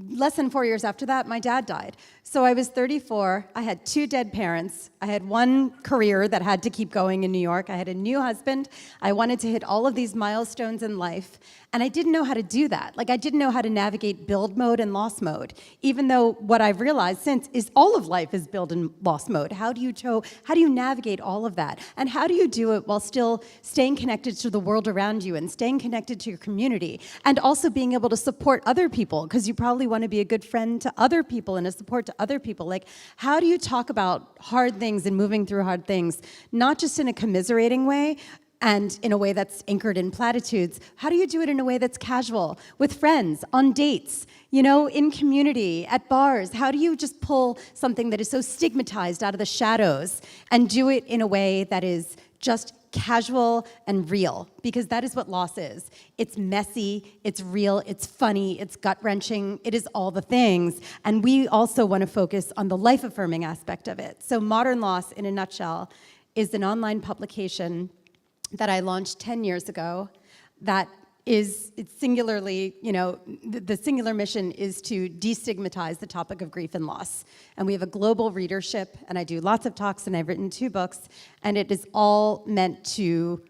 less than 4 years after that, my dad died. So I was 34, I had 2 dead parents, I had one career that had to keep going in New York, I had a new husband, I wanted to hit all of these milestones in life, and I didn't know how to do that. Like, I didn't know how to navigate build mode and loss mode, even though what I've realized since is all of life is build and loss mode. How do you navigate all of that? And how do you do it while still staying connected to the world around you and staying connected to your community, and also being able to support other people, because you probably want to be a good friend to other people and a support to other people. Like, how do you talk about hard things and moving through hard things, not just in a commiserating way and in a way that's anchored in platitudes? How do you do it in a way that's casual, with friends, on dates, you know, in community, at bars? How do you just pull something that is so stigmatized out of the shadows and do it in a way that is just casual and real? Because that is what loss is. It's messy, it's real, it's funny, it's gut-wrenching, it is all the things. And we also want to focus on the life-affirming aspect of it. So Modern Loss, in a nutshell, is an online publication that I launched 10 years ago that it's singularly, you know, the singular mission is to destigmatize the topic of grief and loss. And we have a global readership, and I do lots of talks, and I've written 2 books, and it is all meant to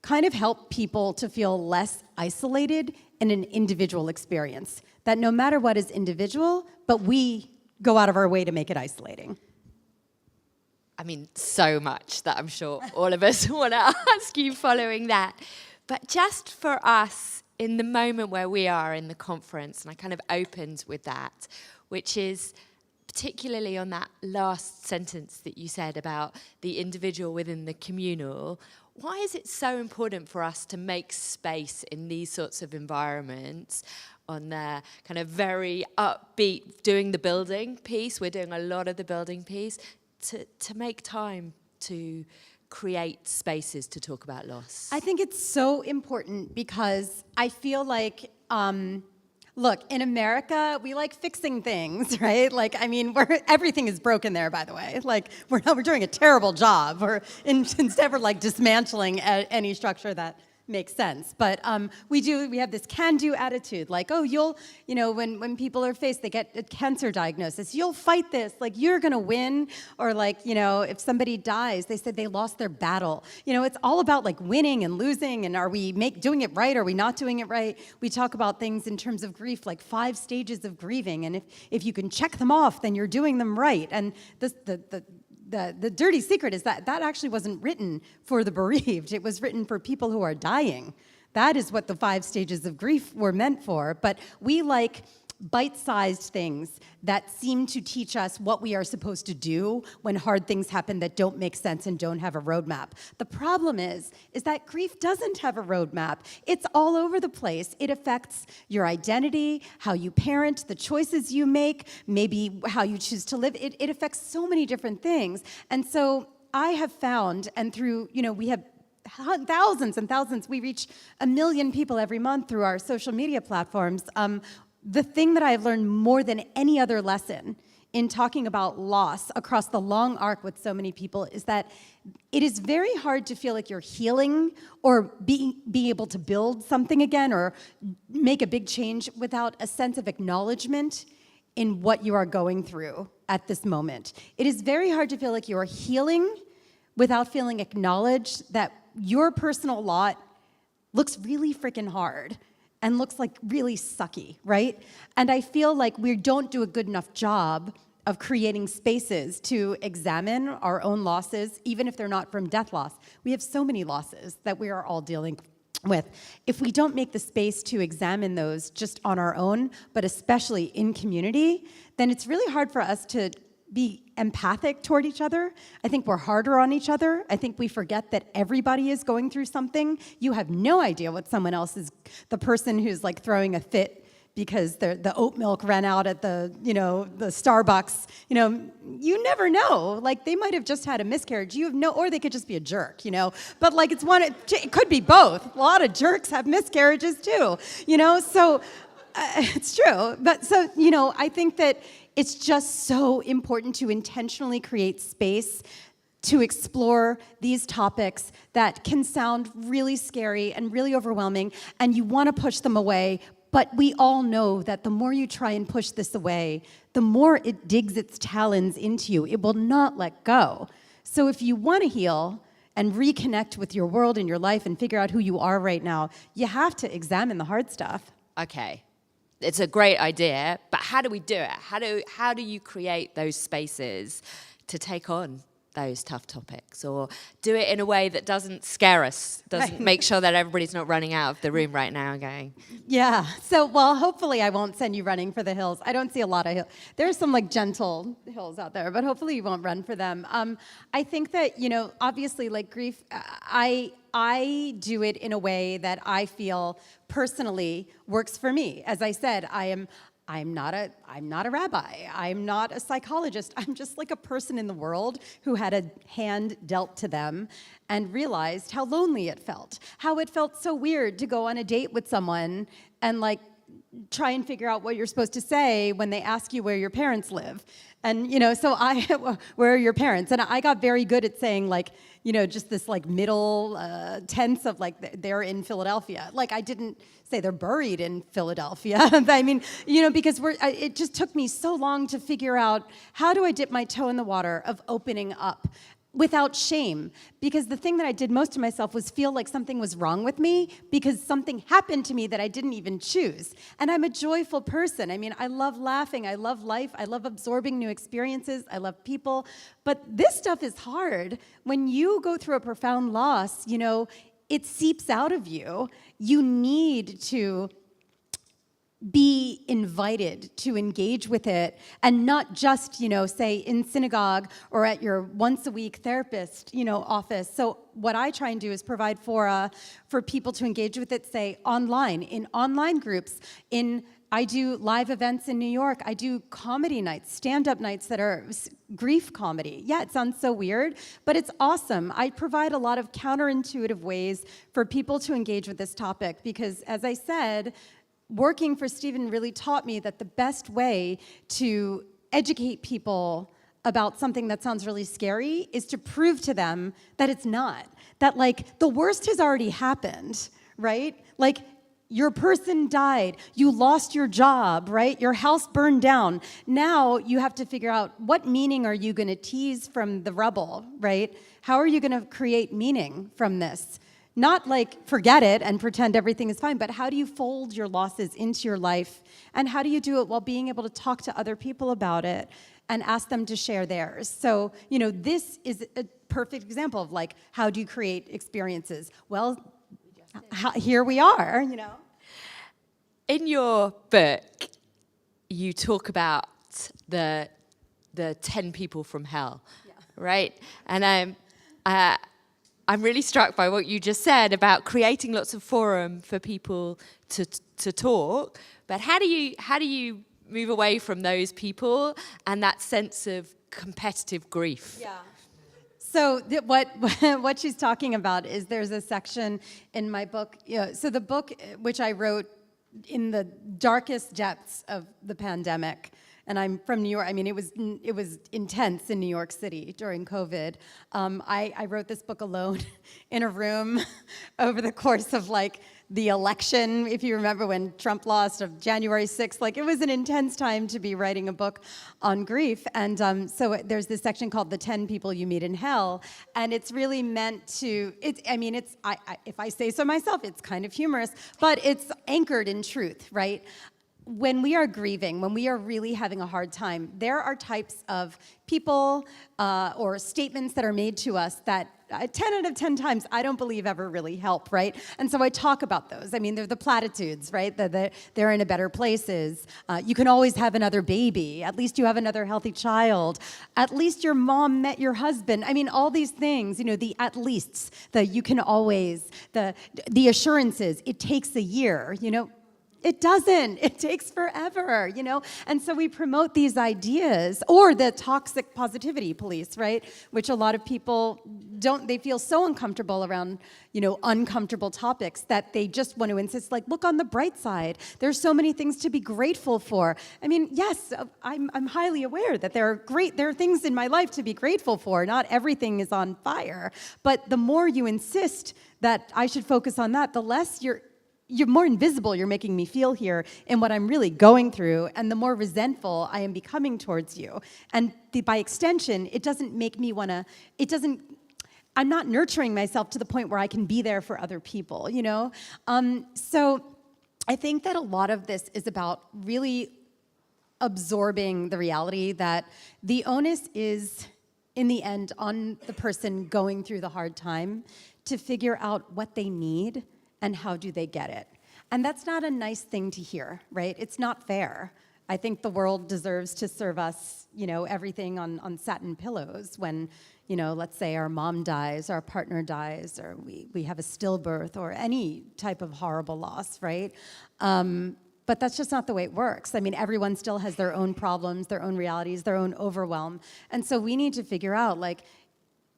kind of help people to feel less isolated in an individual experience. That no matter what is individual, but we go out of our way to make it isolating. I mean, so much that I'm sure all of us want to ask you following that. But just for us, in the moment where we are in the conference, and I kind of opened with that, which is particularly on that last sentence that you said about the individual within the communal, why is it so important for us to make space in these sorts of environments on the kind of very upbeat, doing the building piece, we're doing a lot of the building piece, to make time to create spaces to talk about loss? I think it's so important because I feel like, look, in America, we like fixing things, right? Like, I mean, everything is broken there, by the way. Like, we're doing a terrible job. Instead, we're like dismantling any structure that makes sense. But we have this can-do attitude, like, oh, when people are faced, they get a cancer diagnosis, you'll fight this, like, you're gonna win. Or like, if somebody dies, they said they lost their battle. It's all about like winning and losing, and are we doing it right, are we not doing it right? We talk about things in terms of grief, like 5 stages of grieving, and if you can check them off, then you're doing them right. And the dirty secret is that actually wasn't written for the bereaved. It was written for people who are dying. That is what the 5 stages of grief were meant for. But we like bite-sized things that seem to teach us what we are supposed to do when hard things happen that don't make sense and don't have a roadmap. The problem is that grief doesn't have a roadmap. It's all over the place. It affects your identity, how you parent, the choices you make, maybe how you choose to live. It affects so many different things. And so I have found, and through, we have thousands and thousands, we reach 1 million people every month through our social media platforms. The thing that I have learned more than any other lesson in talking about loss across the long arc with so many people is that it is very hard to feel like you're healing or be able to build something again or make a big change without a sense of acknowledgement in what you are going through at this moment. It is very hard to feel like you are healing without feeling acknowledged that your personal lot looks really freaking hard and looks like really sucky, right? And I feel like we don't do a good enough job of creating spaces to examine our own losses, even if they're not from death loss. We have so many losses that we are all dealing with. If we don't make the space to examine those just on our own, but especially in community, then it's really hard for us to be empathic toward each other. I think we're harder on each other. I think we forget that everybody is going through something. You have no idea what someone else is, the person who's like throwing a fit because the oat milk ran out at the Starbucks, you never know. Like, they might have just had a miscarriage. You have no, or they could just be a jerk, But like, it could be both. A lot of jerks have miscarriages too, So it's true. But so, I think that it's just so important to intentionally create space to explore these topics that can sound really scary and really overwhelming, and you want to push them away. But we all know that the more you try and push this away, the more it digs its talons into you. It will not let go. So if you want to heal and reconnect with your world and your life and figure out who you are right now, you have to examine the hard stuff. Okay. It's a great idea, but how do we do it? How do you create those spaces to take on those tough topics, or do it in a way that doesn't scare us, doesn't make sure that everybody's not running out of the room right now and going, yeah. So, well, hopefully I won't send you running for the hills. I don't see a lot of hills. There's some like gentle hills out there, but hopefully you won't run for them. I think that, obviously like grief, I do it in a way that I feel personally works for me. As I said, I'm not a rabbi. I'm not a psychologist. I'm just like a person in the world who had a hand dealt to them and realized how lonely it felt, how it felt so weird to go on a date with someone and like try and figure out what you're supposed to say when they ask you where your parents live. And, so where are your parents? And I got very good at saying like, just this like middle tense of like, they're in Philadelphia. Like, I didn't say they're buried in Philadelphia. I mean, because it just took me so long to figure out, how do I dip my toe in the water of opening up without shame? Because the thing that I did most to myself was feel like something was wrong with me because something happened to me that I didn't even choose. And I'm a joyful person. I mean, I love laughing. I love life. I love absorbing new experiences. I love people. But this stuff is hard. When you go through a profound loss, it seeps out of you. You need to be invited to engage with it and not just, say in synagogue or at your once-a-week therapist, office. So what I try and do is provide fora for people to engage with it, say online, in online groups, I do live events in New York. I do comedy nights, stand-up nights that are grief comedy. Yeah, it sounds so weird, but it's awesome. I provide a lot of counterintuitive ways for people to engage with this topic because, as I said, working for Stephen really taught me that the best way to educate people about something that sounds really scary is to prove to them that it's not. That, like, the worst has already happened, right? Like, your person died, you lost your job, right? Your house burned down. Now you have to figure out, what meaning are you gonna tease from the rubble, right? How are you gonna create meaning from this? Not like forget it and pretend everything is fine, but how do you fold your losses into your life? And how do you do it while being able to talk to other people about it and ask them to share theirs? So, this is a perfect example of like, how do you create experiences? Well, here we are, In your book, you talk about the 10 people from hell, right? And I'm really struck by what you just said about creating lots of forum for people to talk. But how do you move away from those people and that sense of competitive grief? Yeah. So what she's talking about is there's a section in my book. So the book, which I wrote in the darkest depths of the pandemic, and I'm from New York. I mean, it was intense in New York City during COVID. I wrote this book alone in a room over the course of like the election, if you remember when Trump lost, of January 6th. Like, it was an intense time to be writing a book on grief. And so there's this section called The 10 People You Meet in Hell. And it's really meant to, if I say so myself, it's kind of humorous, but it's anchored in truth, right? When we are grieving, when we are really having a hard time, there are types of people or statements that are made to us that 10 out of 10 times, I don't believe ever really help, right? And so I talk about those. I mean, they're the platitudes, right? They're in a better places. You can always have another baby. At least you have another healthy child. At least your mom met your husband. I mean, all these things, the at leasts, the you can always, the assurances. It takes a year, It doesn't. It takes forever, And so we promote these ideas, or the toxic positivity police, right? Which a lot of people they feel so uncomfortable around, uncomfortable topics that they just want to insist, like, look on the bright side. There's so many things to be grateful for. I mean, yes, I'm highly aware that there are things in my life to be grateful for. Not everything is on fire. But the more you insist that I should focus on that, the less you're more invisible you're making me feel here in what I'm really going through, and the more resentful I am becoming towards you. And by extension, it doesn't make me I'm not nurturing myself to the point where I can be there for other people, So I think that a lot of this is about really absorbing the reality that the onus is, in the end, on the person going through the hard time to figure out what they need and how do they get it? And that's not a nice thing to hear, right? It's not fair. I think the world deserves to serve us, everything on satin pillows when, let's say our mom dies, our partner dies, or we have a stillbirth, or any type of horrible loss, right? But that's just not the way it works. I mean, everyone still has their own problems, their own realities, their own overwhelm. And so we need to figure out,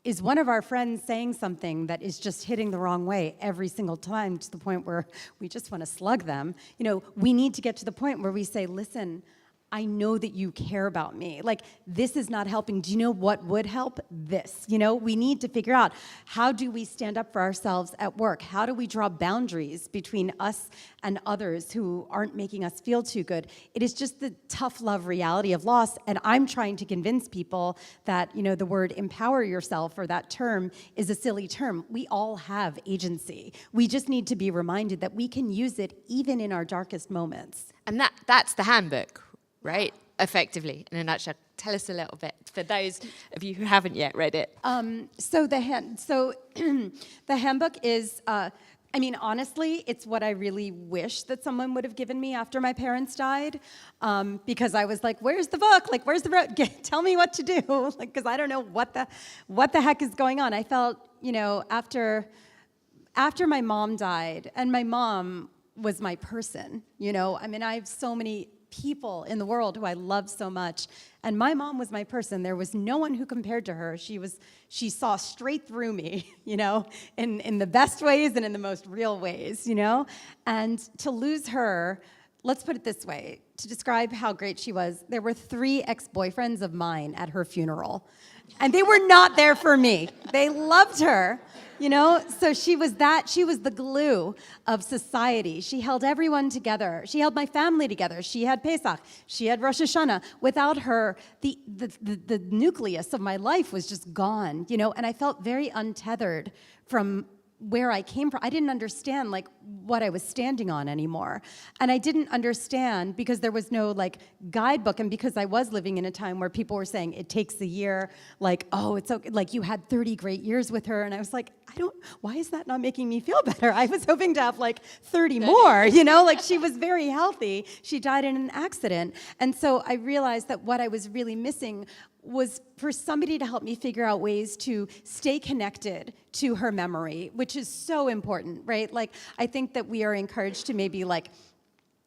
is one of our friends saying something that is just hitting the wrong way every single time to the point where we just want to slug them? We need to get to the point where we say, listen, I know that you care about me. This is not helping. Do you know what would help? This. We need to figure out, how do we stand up for ourselves at work? How do we draw boundaries between us and others who aren't making us feel too good? It is just the tough love reality of loss, and I'm trying to convince people that, the word empower yourself, or that term, is a silly term. We all have agency. We just need to be reminded that we can use it even in our darkest moments. And that's the handbook, right? Effectively, in a nutshell. Tell us a little bit, for those of you who haven't yet read it. So the handbook is, honestly, it's what I really wish that someone would have given me after my parents died, because I was like, where's the book? Where's the road? Tell me what to do, because I don't know what the heck is going on. I felt, after my mom died, and my mom was my person, I have so many people in the world who I love so much, and my mom was my person. There was no one who compared to her. She saw straight through me, in the best ways and in the most real ways, and to lose her, let's put it this way, to describe how great she was, there were 3 ex-boyfriends of mine at her funeral, and they were not there for me. They loved her. So she was the glue of society. She held everyone together. She held my family together. She had Pesach. She had Rosh Hashanah. Without her, the nucleus of my life was just gone, and I felt very untethered from where I came from. I didn't understand what I was standing on anymore. And I didn't understand because there was no guidebook, and because I was living in a time where people were saying it takes a year, oh, it's okay, you had 30 great years with her, and I was like, why is that not making me feel better? I was hoping to have 30 more, she was very healthy. She died in an accident. And so I realized that what I was really missing was for somebody to help me figure out ways to stay connected to her memory, which is so important, right? I think that we are encouraged to maybe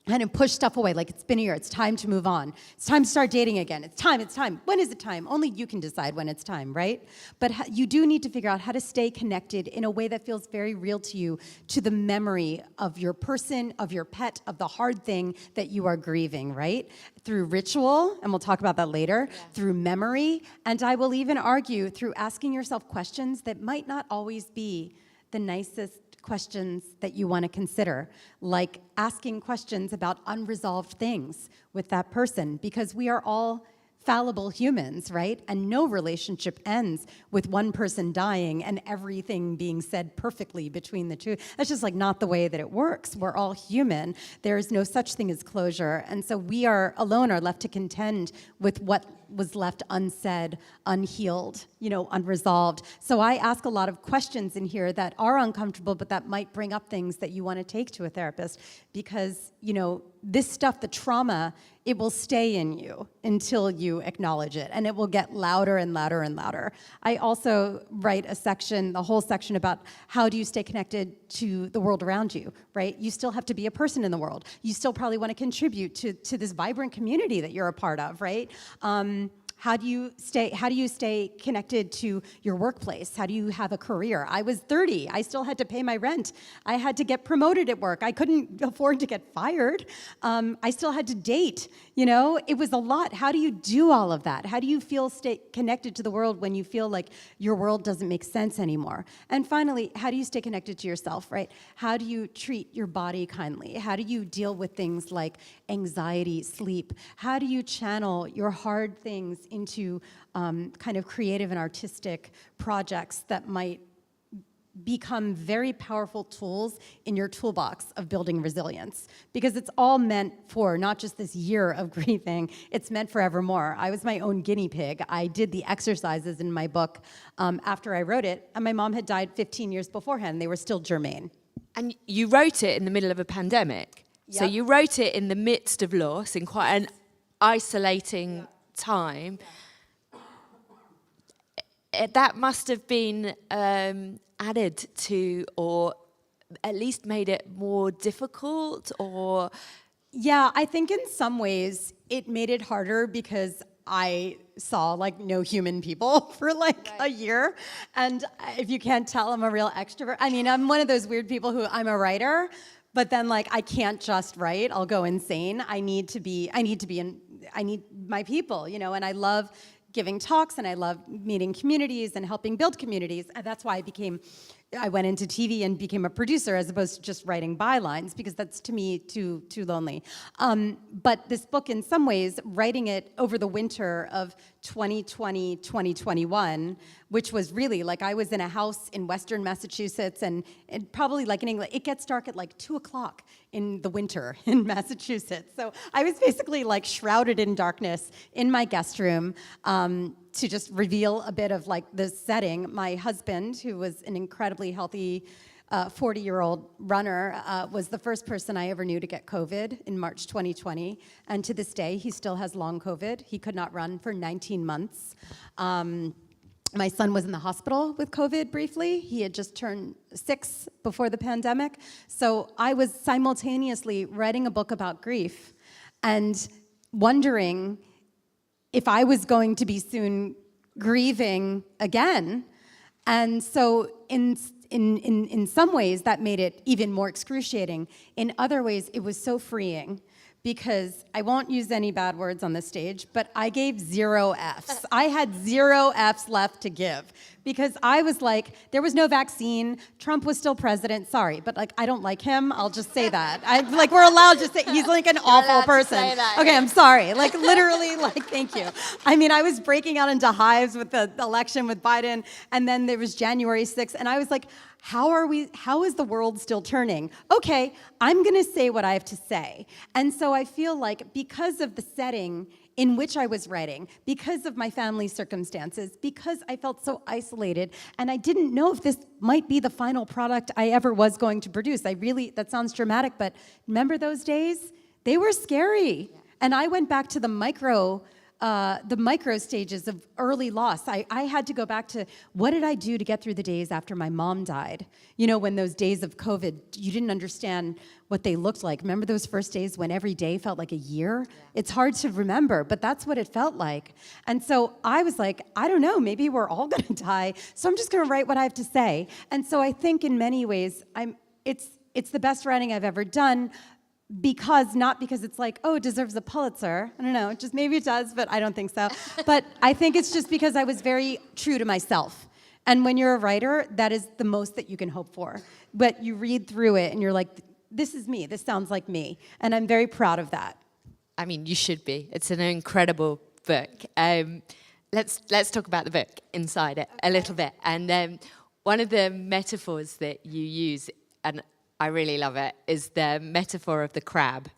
kind of push stuff away, it's been a year, it's time to move on. It's time to start dating again. It's time. When is it time? Only you can decide when it's time, right? But you do need to figure out how to stay connected in a way that feels very real to you, to the memory of your person, of your pet, of the hard thing that you are grieving, right? Through ritual, and we'll talk about that later, through memory, and I will even argue through asking yourself questions that might not always be the nicest questions that you want to consider, like asking questions about unresolved things with that person, because we are all fallible humans, right? And no relationship ends with one person dying and everything being said perfectly between the two. That's just like not the way that it works. We're all human. There is no such thing as closure. And so we are alone, are left to contend with what was left unsaid, unhealed, unresolved. So I ask a lot of questions in here that are uncomfortable, but that might bring up things that you want to take to a therapist because, this stuff, the trauma, it will stay in you until you acknowledge it, and it will get louder and louder and louder. I also write the whole section about how do you stay connected to the world around you, right? You still have to be a person in the world. You still probably want to contribute to this vibrant community that you're a part of, right? How do you stay connected to your workplace? How do you have a career? I was 30. I still had to pay my rent. I had to get promoted at work. I couldn't afford to get fired. I still had to date. It was a lot. How do you do all of that? How do you stay connected to the world when you feel like your world doesn't make sense anymore? And finally, how do you stay connected to yourself, right? How do you treat your body kindly? How do you deal with things like anxiety, sleep? How do you channel your hard things into kind of creative and artistic projects that might become very powerful tools in your toolbox of building resilience? Because it's all meant for not just this year of grieving, it's meant for evermore. I was my own guinea pig. I did the exercises in my book after I wrote it, and my mom had died 15 years beforehand. They were still germane. And you wrote it in the middle of a pandemic. Yep. So you wrote it in the midst of loss, in quite an isolating time. That must have been added to, or at least made it more difficult, or... Yeah, I think in some ways it made it harder because I saw no human people for a year. And if you can't tell, I'm a real extrovert. I mean, I'm one of those weird people who I'm a writer, but then I can't just write. I'll go insane. I need my people, and I love giving talks and I love meeting communities and helping build communities. And that's why I went into TV and became a producer as opposed to just writing bylines, because that's, to me, too lonely. But this book, in some ways, writing it over the winter of 2020, 2021, which was really, I was in a house in Western Massachusetts, and probably in England, it gets dark at 2 o'clock in the winter in Massachusetts. So I was basically shrouded in darkness in my guest room. To just reveal a bit of the setting, my husband, who was an incredibly healthy 40-year-old runner, was the first person I ever knew to get COVID in March 2020. And to this day, he still has long COVID. He could not run for 19 months. My son was in the hospital with COVID briefly. He had just turned 6 before the pandemic. So I was simultaneously writing a book about grief and wondering if I was going to be soon grieving again. And so in some ways, that made it even more excruciating. In other ways, it was so freeing, because I won't use any bad words on the stage, but I gave 0 Fs. I had 0 Fs left to give, because I was there was no vaccine, Trump was still president, sorry, but I don't like him, I'll just say that. We're allowed to say, he's an awful person. Okay, I'm sorry, literally, thank you. I mean, I was breaking out into hives with the election with Biden, and then there was January 6th, and I was how is the world still turning? Okay, I'm gonna say what I have to say. And so I feel because of the setting in which I was writing, because of my family circumstances, because I felt so isolated, and I didn't know if this might be the final product I ever was going to produce. That sounds dramatic, but remember those days? They were scary. Yeah. And I went back to the micro stages of early loss. I had to go back to, what did I do to get through the days after my mom died? When those days of COVID, you didn't understand what they looked like. Remember those first days when every day felt like a year? Yeah. It's hard to remember, but that's what it felt like. And so I was I don't know, maybe we're all gonna die, so I'm just gonna write what I have to say. And so I think in many ways, it's the best writing I've ever done, not because it's it deserves a Pulitzer. I don't know, just maybe it does, but I don't think so. But I think it's just because I was very true to myself. And when you're a writer, that is the most that you can hope for. But you read through it and you're this is me, this sounds like me. And I'm very proud of that. I mean, you should be. It's an incredible book. Let's talk about the book inside it a little bit. And one of the metaphors that you use, and I really love it, is the metaphor of the crab.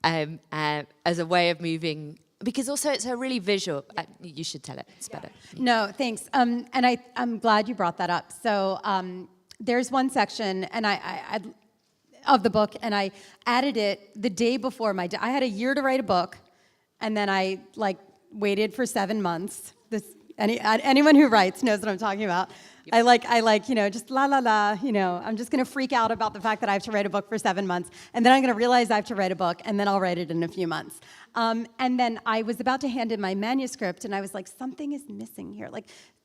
As a way of moving, because also it's a really visual. You should tell it. It's better. No, thanks. And I'm glad you brought that up. So there's one section, and I of the book, and I added it the day before I had a year to write a book, and then I waited for 7 months. Anyone who writes knows what I'm talking about. I like, just la la la, I'm just going to freak out about the fact that I have to write a book for 7 months, and then I'm going to realize I have to write a book, and then I'll write it in a few months. And then I was about to hand in my manuscript, and I was like, something is missing here.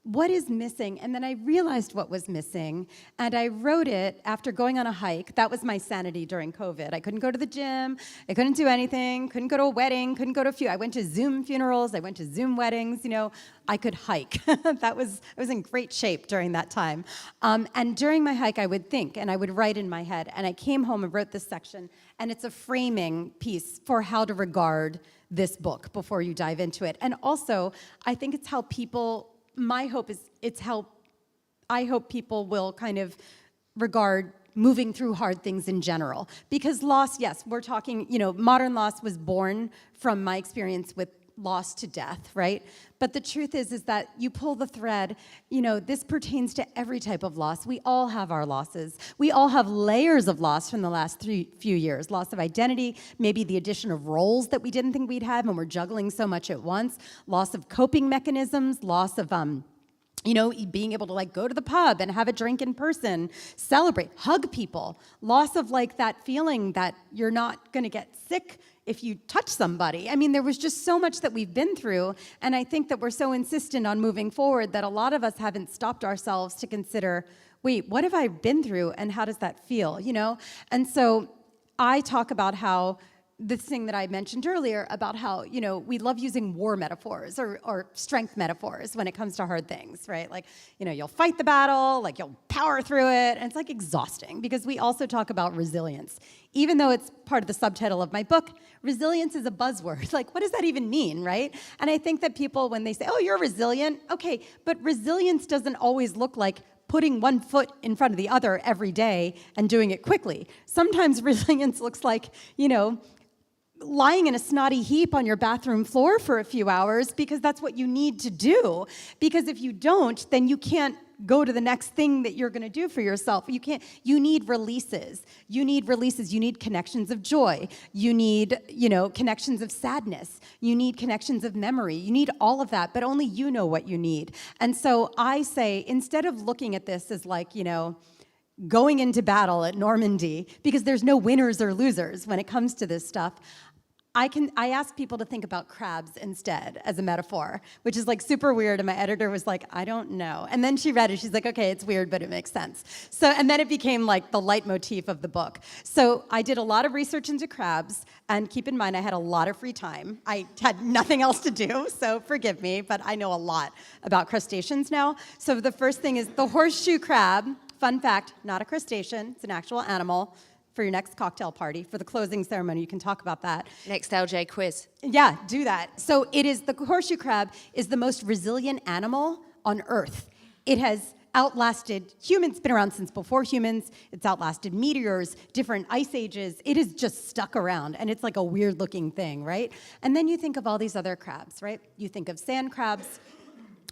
What is missing? And then I realized what was missing, and I wrote it after going on a hike. That was my sanity during COVID. I couldn't go to the gym. I couldn't do anything. Couldn't go to a wedding. Couldn't go to a few. I went to Zoom funerals. I went to Zoom weddings. I could hike. I was in great shape during that time. And during my hike, I would think, and I would write in my head. And I came home and wrote this section, and it's a framing piece for how to regard this book before you dive into it. And also, I think it's how people... My hope is I hope people will kind of regard moving through hard things in general. Because loss, yes, we're talking, modern loss was born from my experience with loss to death, right? But the truth is that you pull the thread, this pertains to every type of loss. We all have our losses. We all have layers of loss from the last few years. Loss of identity, maybe the addition of roles that we didn't think we'd have and we're juggling so much at once. Loss of coping mechanisms, loss of being able to go to the pub and have a drink in person, celebrate, hug people. Loss of that feeling that you're not going to get sick if you touch somebody. I mean, there was just so much that we've been through, and I think that we're so insistent on moving forward that a lot of us haven't stopped ourselves to consider, wait, what have I been through, and how does that feel, And so I talk about how this thing that I mentioned earlier about how, we love using war metaphors or strength metaphors when it comes to hard things, right? You'll fight the battle, you'll power through it, and it's exhausting because we also talk about resilience. Even though it's part of the subtitle of my book, resilience is a buzzword. What does that even mean, right? And I think that people, when they say, oh, you're resilient, okay, but resilience doesn't always look like putting one foot in front of the other every day and doing it quickly. Sometimes resilience looks like, lying in a snotty heap on your bathroom floor for a few hours because that's what you need to do. Because if you don't, then you can't go to the next thing that you're going to do for yourself. You need releases. You need connections of joy. You need, connections of sadness. You need connections of memory. You need all of that, but only you know what you need. And so I say, instead of looking at this as going into battle at Normandy, because there's no winners or losers when it comes to this stuff, I ask people to think about crabs instead as a metaphor, which is super weird, and my editor was like, I don't know. And then she read it, she's like, okay, it's weird, but it makes sense. So, and then it became the leitmotif of the book. So I did a lot of research into crabs, and keep in mind, I had a lot of free time. I had nothing else to do, so forgive me, but I know a lot about crustaceans now. So the first thing is the horseshoe crab. Fun fact, not a crustacean, it's an actual animal. For your next cocktail party, for the closing ceremony, you can talk about that. Next LJ quiz. Yeah, do that. So the horseshoe crab is the most resilient animal on Earth. It has outlasted humans, been around since before humans. It's outlasted meteors, different ice ages. It is just stuck around, and it's a weird looking thing, right? And then you think of all these other crabs, right? You think of sand crabs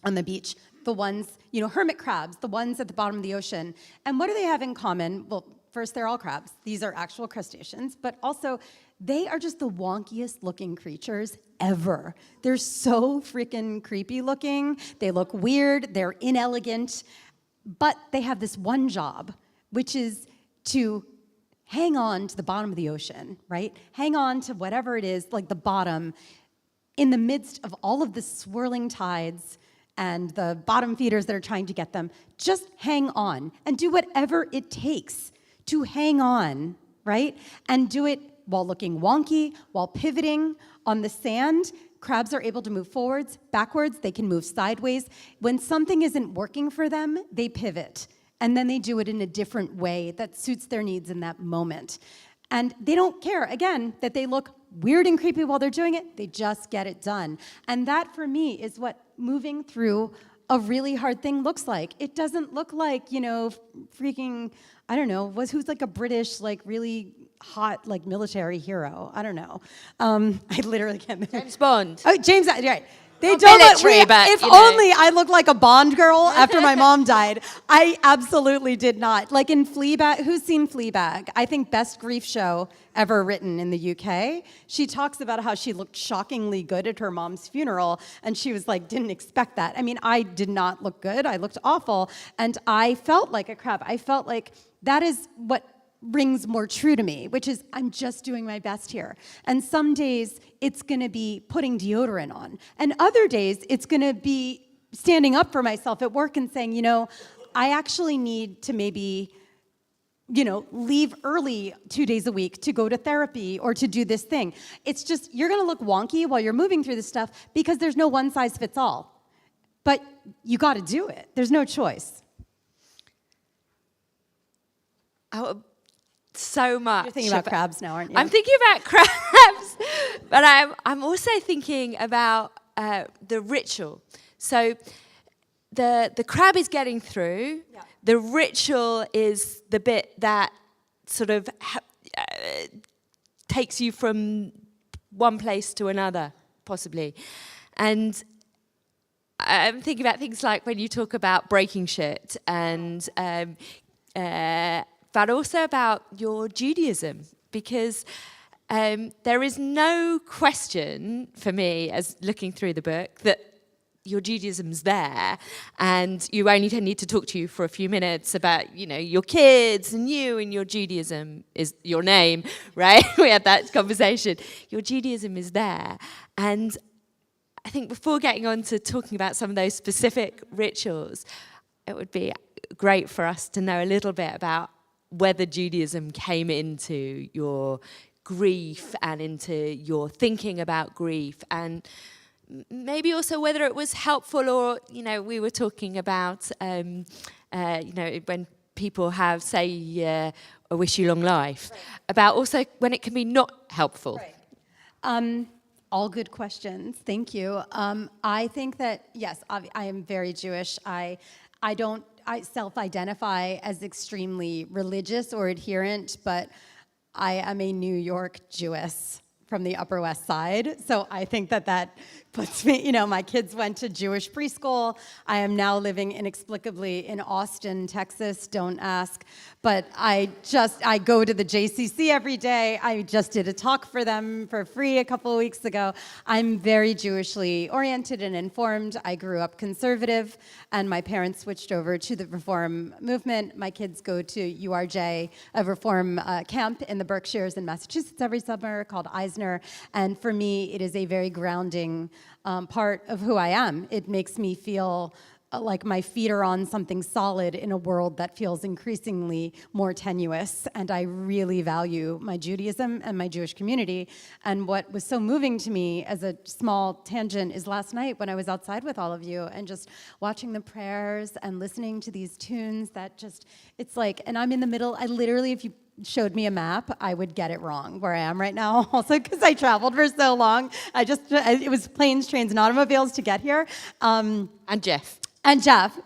on the beach, the ones, hermit crabs, the ones at the bottom of the ocean. And what do they have in common? Well, first, they're all crabs. These are actual crustaceans, but also they are just the wonkiest looking creatures ever. They're so freaking creepy looking. They look weird. They're inelegant, but they have this one job, which is to hang on to the bottom of the ocean, right? Hang on to whatever it is, the bottom, in the midst of all of the swirling tides and the bottom feeders that are trying to get them. Just hang on and do whatever it takes to hang on, right? And do it while looking wonky, while pivoting on the sand. Crabs are able to move forwards, backwards, they can move sideways. When something isn't working for them, they pivot. And then they do it in a different way that suits their needs in that moment. And they don't care, again, that they look weird and creepy while they're doing it. They just get it done. And that, for me, is what moving through a really hard thing looks like. It doesn't look like, freaking, I don't know, who's like a British, like really hot, like military hero. I don't know. I literally can't. James Bond. Oh, James, right. They Not don't military, but, if only I looked like a Bond girl after my mom died. I absolutely did not. Like in Fleabag, who's seen Fleabag? I think best grief show ever written in the UK. She talks about how she looked shockingly good at her mom's funeral, and she was like, didn't expect that. I mean, I did not look good. I looked awful, and I felt like a crap. I felt like that is what rings more true to me, which is I'm just doing my best here. And some days it's going to be putting deodorant on. And other days it's going to be standing up for myself at work and saying, I actually need to maybe, leave early 2 days a week to go to therapy or to do this thing. It's just, you're going to look wonky while you're moving through this stuff because there's no one size fits all. But you got to do it. There's no choice. So much. You're thinking about crabs now, aren't you? I'm thinking about crabs, but I'm also thinking about the ritual. So the crab is getting through. Yeah. The ritual is the bit that sort of takes you from one place to another, possibly. And I'm thinking about things like when you talk about breaking shit and but also about your Judaism, because there is no question for me, as looking through the book, that your Judaism's there, and you only need to talk to you for a few minutes about, your kids and you, and your Judaism is your name, right? We had that conversation. Your Judaism is there. And I think before getting on to talking about some of those specific rituals, it would be great for us to know a little bit about whether Judaism came into your grief and into your thinking about grief, and maybe also whether it was helpful or, we were talking about, when people have, say, I wish you long life, right. About also when it can be not helpful. Right. All good questions. Thank you. I think that, yes, I am very Jewish. I self-identify as extremely religious or adherent, but I am a New York Jewess from the Upper West Side. So I think that puts me, my kids went to Jewish preschool. I am now living inexplicably in Austin, Texas, don't ask. But I go to the JCC every day. I just did a talk for them for free a couple of weeks ago. I'm very Jewishly oriented and informed. I grew up conservative, and my parents switched over to the Reform movement. My kids go to URJ, a Reform camp in the Berkshires in Massachusetts every summer called Eisner. And for me, it is a very grounding part of who I am. It makes me feel like my feet are on something solid in a world that feels increasingly more tenuous. And I really value my Judaism and my Jewish community. And what was so moving to me as a small tangent is last night when I was outside with all of you and just watching the prayers and listening to these tunes that just, it's like, and I'm in the middle, I literally, if you showed me a map, I would get it wrong where I am right now, also because I traveled for so long. It was planes, trains, and automobiles to get here. And Jeff. And Jeff,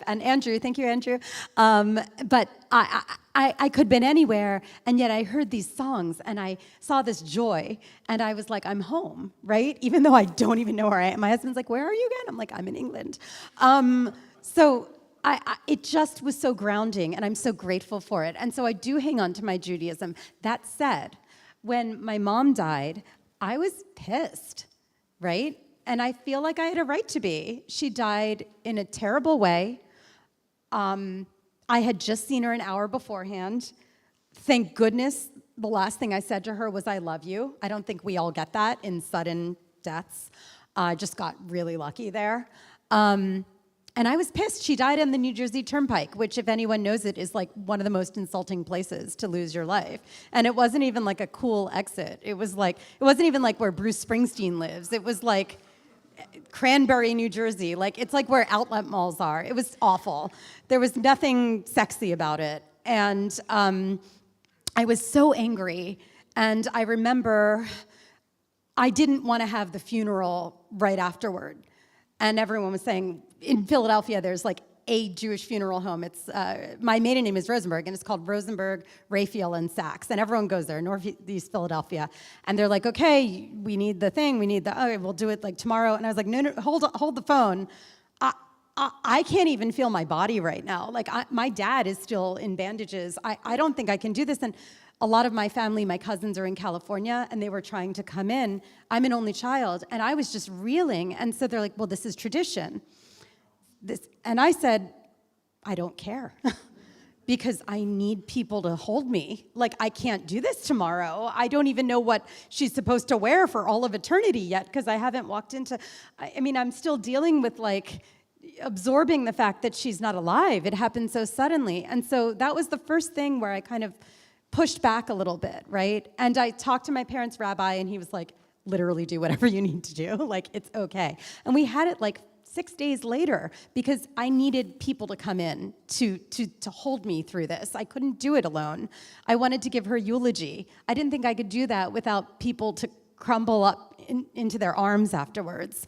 and Andrew, thank you, Andrew. But I could have been anywhere, and yet I heard these songs, and I saw this joy, and I was like, I'm home, right? Even though I don't even know where I am. My husband's like, where are you again? I'm like, I'm in England. So it just was so grounding, and I'm so grateful for it. And so I do hang on to my Judaism. That said, when my mom died, I was pissed, right? And I feel like I had a right to be. She died in a terrible way. I had just seen her an hour beforehand. Thank goodness the last thing I said to her was, I love you. I don't think we all get that in sudden deaths. I just got really lucky there. And I was pissed. She died on the New Jersey Turnpike, which, if anyone knows it, is like one of the most insulting places to lose your life. And it wasn't even like a cool exit. It wasn't even like where Bruce Springsteen lives. It was like Cranberry, New Jersey. Like, it's like where outlet malls are. It was awful. There was nothing sexy about it. And I was so angry. And I remember I didn't want to have the funeral right afterward. And everyone was saying, in Philadelphia, there's like a Jewish funeral home. It's my maiden name is Rosenberg, and it's called Rosenberg, Raphael, and Sachs. And everyone goes there, Northeast Philadelphia. And they're like, okay, we need the thing, okay, we'll do it like tomorrow. And I was like, no, hold the phone. I can't even feel my body right now. Like, my dad is still in bandages. I don't think I can do this. And a lot of my family, my cousins are in California, and they were trying to come in. I'm an only child, and I was just reeling. And so they're like, well, this is tradition. And I said, I don't care. Because I need people to hold me. Like, I can't do this tomorrow. I don't even know what she's supposed to wear for all of eternity yet, because I haven't walked into, I mean, I'm still dealing with like, absorbing the fact that she's not alive. It happened so suddenly. And so that was the first thing where I kind of pushed back a little bit, right? And I talked to my parents' rabbi, and he was like, literally do whatever you need to do. Like, it's okay. And we had it like 6 days later, because I needed people to come in to hold me through this. I couldn't do it alone. I wanted to give her eulogy. I didn't think I could do that without people to crumble up into their arms afterwards.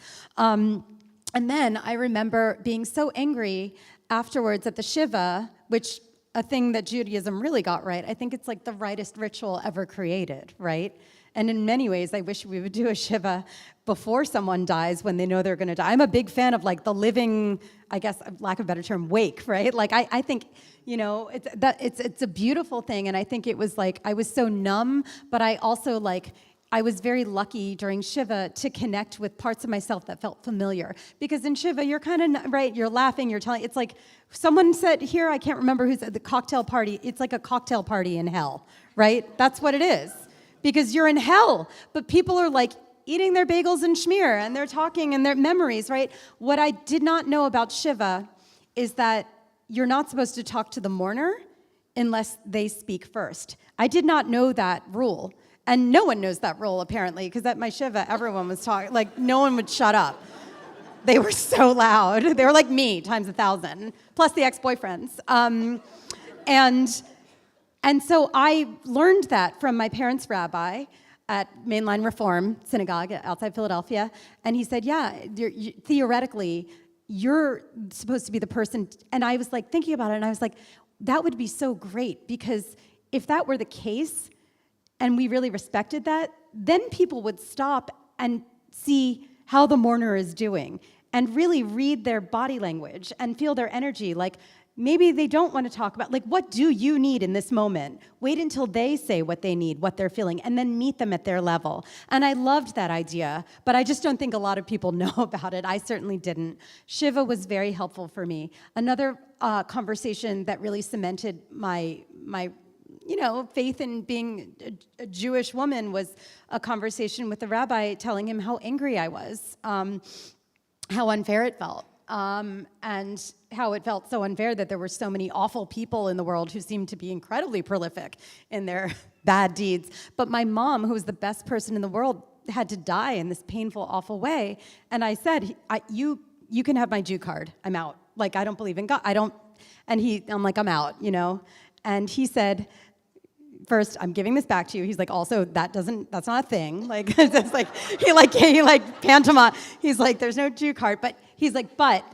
And then I remember being so angry afterwards at the Shiva, which a thing that Judaism really got right. I think it's like the rightest ritual ever created, right? And in many ways, I wish we would do a Shiva before someone dies, when they know they're going to die. I'm a big fan of like the living, I guess, lack of a better term, wake, right? Like I think, you know, it's a beautiful thing. And I think it was like, I was so numb, but I also like, I was very lucky during Shiva to connect with parts of myself that felt familiar. Because in Shiva, you're kind of, right, you're laughing, you're telling, it's like, someone said here, I can't remember who said the cocktail party, it's like a cocktail party in hell, right? That's what it is. Because you're in hell, but people are like eating their bagels and schmear, and they're talking and their memories, right? What I did not know about Shiva is that you're not supposed to talk to the mourner unless they speak first. I did not know that rule. And no one knows that rule, apparently, because at my Shiva, everyone was talking, like, no one would shut up. They were so loud. They were like me, times 1,000, plus the ex-boyfriends. And so I learned that from my parents' rabbi at Mainline Reform Synagogue outside Philadelphia. And he said, yeah, theoretically, you're supposed to be the person. And I was like thinking about it, and I was like, that would be so great, because if that were the case, and we really respected that, then people would stop and see how the mourner is doing and really read their body language and feel their energy. Like, maybe they don't want to talk about, like, what do you need in this moment? Wait until they say what they need, what they're feeling, and then meet them at their level. And I loved that idea, but I just don't think a lot of people know about it. I certainly didn't. Shiva was very helpful for me. Another conversation that really cemented my faith in being a Jewish woman was a conversation with the rabbi telling him how angry I was, how unfair it felt, and how it felt so unfair that there were so many awful people in the world who seemed to be incredibly prolific in their bad deeds. But my mom, who was the best person in the world, had to die in this painful, awful way. And I said, you can have my Jew card. I'm out. Like, I don't believe in God. I'm like, I'm out, you know? And he said, first, I'm giving this back to you. He's like, also, that's not a thing. Like, it's like, he pantomime. He's like, there's no Jew card. But he's like, but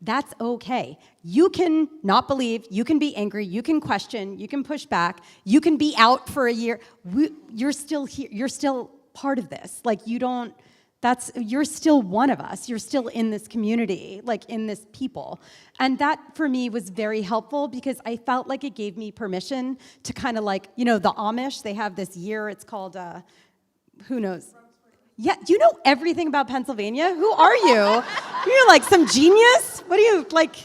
that's okay. You can not believe, you can be angry, you can question, you can push back, you can be out for a year. You're still here. You're still part of this. Like, you're still one of us. You're still in this community, like in this people. And that for me was very helpful, because I felt like it gave me permission to kind of like, the Amish, they have this year, it's called, who knows? Yeah, you know everything about Pennsylvania? Who are you? You're like some genius? What are you, like,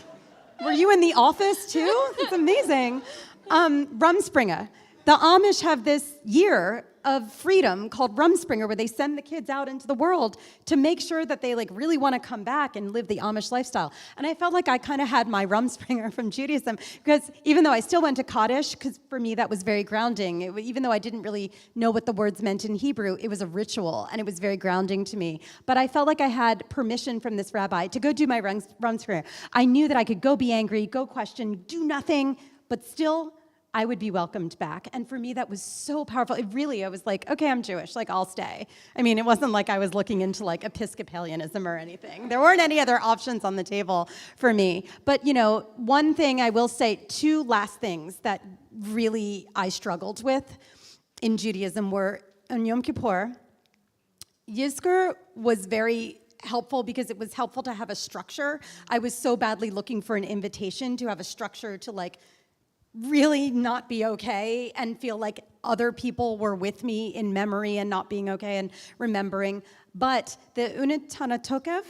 were you in the office too? It's amazing. Rumspringa. The Amish have this year of freedom called Rumspringa, where they send the kids out into the world to make sure that they like really want to come back and live the Amish lifestyle. And I felt like I kind of had my Rumspringa from Judaism, because even though I still went to Kaddish, because for me that was very grounding, even though I didn't really know what the words meant in Hebrew, it was a ritual and it was very grounding to me. But I felt like I had permission from this rabbi to go do my Rumspringa. I knew that I could go be angry, go question, do nothing, but still I would be welcomed back. And for me, that was so powerful. I was like, okay, I'm Jewish, like I'll stay. I mean, it wasn't like I was looking into like Episcopalianism or anything. There weren't any other options on the table for me. But one thing I will say, two last things that really I struggled with in Judaism were on Yom Kippur. Yizkor was very helpful because it was helpful to have a structure. I was so badly looking for an invitation to have a structure to like really not be okay and feel like other people were with me in memory and not being okay and remembering. But the Unetana Tokev,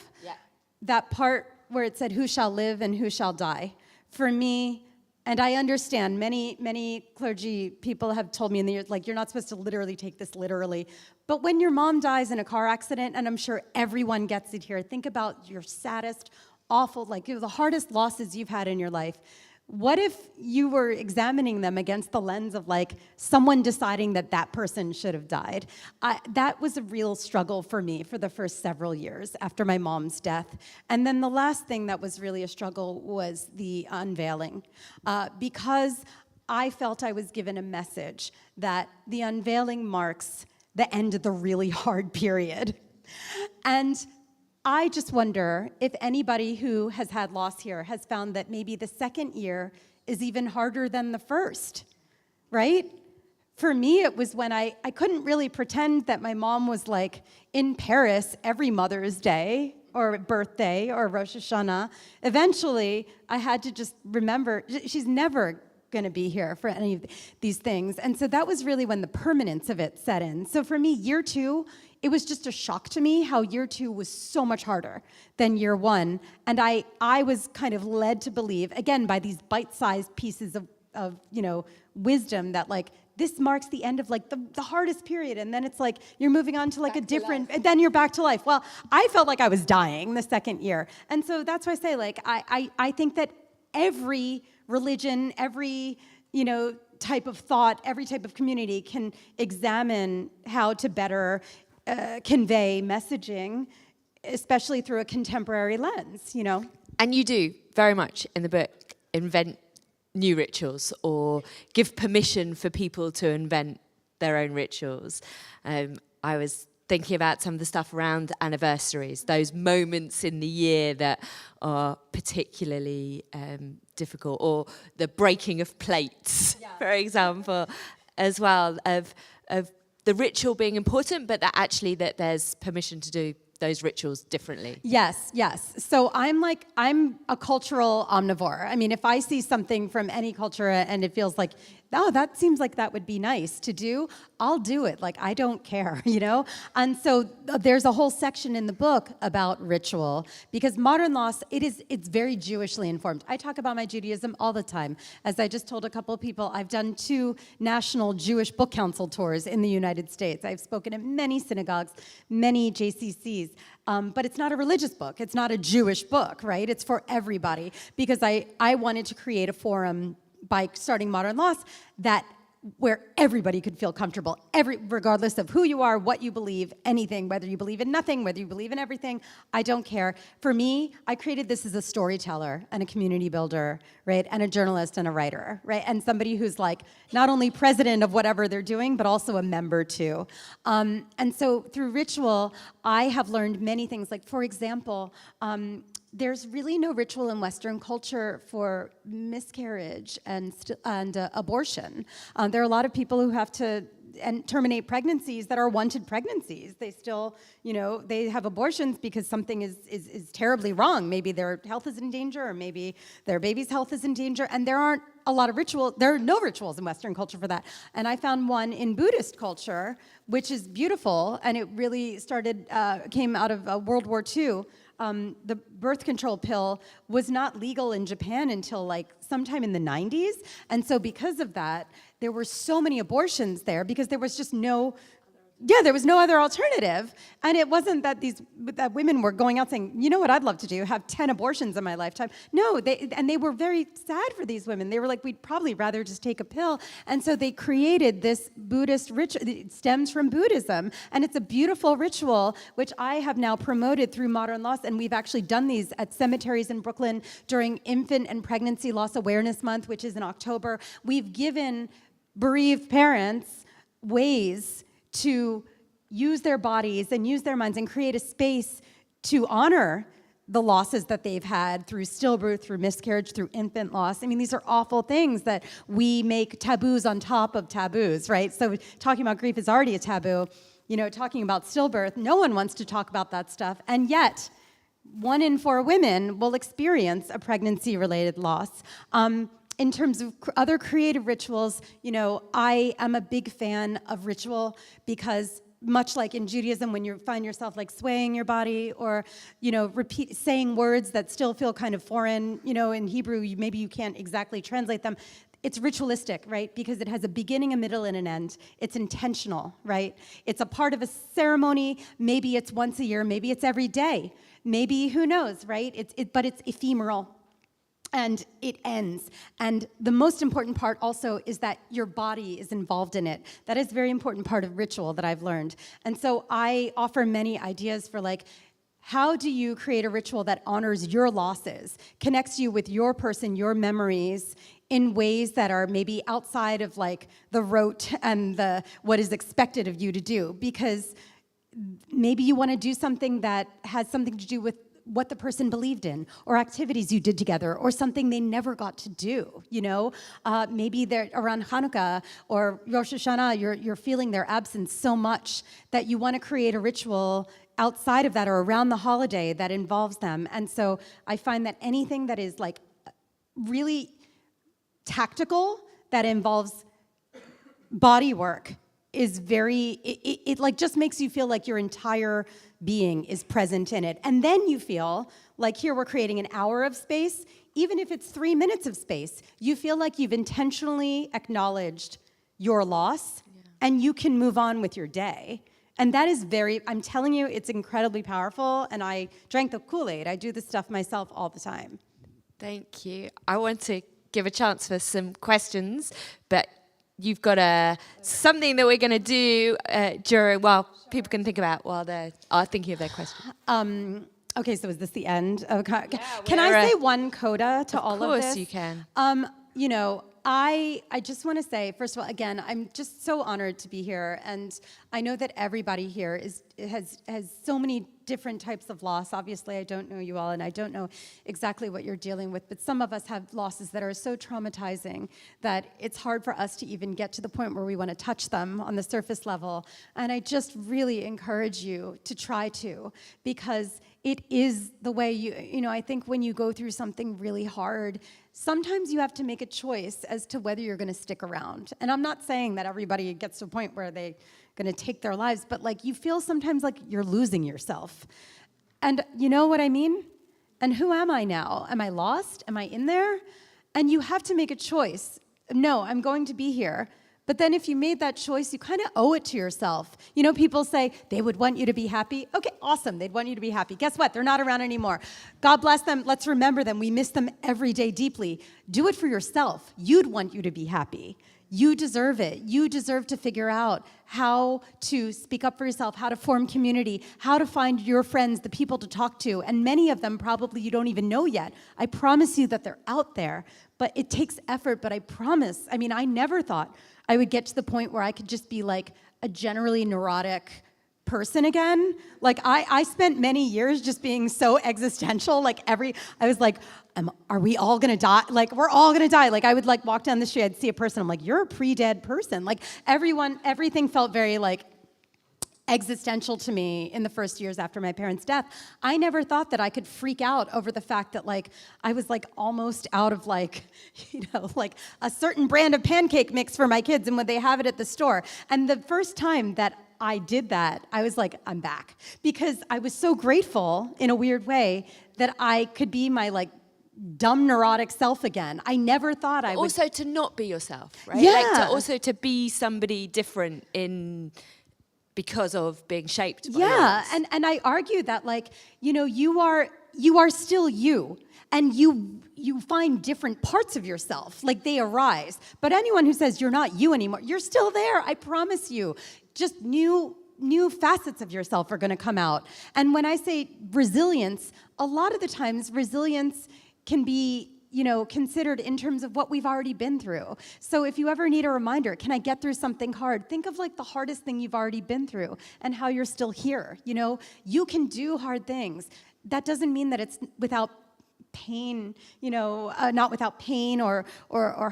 that part where it said who shall live and who shall die, for me, and I understand many clergy people have told me in the years, like, you're not supposed to literally take this literally. But when your mom dies in a car accident, and I'm sure everyone gets it here, think about your saddest, awful, like the hardest losses you've had in your life. What if you were examining them against the lens of like someone deciding that that person should have died? That was a real struggle for me for the first several years after my mom's death. And then the last thing that was really a struggle was the unveiling, because I felt I was given a message that the unveiling marks the end of the really hard period. And I just wonder if anybody who has had loss here has found that maybe the second year is even harder than the first, right? For me, it was when I couldn't really pretend that my mom was like in Paris every Mother's Day or birthday or Rosh Hashanah. Eventually, I had to just remember she's never going to be here for any of these things. And so that was really when the permanence of it set in. So for me, year 2, it was just a shock to me how year 2 was so much harder than year 1. And I was kind of led to believe, again, by these bite-sized pieces of wisdom that like, this marks the end of like the hardest period. And then it's like, you're moving on to like and then you're back to life. Well, I felt like I was dying the second year. And so that's why I say like, I think that every religion, every, type of thought, every type of community can examine how to better convey messaging, especially through a contemporary lens, And you do, very much in the book, invent new rituals or give permission for people to invent their own rituals. I was thinking about some of the stuff around anniversaries, those moments in the year that are particularly difficult, or the breaking of plates, for example, as well, of the ritual being important, but that there's permission to do those rituals differently. Yes. So I'm a cultural omnivore. I mean, if I see something from any culture and it feels like, oh, that seems like that would be nice to do, I'll do it. Like, I don't care, And so there's a whole section in the book about ritual, because modern loss, it's very Jewishly informed. I talk about my Judaism all the time. As I just told a couple of people, I've done 2 national Jewish book council tours in the United States. I've spoken at many synagogues, many JCCs. But it's not a religious book. It's not a Jewish book, right? It's for everybody, because I wanted to create a forum by starting Modern Loss where everybody could feel comfortable, regardless of who you are, what you believe, anything, whether you believe in nothing, whether you believe in everything, I don't care. For me, I created this as a storyteller and a community builder, right, and a journalist and a writer, right, and somebody who's like not only president of whatever they're doing, but also a member too. And so through ritual, I have learned many things. Like, for example, there's really no ritual in Western culture for miscarriage and abortion. There are a lot of people who have to terminate pregnancies that are wanted pregnancies. They still, they have abortions because something is terribly wrong. Maybe their health is in danger, or maybe their baby's health is in danger, and there aren't a lot of rituals. There are no rituals in Western culture for that. And I found one in Buddhist culture, which is beautiful, and it really came out of World War II. The birth control pill was not legal in Japan until like sometime in the 90s. And so because of that, there were so many abortions there because there was just no Yeah, there was no other alternative. And it wasn't that that women were going out saying, you know what I'd love to do, have 10 abortions in my lifetime. No, they were very sad for these women. They were like, we'd probably rather just take a pill. And so they created this Buddhist ritual. It stems from Buddhism. And it's a beautiful ritual, which I have now promoted through Modern Loss. And we've actually done these at cemeteries in Brooklyn during Infant and Pregnancy Loss Awareness Month, which is in October. We've given bereaved parents ways to use their bodies and use their minds and create a space to honor the losses that they've had through stillbirth, through miscarriage, through infant loss. I mean, these are awful things that we make taboos on top of taboos, right? So talking about grief is already a taboo. You know, talking about stillbirth, no one wants to talk about that stuff. And yet, 1 in 4 women will experience a pregnancy-related loss. In terms of other creative rituals, you know, I am a big fan of ritual because much like in Judaism, when you find yourself like swaying your body or, you know, saying words that still feel kind of foreign, you know, in Hebrew, maybe you can't exactly translate them. It's ritualistic, right? Because it has a beginning, a middle, and an end. It's intentional, right? It's a part of a ceremony. Maybe it's once a year. Maybe it's every day. Maybe, who knows, right? But it's ephemeral. And it ends. And the most important part also is that your body is involved in it. That is a very important part of ritual that I've learned. And so I offer many ideas for like, how do you create a ritual that honors your losses, connects you with your person, your memories, in ways that are maybe outside of like the rote and the what is expected of you to do? Because maybe you want to do something that has something to do with what the person believed in, or activities you did together, or something they never got to do, you know? Maybe they're around Hanukkah or Rosh Hashanah, you're feeling their absence so much that you want to create a ritual outside of that or around the holiday that involves them. And so I find that anything that is like really tactical, that involves body work, is very, it like just makes you feel like your entire being is present in it. And then you feel like here we're creating an hour of space, even if it's 3 minutes of space, you feel like you've intentionally acknowledged your loss and you can move on with your day. And that is I'm telling you, it's incredibly powerful. And I drank the Kool-Aid. I do this stuff myself all the time. Thank you. I want to give a chance for some questions, but you've got something that we're going to do people can think about while they are thinking of their question. Okay, so is this the end? Can I say one coda to all of this? Of course you can. You know, I just want to say, first of all, again, I'm just so honored to be here, and I know that everybody here has so many different types of loss. Obviously, I don't know you all, and I don't know exactly what you're dealing with, but some of us have losses that are so traumatizing that it's hard for us to even get to the point where we want to touch them on the surface level. And I just really encourage you to try to, because it is the way you know, I think when you go through something really hard, sometimes you have to make a choice as to whether you're going to stick around. And I'm not saying that everybody gets to a point where they're going to take their lives, but like you feel sometimes like you're losing yourself. And you know what I mean? And who am I now? Am I lost? Am I in there? And you have to make a choice. No, I'm going to be here. But then if you made that choice, you kind of owe it to yourself. You know, people say they would want you to be happy. Okay, awesome. They'd want you to be happy. Guess what? They're not around anymore. God bless them. Let's remember them. We miss them every day deeply. Do it for yourself. You'd want you to be happy. You deserve it. You deserve to figure out how to speak up for yourself, how to form community, how to find your friends, the people to talk to. And many of them probably you don't even know yet. I promise you that they're out there. But it takes effort, but I promise. I mean, I never thought I would get to the point where I could just be like a generally neurotic person again. Like I spent many years just being so existential. Like I was like, are we all gonna die? Like we're all gonna die. Like I would like walk down the street, I'd see a person, I'm like, you're a pre-dead person. Like everything felt very like existential to me in the first years after my parents' death. I never thought that I could freak out over the fact that like I was like almost out of like, you know, like a certain brand of pancake mix for my kids and when they have it at the store. And the first time that I did that, I was like, I'm back. Because I was so grateful in a weird way that I could be my like dumb neurotic self again. I never thought I would. Also to not be yourself, right? Yeah. Like also to be somebody different in because of being shaped by Yeah, loss. and I argue that, like, you know, you are still you, and you find different parts of yourself, like they arise. But anyone who says you're not you anymore, you're still there, I promise you. Just new facets of yourself are going to come out. And when I say resilience, a lot of the times resilience can be, you know, considered in terms of what we've already been through. So if you ever need a reminder, can I get through something hard? Think of like the hardest thing you've already been through and how you're still here. You know, you can do hard things. That doesn't mean that it's without pain, you know, not without pain or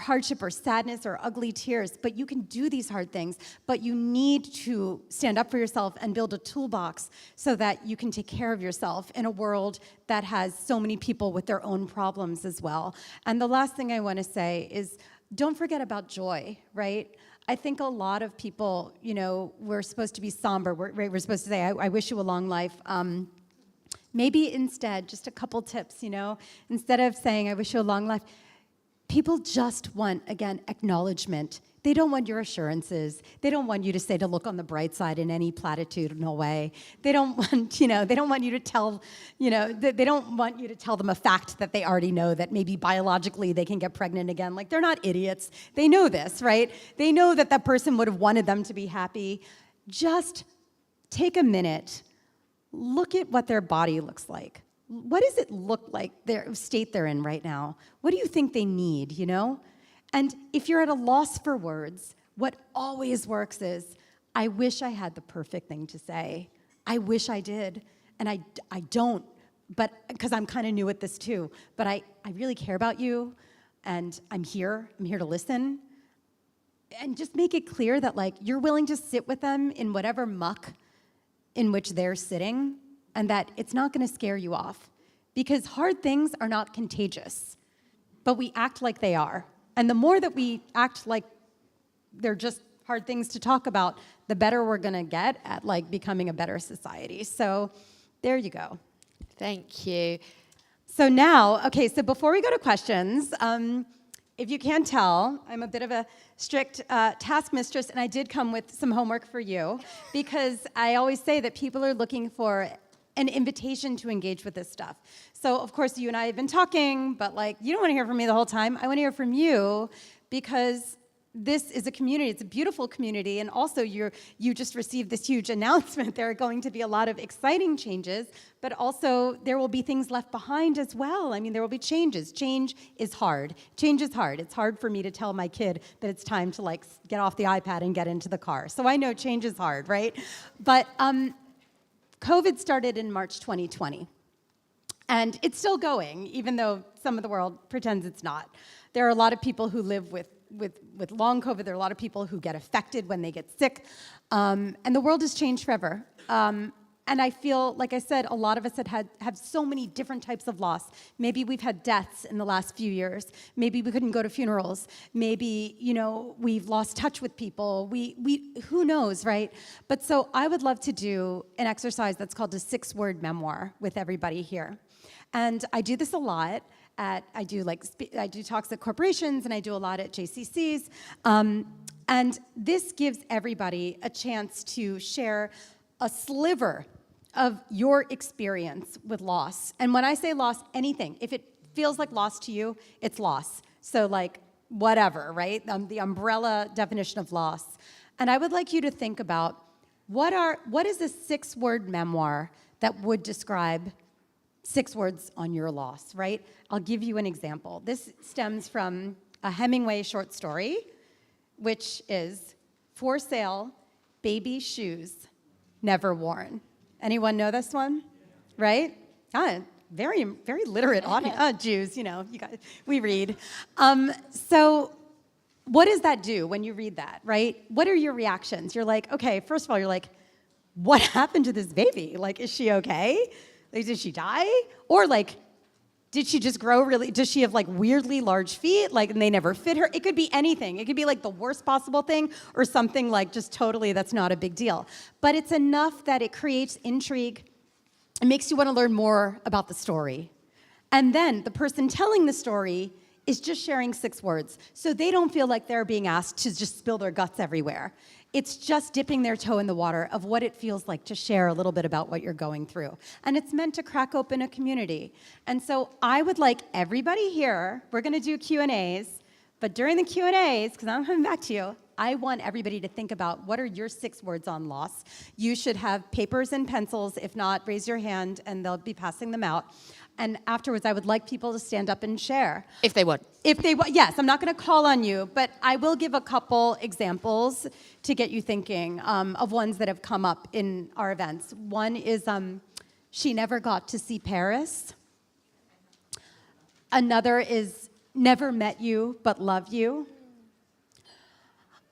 hardship or sadness or ugly tears, but you can do these hard things, but you need to stand up for yourself and build a toolbox so that you can take care of yourself in a world that has so many people with their own problems as well. And the last thing I want to say is don't forget about joy, right? I think a lot of people, you know, we're supposed to be somber. We're supposed to say, I wish you a long life. Maybe instead, just a couple tips, you know, instead of saying, I wish you a long life, people just want, again, acknowledgement. They don't want your assurances. They don't want you to say to look on the bright side in any platitudinal way. They don't want, you know, they don't want you to tell, you know, they don't want you to tell them a fact that they already know, that maybe biologically they can get pregnant again. Like, they're not idiots. They know this, right? They know that that person would have wanted them to be happy. Just take a minute. Look at what their body looks like. What does it look like, their state they're in right now? What do you think they need, you know? And if you're at a loss for words, what always works is, I wish I had the perfect thing to say. I wish I did. And I don't, but because I'm kind of new at this too. But I really care about you, and I'm here to listen. And just make it clear that, like, you're willing to sit with them in whatever muck in which they're sitting, and that it's not going to scare you off. Because hard things are not contagious, but we act like they are. And the more that we act like they're just hard things to talk about, the better we're going to get at, like, becoming a better society. So there you go. Thank you. So now, okay, so before we go to questions, if you can't tell, I'm a bit of a strict task mistress, and I did come with some homework for you, because I always say that people are looking for an invitation to engage with this stuff. So, of course, you and I have been talking, but, like, you don't want to hear from me the whole time. I want to hear from you, because this is a community. It's a beautiful community, and also you just received this huge announcement. There are going to be a lot of exciting changes, but also there will be things left behind as well. I mean, there will be changes. Change is hard. Change is hard. It's hard for me to tell my kid that it's time to, like, get off the iPad and get into the car. So I know change is hard, right? But COVID started in March 2020, and it's still going, even though some of the world pretends it's not. There are a lot of people who live with long COVID. There are a lot of people who get affected when they get sick. And the world has changed forever. And I feel, like I said, a lot of us have so many different types of loss. Maybe we've had deaths in the last few years. Maybe we couldn't go to funerals. Maybe, you know, we've lost touch with people. Who knows, right? But so I would love to do an exercise that's called a 6-word memoir with everybody here. And I do this a lot. I do talks at corporations, and I do a lot at JCCs. And this gives everybody a chance to share a sliver of your experience with loss. And when I say loss, anything. If it feels like loss to you, it's loss. So, like, whatever, right? The umbrella definition of loss. And I would like you to think about what is a 6-word memoir that would describe 6 words on your loss, right? I'll give you an example. This stems from a Hemingway short story, which is For Sale, Baby Shoes, Never Worn. Anyone know this one? Right? Very, very literate audience. Jews, you know, we read. So what does that do when you read that, right? What are your reactions? You're like, okay, first of all, you're like, what happened to this baby? Like, is she okay? Like, did she die? Or, like, did she just grow really, does she have, like, weirdly large feet, like, and they never fit her? It could be anything. It could be, like, the worst possible thing, or something, like, just totally that's not a big deal. But it's enough that it creates intrigue. It makes you want to learn more about the story. And then the person telling the story is just sharing 6 words, so they don't feel like they're being asked to just spill their guts everywhere. it's just dipping their toe in the water of what it feels like to share a little bit about what you're going through. And it's meant to crack open a community. And so I would like everybody here, we're going to do Q&As, but during the Q&As, because I'm coming back to you, I want everybody to think about what are your 6 words on loss. You should have papers and pencils. If not, raise your hand and they'll be passing them out. And afterwards, I would like people to stand up and share. If they would. If they would, yes, I'm not going to call on you, but I will give a couple examples to get you thinking of ones that have come up in our events. One is she never got to see Paris. Another is never met you but love you.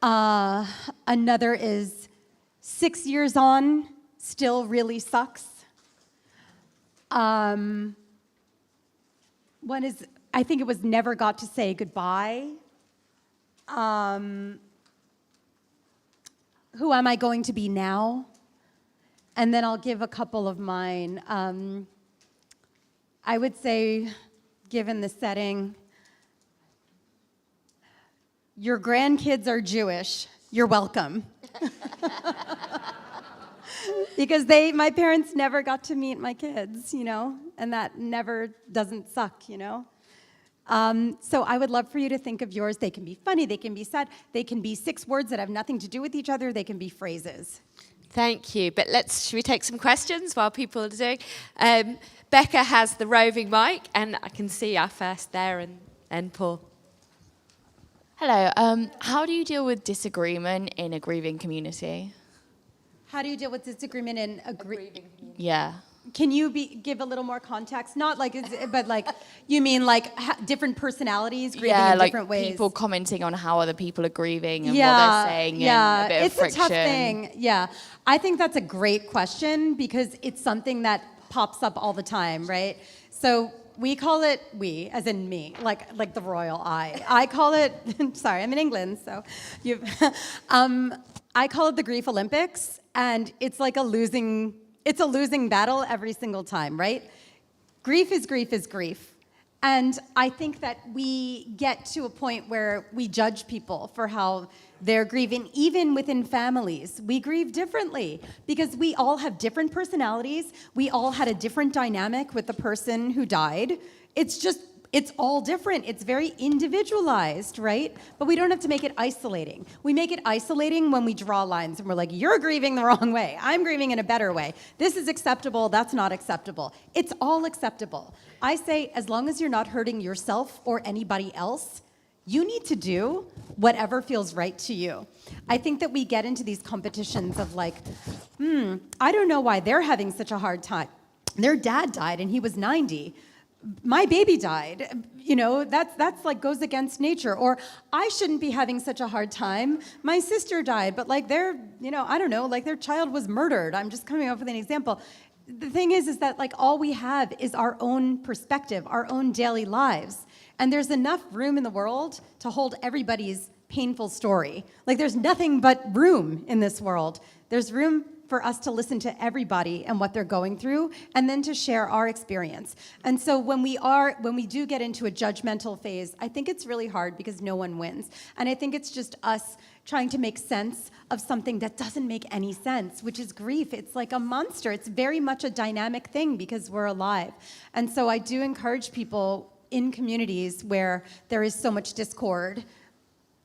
Another is 6 years on, still really sucks. One is, I think it was never got to say goodbye. Who am I going to be now? And then I'll give a couple of mine. I would say, given the setting, your grandkids are Jewish. You're welcome. Because my parents never got to meet my kids, you know, and that never doesn't suck, you know. So I would love for you to think of yours. They can be funny, they can be sad, they can be 6 words that have nothing to do with each other, they can be phrases. Thank you. But should we take some questions while people are doing? Becca has the roving mic, and I can see our first there, and Paul. Hello. How do you deal with disagreement in a grieving community? How do you deal with disagreement in a grieving community? Yeah. Can you give a little more context? Not like, but like, you mean like different personalities grieving in different ways? Yeah, like people commenting on how other people are grieving and what they're saying and a bit of friction. It's a tough thing. Yeah. I think that's a great question because it's something that pops up all the time, right? So we call it, as in me, like the royal I. I call it, sorry, I'm in England, so I call it the Grief Olympics, and it's like a losing battle every single time, right? Grief is grief is grief. And I think that we get to a point where we judge people for how they're grieving, even within families. We grieve differently because we all have different personalities. We all had a different dynamic with the person who died. It's all different. It's very individualized, right? But we don't have to make it isolating. We make it isolating when we draw lines and we're like, you're grieving the wrong way. I'm grieving in a better way. This is acceptable. That's not acceptable. It's all acceptable. I say, as long as you're not hurting yourself or anybody else, you need to do whatever feels right to you. I think that we get into these competitions of like, I don't know why they're having such a hard time. Their dad died and he was 90. My baby died, you know, that's like goes against nature. Or I shouldn't be having such a hard time. My sister died, but like I don't know, like their child was murdered. I'm just coming up with an example. The thing is that like all we have is our own perspective, our own daily lives. And there's enough room in the world to hold everybody's painful story. Like there's nothing but room in this world. There's room for us to listen to everybody and what they're going through, and then to share our experience. And so when we do get into a judgmental phase, I think it's really hard because no one wins. And I think it's just us trying to make sense of something that doesn't make any sense, which is grief. It's like a monster. It's very much a dynamic thing because we're alive. And so I do encourage people in communities where there is so much discord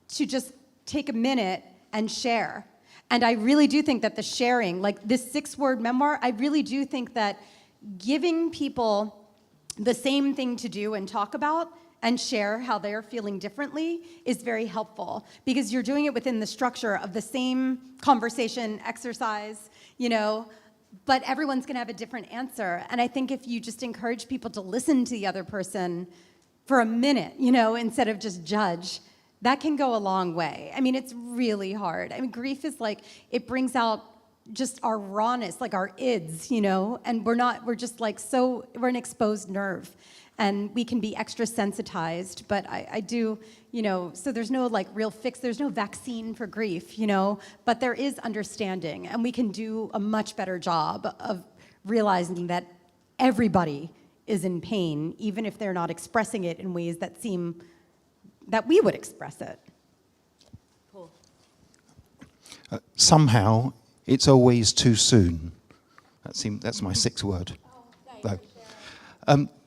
to just take a minute and share. And I really do think that the sharing, like this 6-word memoir, I really do think that giving people the same thing to do and talk about and share how they're feeling differently is very helpful because you're doing it within the structure of the same conversation, exercise, you know, but everyone's gonna have a different answer. And I think if you just encourage people to listen to the other person for a minute, you know, instead of just judge, that can go a long way. I mean, it's really hard. I mean, grief is like, it brings out just our rawness, like our ids, you know, and we're just like we're an exposed nerve and we can be extra sensitized, but I do, you know, so there's no like real fix, there's no vaccine for grief, you know, but there is understanding and we can do a much better job of realizing that everybody is in pain, even if they're not expressing it in ways that seem that we would express it. Cool. somehow it's always too soon. That's my 6th word.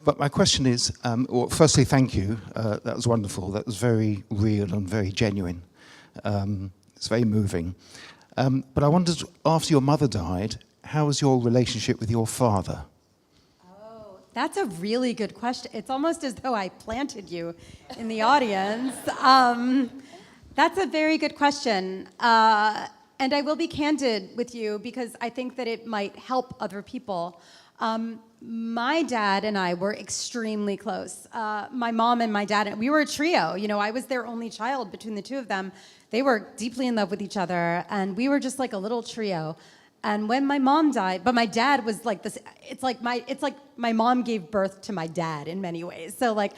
But my question is, well, firstly, thank you. That was wonderful. That was very real and very genuine. It's very moving. But I wondered, after your mother died, how was your relationship with your father? That's a really good question. It's almost as though I planted you in the audience. That's a very good question. And I will be candid with you because I think that it might help other people. My dad and I were extremely close. My mom and my dad, we were a trio. You know, I was their only child between the two of them. They were deeply in love with each other, and we were just like a little trio. And when my mom died, but my dad was like this, it's like my mom gave birth to my dad in many ways. So like,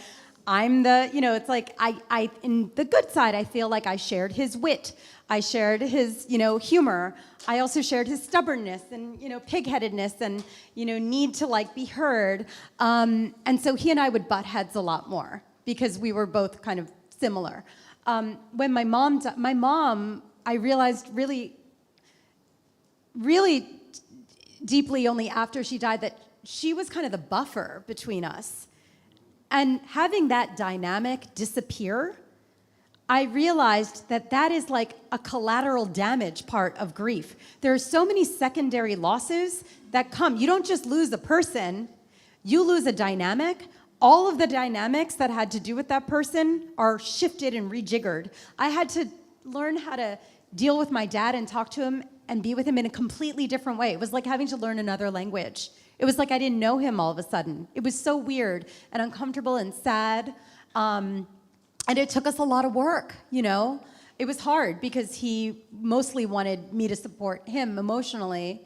I'm the, you know, it's like I in the good side, I feel like I shared his wit. I shared his, you know, humor. I also shared his stubbornness and, you know, pig-headedness and, you know, need to like be heard. And so he and I would butt heads a lot more because we were both kind of similar. When my mom, I realized really deeply only after she died that she was kind of the buffer between us. And having that dynamic disappear, I realized that that is like a collateral damage part of grief. There are so many secondary losses that come. You don't just lose a person, you lose a dynamic. All of the dynamics that had to do with that person are shifted and rejiggered. I had to learn how to deal with my dad and talk to him and be with him in a completely different way. It was like having to learn another language. It was like I didn't know him all of a sudden. It was so weird and uncomfortable and sad. And it took us a lot of work, you know? It was hard because he mostly wanted me to support him emotionally.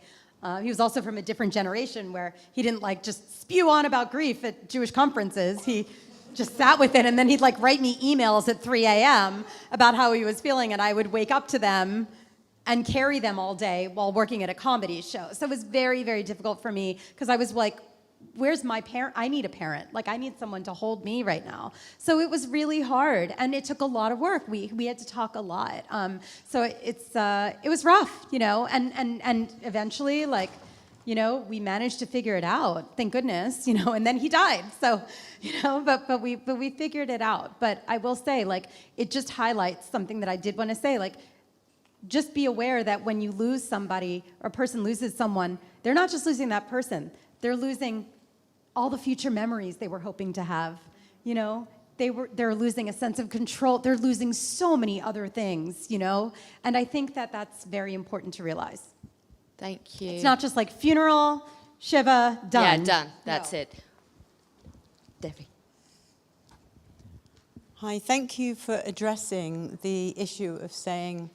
He was also from a different generation where he didn't like just spew on about grief at Jewish conferences. He just sat with it, and then he'd like write me emails at 3 a.m. about how he was feeling, and I would wake up to them and carry them all day while working at a comedy show. So it was very, very difficult for me because I was like, where's my parent? I need a parent. Like, I need someone to hold me right now. So it was really hard, and it took a lot of work. We had to talk a lot. So it was rough, you know, and eventually, like, you know, we managed to figure it out, thank goodness, you know, and then he died. So, you know, but we figured it out. But I will say, like, it just highlights something that I did want to say, like, just be aware that when you lose somebody or a person loses someone, they're not just losing that person, they're losing all the future memories they were hoping to have, you know? They're losing a sense of control. They're losing so many other things, you know? And I think that that's very important to realize. Thank you. It's not just like funeral, Shiva, done. Yeah, done. That's it. Debbie. Hi, thank you for addressing the issue of saying,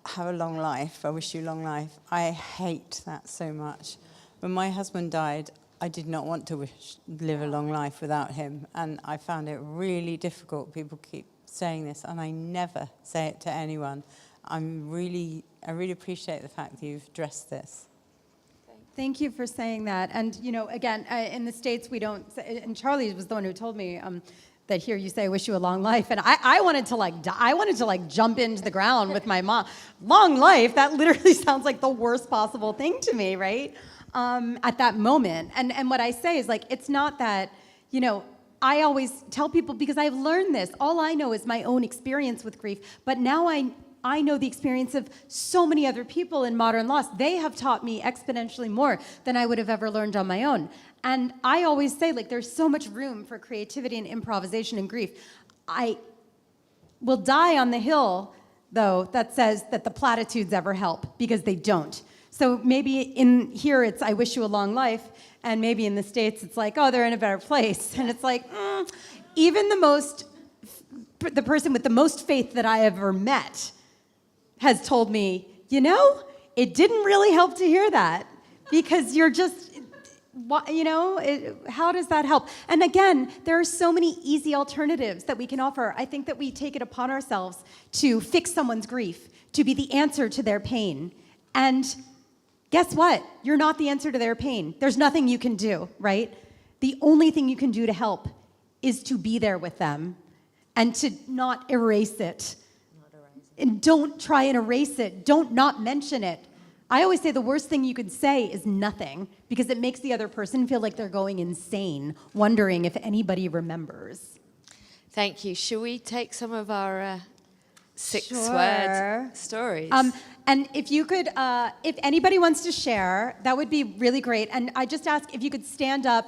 have a long life, I wish you long life. I hate that so much. When my husband died, I did not want to live a long life without him, and I found it really difficult. People keep saying this, and I never say it to anyone. I really appreciate the fact that you've addressed this. Thank you for saying that. And, you know, again, in the States, we don't, and Charlie was the one who told me that here you say, I wish you a long life. And I wanted to like, I wanted to like jump into the ground with my mom. Long life, that literally sounds like the worst possible thing to me, right? At that moment. And what I say is like, it's not that, you know, I always tell people, because I've learned this, all I know is my own experience with grief, but now I know the experience of so many other people in modern loss. They have taught me exponentially more than I would have ever learned on my own. And I always say, like, there's so much room for creativity and improvisation and grief. I will die on the hill, though, that says that the platitudes ever help, because they don't. So maybe in here it's, I wish you a long life, and maybe in the States it's like, oh, they're in a better place. And it's like, even the person with the most faith that I ever met has told me, you know, it didn't really help to hear that, because you're just, you know, how does that help? And again, there are so many easy alternatives that we can offer. I think that we take it upon ourselves to fix someone's grief, to be the answer to their pain. And guess what? You're not the answer to their pain. There's nothing you can do, right? The only thing you can do to help is to be there with them and to not erase it. And don't try and erase it. Don't not mention it. I always say the worst thing you could say is nothing, because it makes the other person feel like they're going insane, wondering if anybody remembers. Thank you. Shall we take some of our Sure. six-word stories? And if you could, if anybody wants to share, that would be really great. And I just ask if you could stand up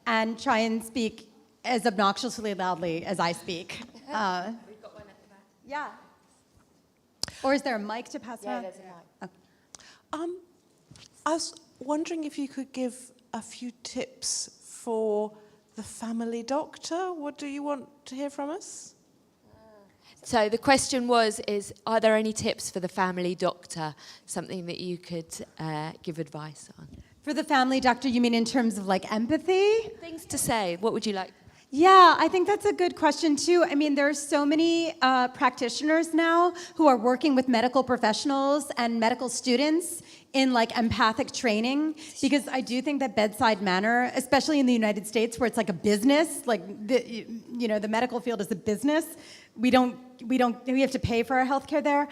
and try and speak as obnoxiously loudly as I speak. We've got one at the back. Yeah. Or is there a mic to pass around? there's a mic. I was wondering if you could give a few tips for the family doctor. What do you want to hear from us? So the question is, are there any tips for the family doctor? Something that you could give advice on? For the family doctor, you mean in terms of like empathy? Things to say. What would you like? Yeah, I think that's a good question too. I mean, there are so many practitioners now who are working with medical professionals and medical students in like empathic training, because I do think that bedside manner, especially in the United States where it's like a business, like the medical field is a business. We have to pay for our healthcare there.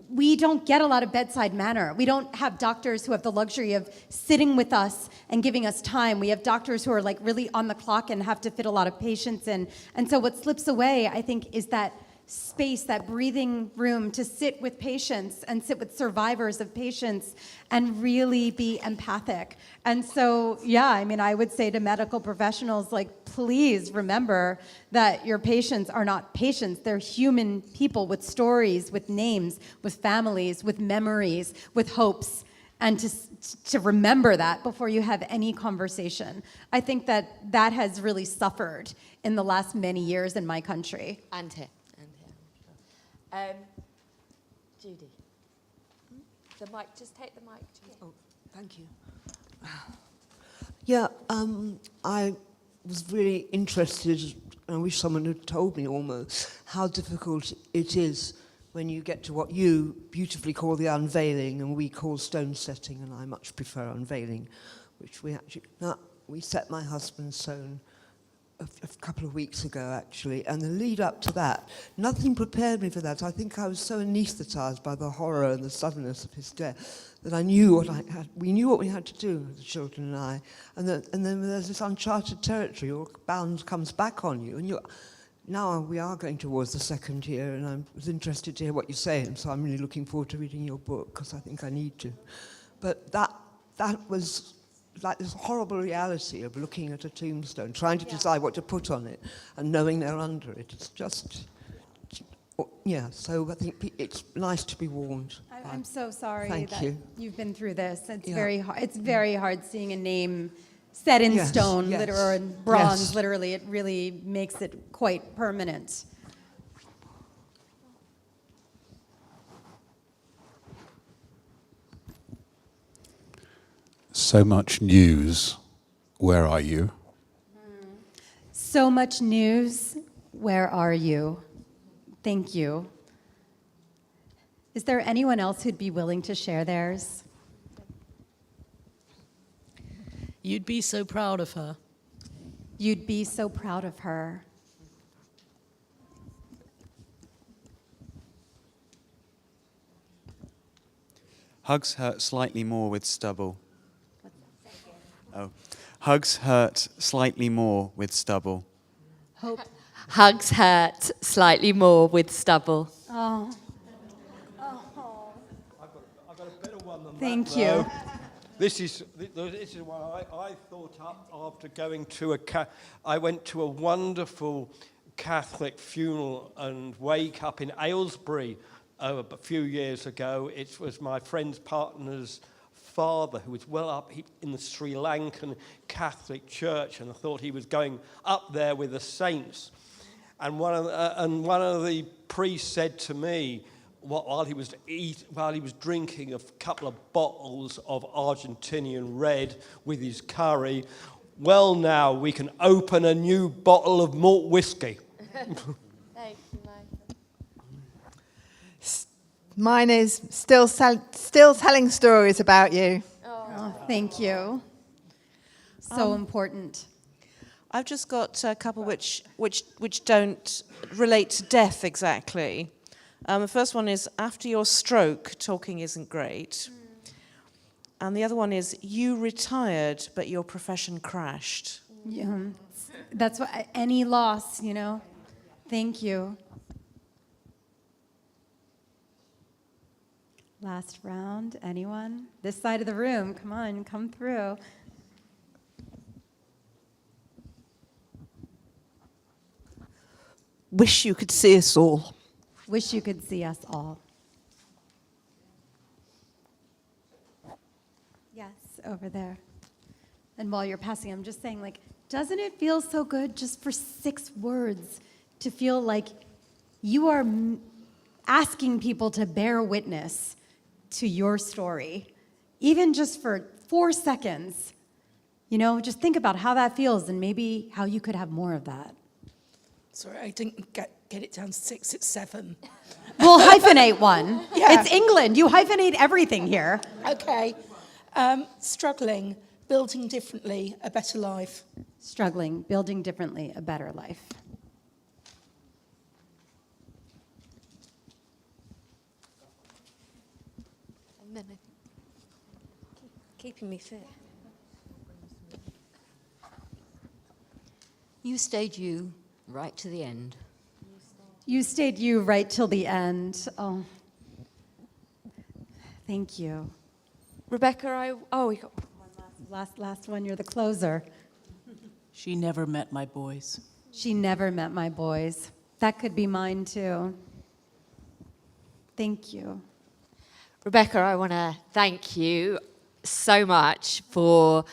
We don't get a lot of bedside manner. We don't have doctors who have the luxury of sitting with us and giving us time. We have doctors who are like really on the clock and have to fit a lot of patients in. And so what slips away, I think, is that space, that breathing room to sit with patients and sit with survivors of patients and really be empathic. And so, yeah, I mean, I would say to medical professionals, like, please remember that your patients are not patients. They're human people with stories, with names, with families, with memories, with hopes. And to remember that before you have any conversation. I think that has really suffered in the last many years in my country. And here. Judy. The mic, just take the mic. Oh, thank you. Yeah, I was really interested, and I wish someone had told me almost, how difficult it is when you get to what you beautifully call the unveiling and we call stone setting, and I much prefer unveiling, which we set my husband's stone a couple of weeks ago, actually, and the lead up to that, nothing prepared me for that. I think I was so anaesthetised by the horror and the suddenness of his death that I knew we knew what we had to do, the children and I, and then there's this uncharted territory, all bound comes back on you, and now we are going towards the second year, and I was interested to hear what you're saying, so I'm really looking forward to reading your book, because I think I need to. But that was like this horrible reality of looking at a tombstone, trying to decide what to put on it, and knowing they're under it. It's just, yeah, so I think it's nice to be warned. I'm so sorry Thank that you. You've been through this. It's very hard. It's very hard seeing a name set in stone, or in bronze, literally. It really makes it quite permanent. So much news. Where are you? So much news. Where are you? Thank you. Is there anyone else who'd be willing to share theirs? You'd be so proud of her. You'd be so proud of her. Hugs hurt slightly more with stubble. Oh. Hugs hurt slightly more with stubble. Hope. Hugs hurt slightly more with stubble. Oh. I've got a better one than Thank that. you. This is one I thought up after going to I went to a wonderful Catholic funeral and wake up in Aylesbury a few years ago. It was my friend's partner's father, who was well up in the Sri Lankan Catholic Church, and I thought he was going up there with the saints. And one of the priests said to me, while he was drinking a couple of bottles of Argentinian red with his curry, well, now we can open a new bottle of malt whiskey. Thank you, Michael. Mine is still telling stories about you. Oh, thank you. So important. I've just got a couple which don't relate to death exactly. The first one is, after your stroke, talking isn't great. And the other one is, you retired, but your profession crashed. Yeah, that's what, any loss, you know. Thank you. Last round, anyone? This side of the room, come on, come through. Wish you could see us all. Wish you could see us all. Yes, over there. And while you're passing, I'm just saying, like, doesn't it feel so good just for 6 words to feel like you are asking people to bear witness to your story, even just for 4 seconds? You know, just think about how that feels and maybe how you could have more of that. Sorry, I didn't get it down to 6, it's 7. We'll hyphenate one. Yeah. It's England. You hyphenate everything here. Okay. Struggling, building differently, a better life. Struggling, building differently, a better life. And then keeping me fit. You stayed you right to the end. You stayed you right till the end. Oh, thank you. Rebecca, we got one last one. You're the closer. She never met my boys. She never met my boys. That could be mine too. Thank you. Rebecca, I want to thank you so much for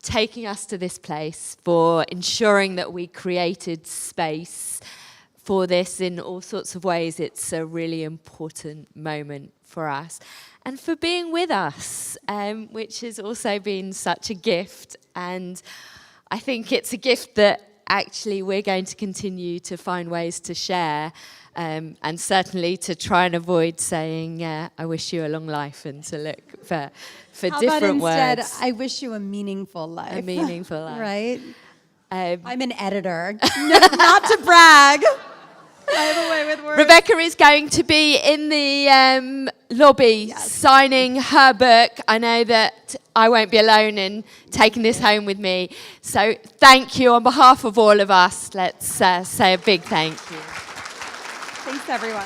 taking us to this place, for ensuring that we created space for this in all sorts of ways. It's a really important moment for us. And for being with us, which has also been such a gift. And I think it's a gift that actually we're going to continue to find ways to share, and certainly to try and avoid saying, I wish you a long life, and to look for How different about instead, words. I wish you a meaningful life. A meaningful life. Right? I'm an editor. Not to brag. I have a way with words. Rebecca is going to be in the lobby signing her book. I know that I won't be alone in taking this home with me. So thank you on behalf of all of us. Let's say a big thank you. Thanks, everyone.